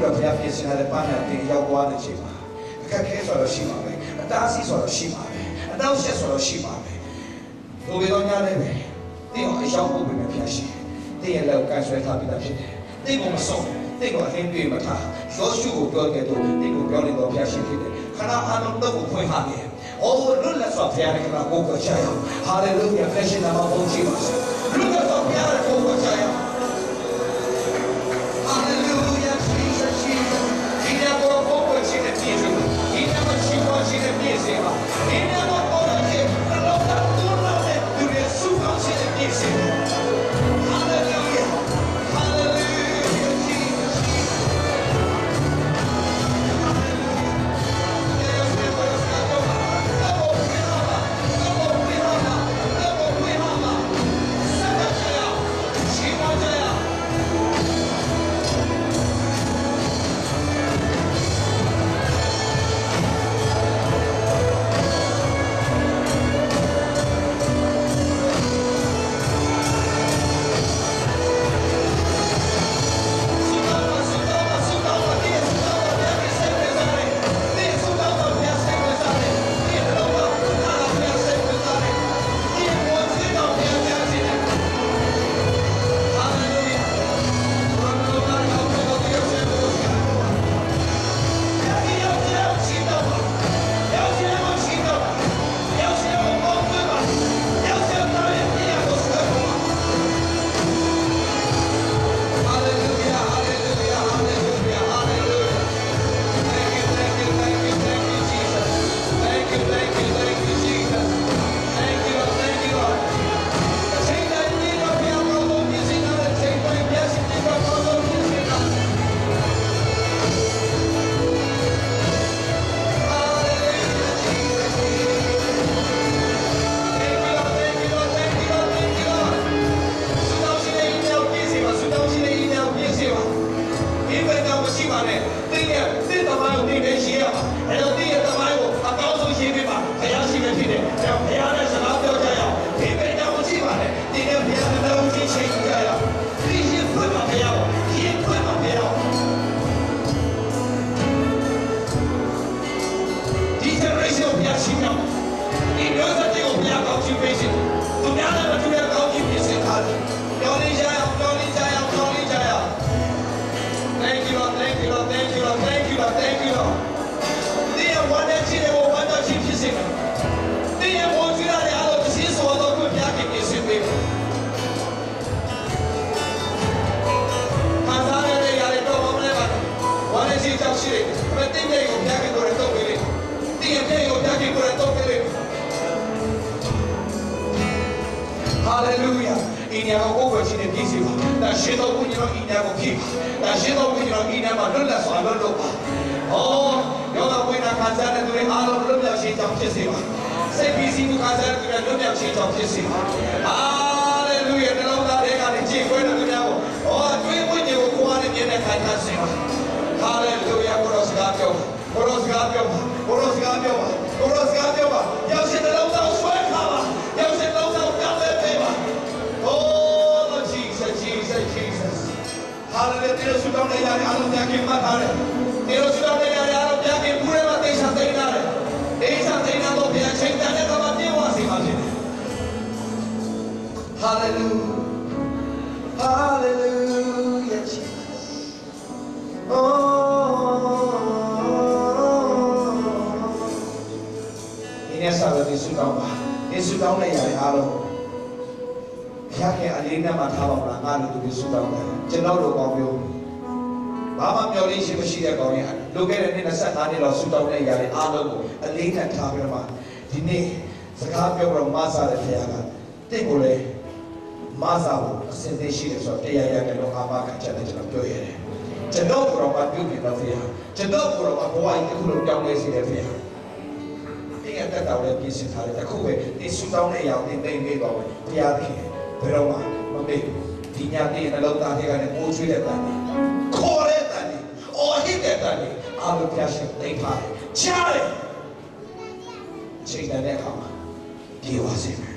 တော့ဘုရားပြင်ဆင်တဲ့ပန်းနဲ့တင်ရောက်သွားတဲ့အချိန်မှာအခက်ခဲဆိုတော့ရှိပါပဲအတားအဆီးဆိုတော့ရှိပါပဲအတောက်ရှက်ဆိုတော့ရှိပါပဲဘိုးဘတော်များလည်းပဲတင်းကိုအရောက်ဖို့ပဲဖျားရှိတင်းရဲ့လောက်ကန်ဆွဲထားပြီးသားဖြစ်တယ်တင်းကိုမဆုံးတင်းကိုအလင်းပြေးမထားရောရှုကိုပြောခဲ့တော့တင်းကိုပြောနေတော့ဖျားရှိဖြစ်တယ်ခဏအားလုံးတော့ကိုဖွင့်ထားတယ်အော်လွတ်လပ်စွာဖျားတဲ့ခဏကိုကိုချရအောင်ဟာလေလုယာဖက်ရှင်နာမဘုန်းကြီးပါစေလွတ်လပ်စွာဖျားတဲ့ကိုကိုချရအောင်ဟာလေလုယာJesus Jesus ဒီနေ့ကိုကိုကိုချင်တဲ့ပြည့်စုံဒီနေ့မှာရှိဖို့ချင်တဲ့ပြည့်စုံပါဒီနေ့မှာပေါ်လာတဲ့လောကတူလာတဲ့သူရဲ့စုပေါင်းချင်တဲ့ပြည့်စုံဟာလေလုယာဟာလေလုယာ Jesus Hallelujah. Inya ko ko chine pisi ba. Da shedo ku ni ro inya ko phi ba. Da shedo ku ni ro inya ma lulla so lo lo ba. Oh, yo da ko ina khansa ne tu re a lo lo myaw shin chang phit se ba. Sai pisi ku khansa ne tu re lo myaw shin chang phit se ba. Hallelujah. Ne long da de ka ni chi kwai ne tu myaw ko. Oh, twai win ni ko ko wa ne myin ne khai khan se ba. Hallelujah. Ko ro sga pyaw. Ko ro sga pyaw. Ko ro sga pyaw. Ko ro sga pyaw ba. Yaw shin ne long da swai kha ba. Yaw shin long da pyaw le pe ba. Oh, Jesus, Jesus, Jesus. Hallelujah. Tero sudam ne yare alo tya ke ma thare. Tero sudam ne yare alo tya ke pure ma te sa te na re. Te sa te na to phya chain ta ne ka ma pye wa se ma phit ne. Hallelujah. Hallelujah, Jesus. Oh. Ini sahabat Yesus kau bah. Yesus kau ne yare alo. ဘုရားခင်အလေးနဲ့မှထားပါမလားငါတို့သူစုတောင်းတယ်ကျွန်တော်တို့ကောင်းမျိုးဘာမှမျှော်လင့်ခြင်းမရှိတဲ့ကောင်းရင်လိုခဲ့တဲ့နှစ်25နှစ်လောက်စုတောင်းတဲ့အရာတွေအားလုံးကိုအလေးနဲ့ထားပြီးတော့မှဒီနေ့စကားပြောတော့မဆာတဲ့ဘုရားကတင့်ကိုလေမဆာဖို့အစဉ်သင့်ရှိတယ်ဆိုတော့တရားရတဲ့လောကမှာကချက်နဲ့ကျွန်တော်ပြောရတယ်ကျွန်တော်ကတော့မပြုတ်နေတော့ဘုရားကျွန်တော်ကတော့ဘဝကြီးတစ်ခုလုံးပြောင်းလဲစေတဲ့ဘုရားတင်းရတဲ့တော်လည်းပြည့်စုံထားတယ်အခုပဲဒီစုတောင်းတဲ့အရာကိုသိနေပါမယ်ဘုရားသခင်ဘယ်တော့မှမမေ့ဒီညတည်းနှလုံးသားထဲကနေပိုးချွေးတဲ့တန်ကြီးခေါ်တဲ့တန်ကြီးအော်ဟစ်တဲ့တန်ကြီးအားလုံးပြရှင်သိထားတယ်ချားတယ်ချိန်တဲ့အခါမှာပြေဝစေမယ်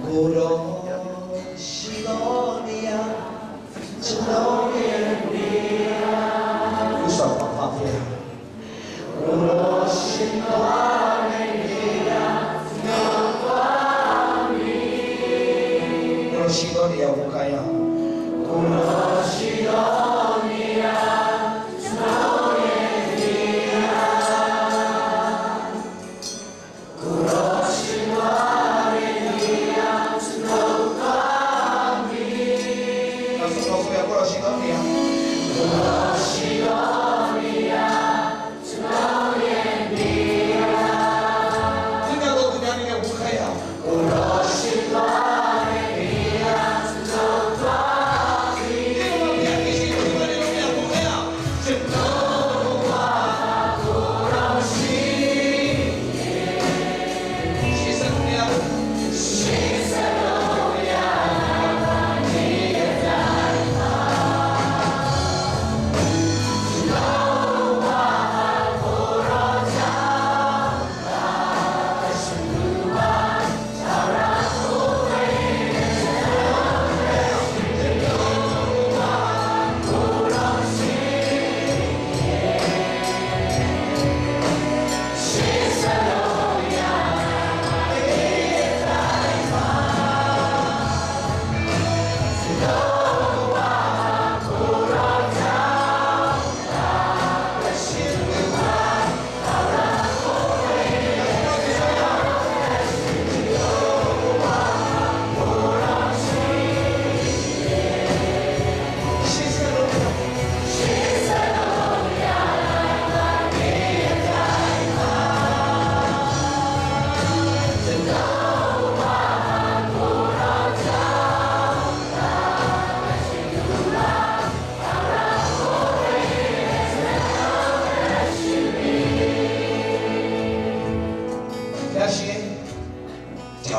ကိုရောရှိတော်နေရာ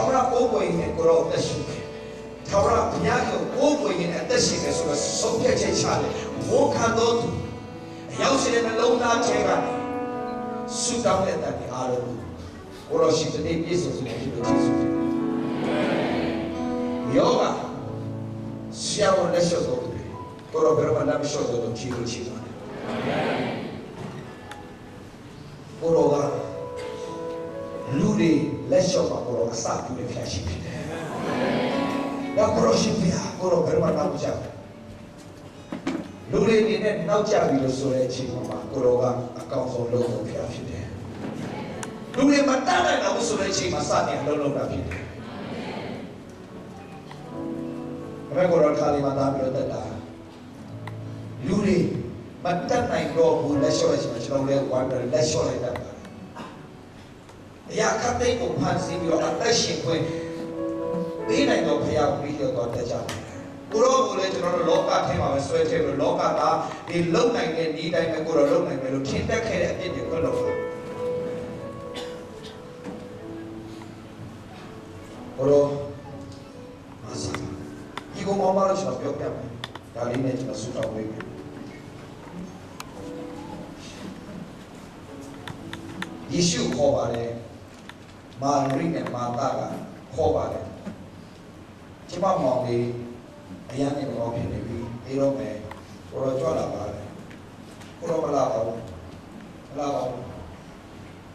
Tawra Oboy and Goro Dashik. Tawra Piano Oboy and Dashik as well as Sophia Chale. Wokando. Yausin and Lona Chega. Suit down at the Arabu. Or she today is of Jesus. Yoga. Shower Lesho. Goro Berman Show of Chico Chico. Goroga. Ludi, let's show up for a start to the flashing. Now, Goroshipia, Goro Berman Nauja. Ludi didn't know Javi, so let Chimama, Goroga, a council local flashing. Ludi Matana, and also let Chimasani and Lolo Rapid. Remember Kalimanami Dada. Ludi, Matana and Go, who let's show as much longer, wonder, let's show like that. Ya kate ko phansi bio atashin ko be nai do phaya video to ta ja Guru bole chano loka the ma swe the loka ta di lou nai ne ni dai me ko ro lou nai me lo thin tat khae de apit de ko lo Guru masa igo ma ma lo chano pyo pya me da li ne chano su ta we Yeshu ko ba le Marie and Mataga, Hobart. Chiba Mongi, a young and walking the Erome, or a Jola Valley, Kuromalago, Lavo,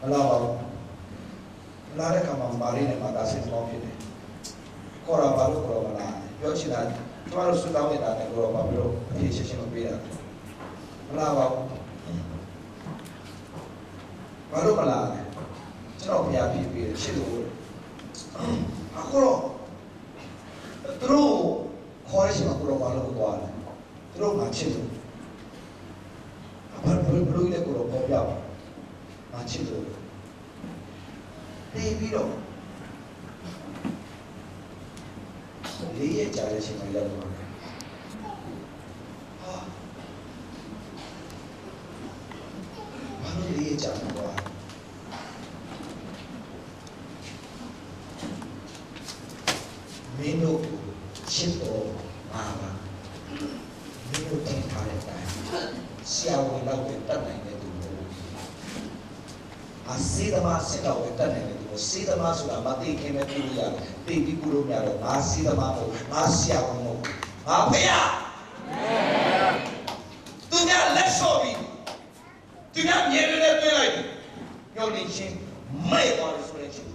Lavo, Laracama Marine and Magasin walking. Cora Balu Coromala, Yochina, Tomorrow Sudan and Gorobablo, teaching of Vida. Lavo, Barumala.ကျွန်တော်ဘုရားဖြစ်ပြီးချစ်လို့အခုတော့သူတို့ခေါ်ရရှိမှာကိုတော့ဘာလို့သွားလဲသူတို့ငါချစ်လို့ဘယ်လိုလဲကိုတော့ပေါ်ပြပါငါချစ်လို့နေပြီးတော့လေးရကြတဲ့ချိန်မှာရောက်သွားတယ်ဟာဘာလို့လေးရကြမှာလဲမင်းတို့ချစ်တော်မှာပါမင်းတို့ထင်ထားတဲ့အတိုင်းဆရာဝန်တော့တတ်နိုင်တဲ့သူမျိုးအစေတမစစ်တော်တတ်နိုင်တဲ့သူမျိုးစေတမဆိုတာမသိခင်မဲ့သူရတယ်သိပြီးကုလို့မရတော့ငါစေတမမဟုတ်ငါဆရာဝန်မဟုတ်ငါဖေရသူကလက်လျှော့ပြီးသူကမြေရတဲ့တွေ့လိုက်ညှော်လင်းချင်းမဲ့သွားလို့ဆိုတဲ့ချင်း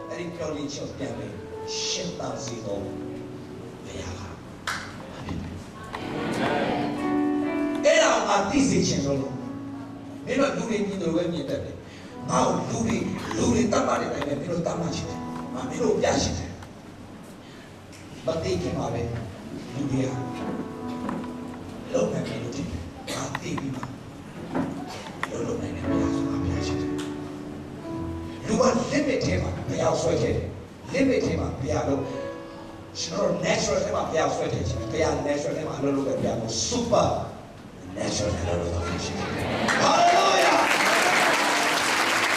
အဲ့ဒီညှော်လင်းချင်းပြန်ပြီးရှင်းတာစီတော့ဘယ်ဟာအဲ့ဒါအသိစိတ်ချင်းလို့မင်းတို့လူတွေမြင်လို့ပဲမြင်တတ်တယ်ငါ့ကိုလူတွေတတ်ပါတယ်ပဲမင်းတို့တတ်မှရှိတယ်မင်းတို့ပြရှိတယ်မသိခင်ပါပဲလူတွေကလုံးနိုင်တယ်လို့ဒီငါသိပြီးမှလုံးနိုင်တယ်ဘယ်ဟာဆိုတာပြရှိတယ်လူက limit ထဲမှာဘယ်ဟာဆွဲခဲ့တယ်limit ထဲမှာဘယ်လိုကျွန်တော် natural ထဲမှာဘယ်လိုဆွဲထည့်ချင်ဘယ် natural ထဲမှာအလုပ်လုပ်ပဲဘယ်လို super natural ထဲလုပ်တော့ဖြစ်တယ် hallelujah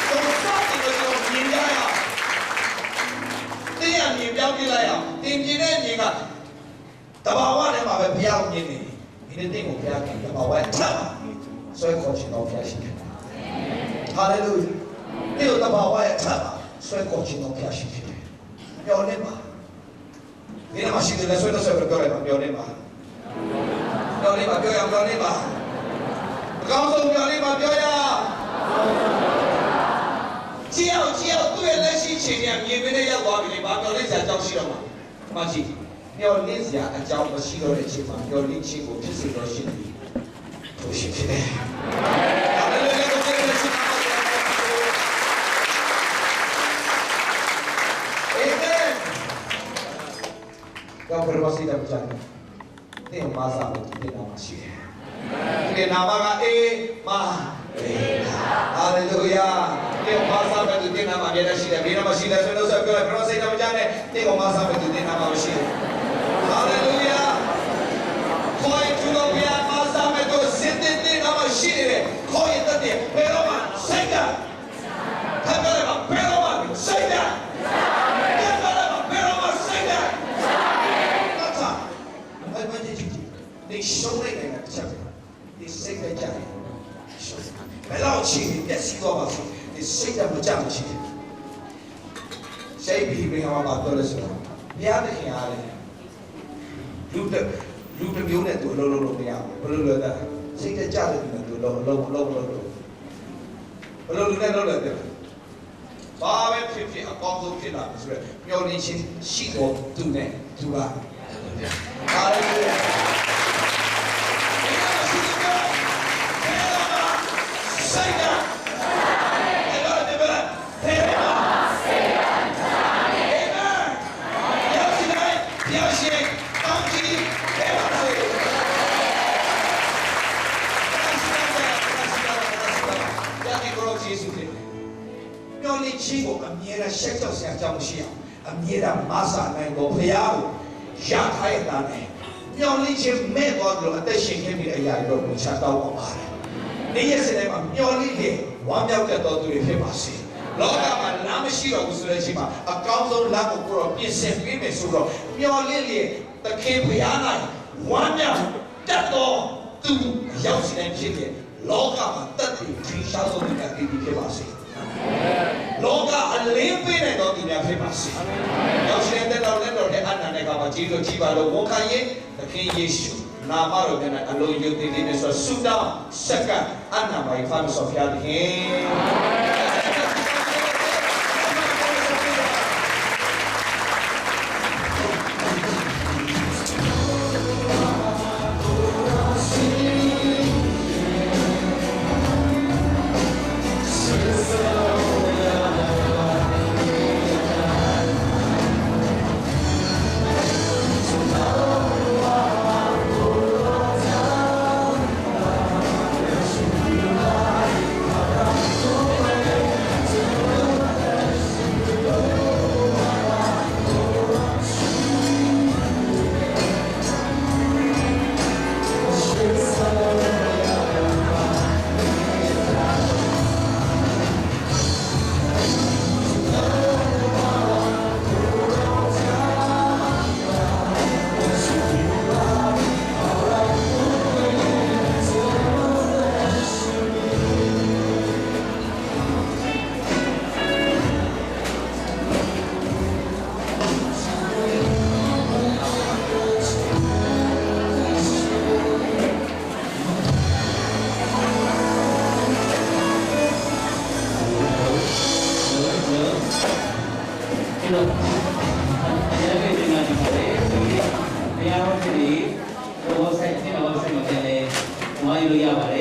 တော့စတဲ့ကျွန်တော်မြင်ရအောင်တင်းရမြင်ပြောင်းပြလိုက်အောင်တင်ပြတဲ့မြင်ကတဘာဝထဲမှာပဲဘုရားမြင်နေဒီနေ့တင်းကိုဘုရားမြင်တဘာဝအထက်မှာဆွဲခေါ်ချင်တော့ဘုရားရှိတယ် hallelujah ဒီတဘာဝရဲ့အထက်မှာဆွဲခေါ်ချင်တော့ဘုရားရှိတယ်ပြောနေပါဒီမှာရှိတယ်ဆွဲတော့ဆွဲပြောလိုက်ပါပြောနေပါပြောနေပါပြောရအောင်ပြောနေပါအကောင်းဆုံးပြောနေပါပြောရကြည့်အောင်သူ့ရဲ့လက်ရှိချိန်ကမြင်မင်းနဲ့ရောက်သွားပြီလေဘာပြောလဲဆရာကြောက်ရှိတော့မှာမှကြည့်ပြောနေစရာအကြောင်းမရှိတော့တဲ့အချိန်မှာပြောနေချင်းကိုဖြစ်စေတော့ရှိတယ်သူရှိဖြစ်တယ်တော့ဘယ်လိုစီတတ်ကြလဲတင်မာစာလို့ဒီနာမရှိတယ်ဒီနာမကအေမာဟာလေလုယာတင်မာစာပဲဒီနာမအမြဲတမ်းရှိတယ်ဘယ်နာမရှိလဲဆိုတော့ပြောလိုက်ဘယ်လိုစိတ်တတ်ကြလဲတင်မာစာပဲဒီနာမမရှိတယ်ဟာလေလုယာခေါ်ရသူတို့ပြမာစာပဲတို့စစ်တဲ့နာမရှိတယ်ခေါ်ရတဲ့ဘယ်တော့မှစိတ်ကဘယ်တော့မှစိတ်က ပြောလို့ဆိုတာဘုရားသခင်အားလေလူတစ်မျိုးနဲ့သူအလုံးလုံးမရဘူးဘယ်လိုလဲတဲ့စိတ်တကြတယ်သူသူလုံးဘယ်လိုလူနဲ့လုံးလဲတဲ့ဘာပဲဖြစ်ဖြစ်အကောင်းဆုံးဖြစ်လာဆိုရယ်မျောလင်းချင်းရှိတော်သူနဲ့သူကဟာလေလုယာစိတ်ကမျောလင့်ခြင်းကိုအမြဲတမ်းရှက်ကြောက်စရာအကြောင်းမရှိအောင်အမြဲတမ်းမဆာနိုင်ကိုဘုရားကိုရထားရတာနဲ့မျောလင့်ခြင်းမဲ့သွားလို့အသက်ရှင်ခဲ့ပြီးတဲ့အရာတွေကိုချတောင်းပါပါတယ်။နေ့ရက်စတဲ့မှာမျောလင့်လေဝမ်းမြောက်တဲ့တော်သူတွေဖြစ်ပါစေ။လောကမှာလမ်းမရှိတော့ဘူးဆိုတဲ့အချိန်မှာအကောင်းဆုံးလမ်းကိုကိုယ်တော်ပြင်ဆင်ပေးမယ်ဆိုတော့မျောလင့်လေသခင်ဘုရား၌ဝမ်းမြောက်တတ်တော်သူရောက်စီတိုင်းဖြစ်တဲ့လောကမှာတတ်ပြီးထင်ရှားဆုံးတဲ့တည်တည်ဖြစ်ပါစေ။လောကအလင်းပေးတဲ့တော်သူများဖြစ်ပါစေ။ရောက်ရှင်တဲ့တော်နဲ့တော်တဲ့အနန္တကမှာကြီးလို့ကြီးပါလို့ဝန်ခံရင်သခင်ယေရှုနာမတော်နဲ့အလုံးယုံတည်တည်နဲ့ဆိုဆုတောင်းစက္ကအနန္တပိုင်းဖမ်းဆော်ဖျားခြင်းဘုရားဟောခြင်းဒီဘောဆိုင်ခြင်းဘောဆိုင်မှာပြန်လဲဝိုင်းလို့ရပါတယ်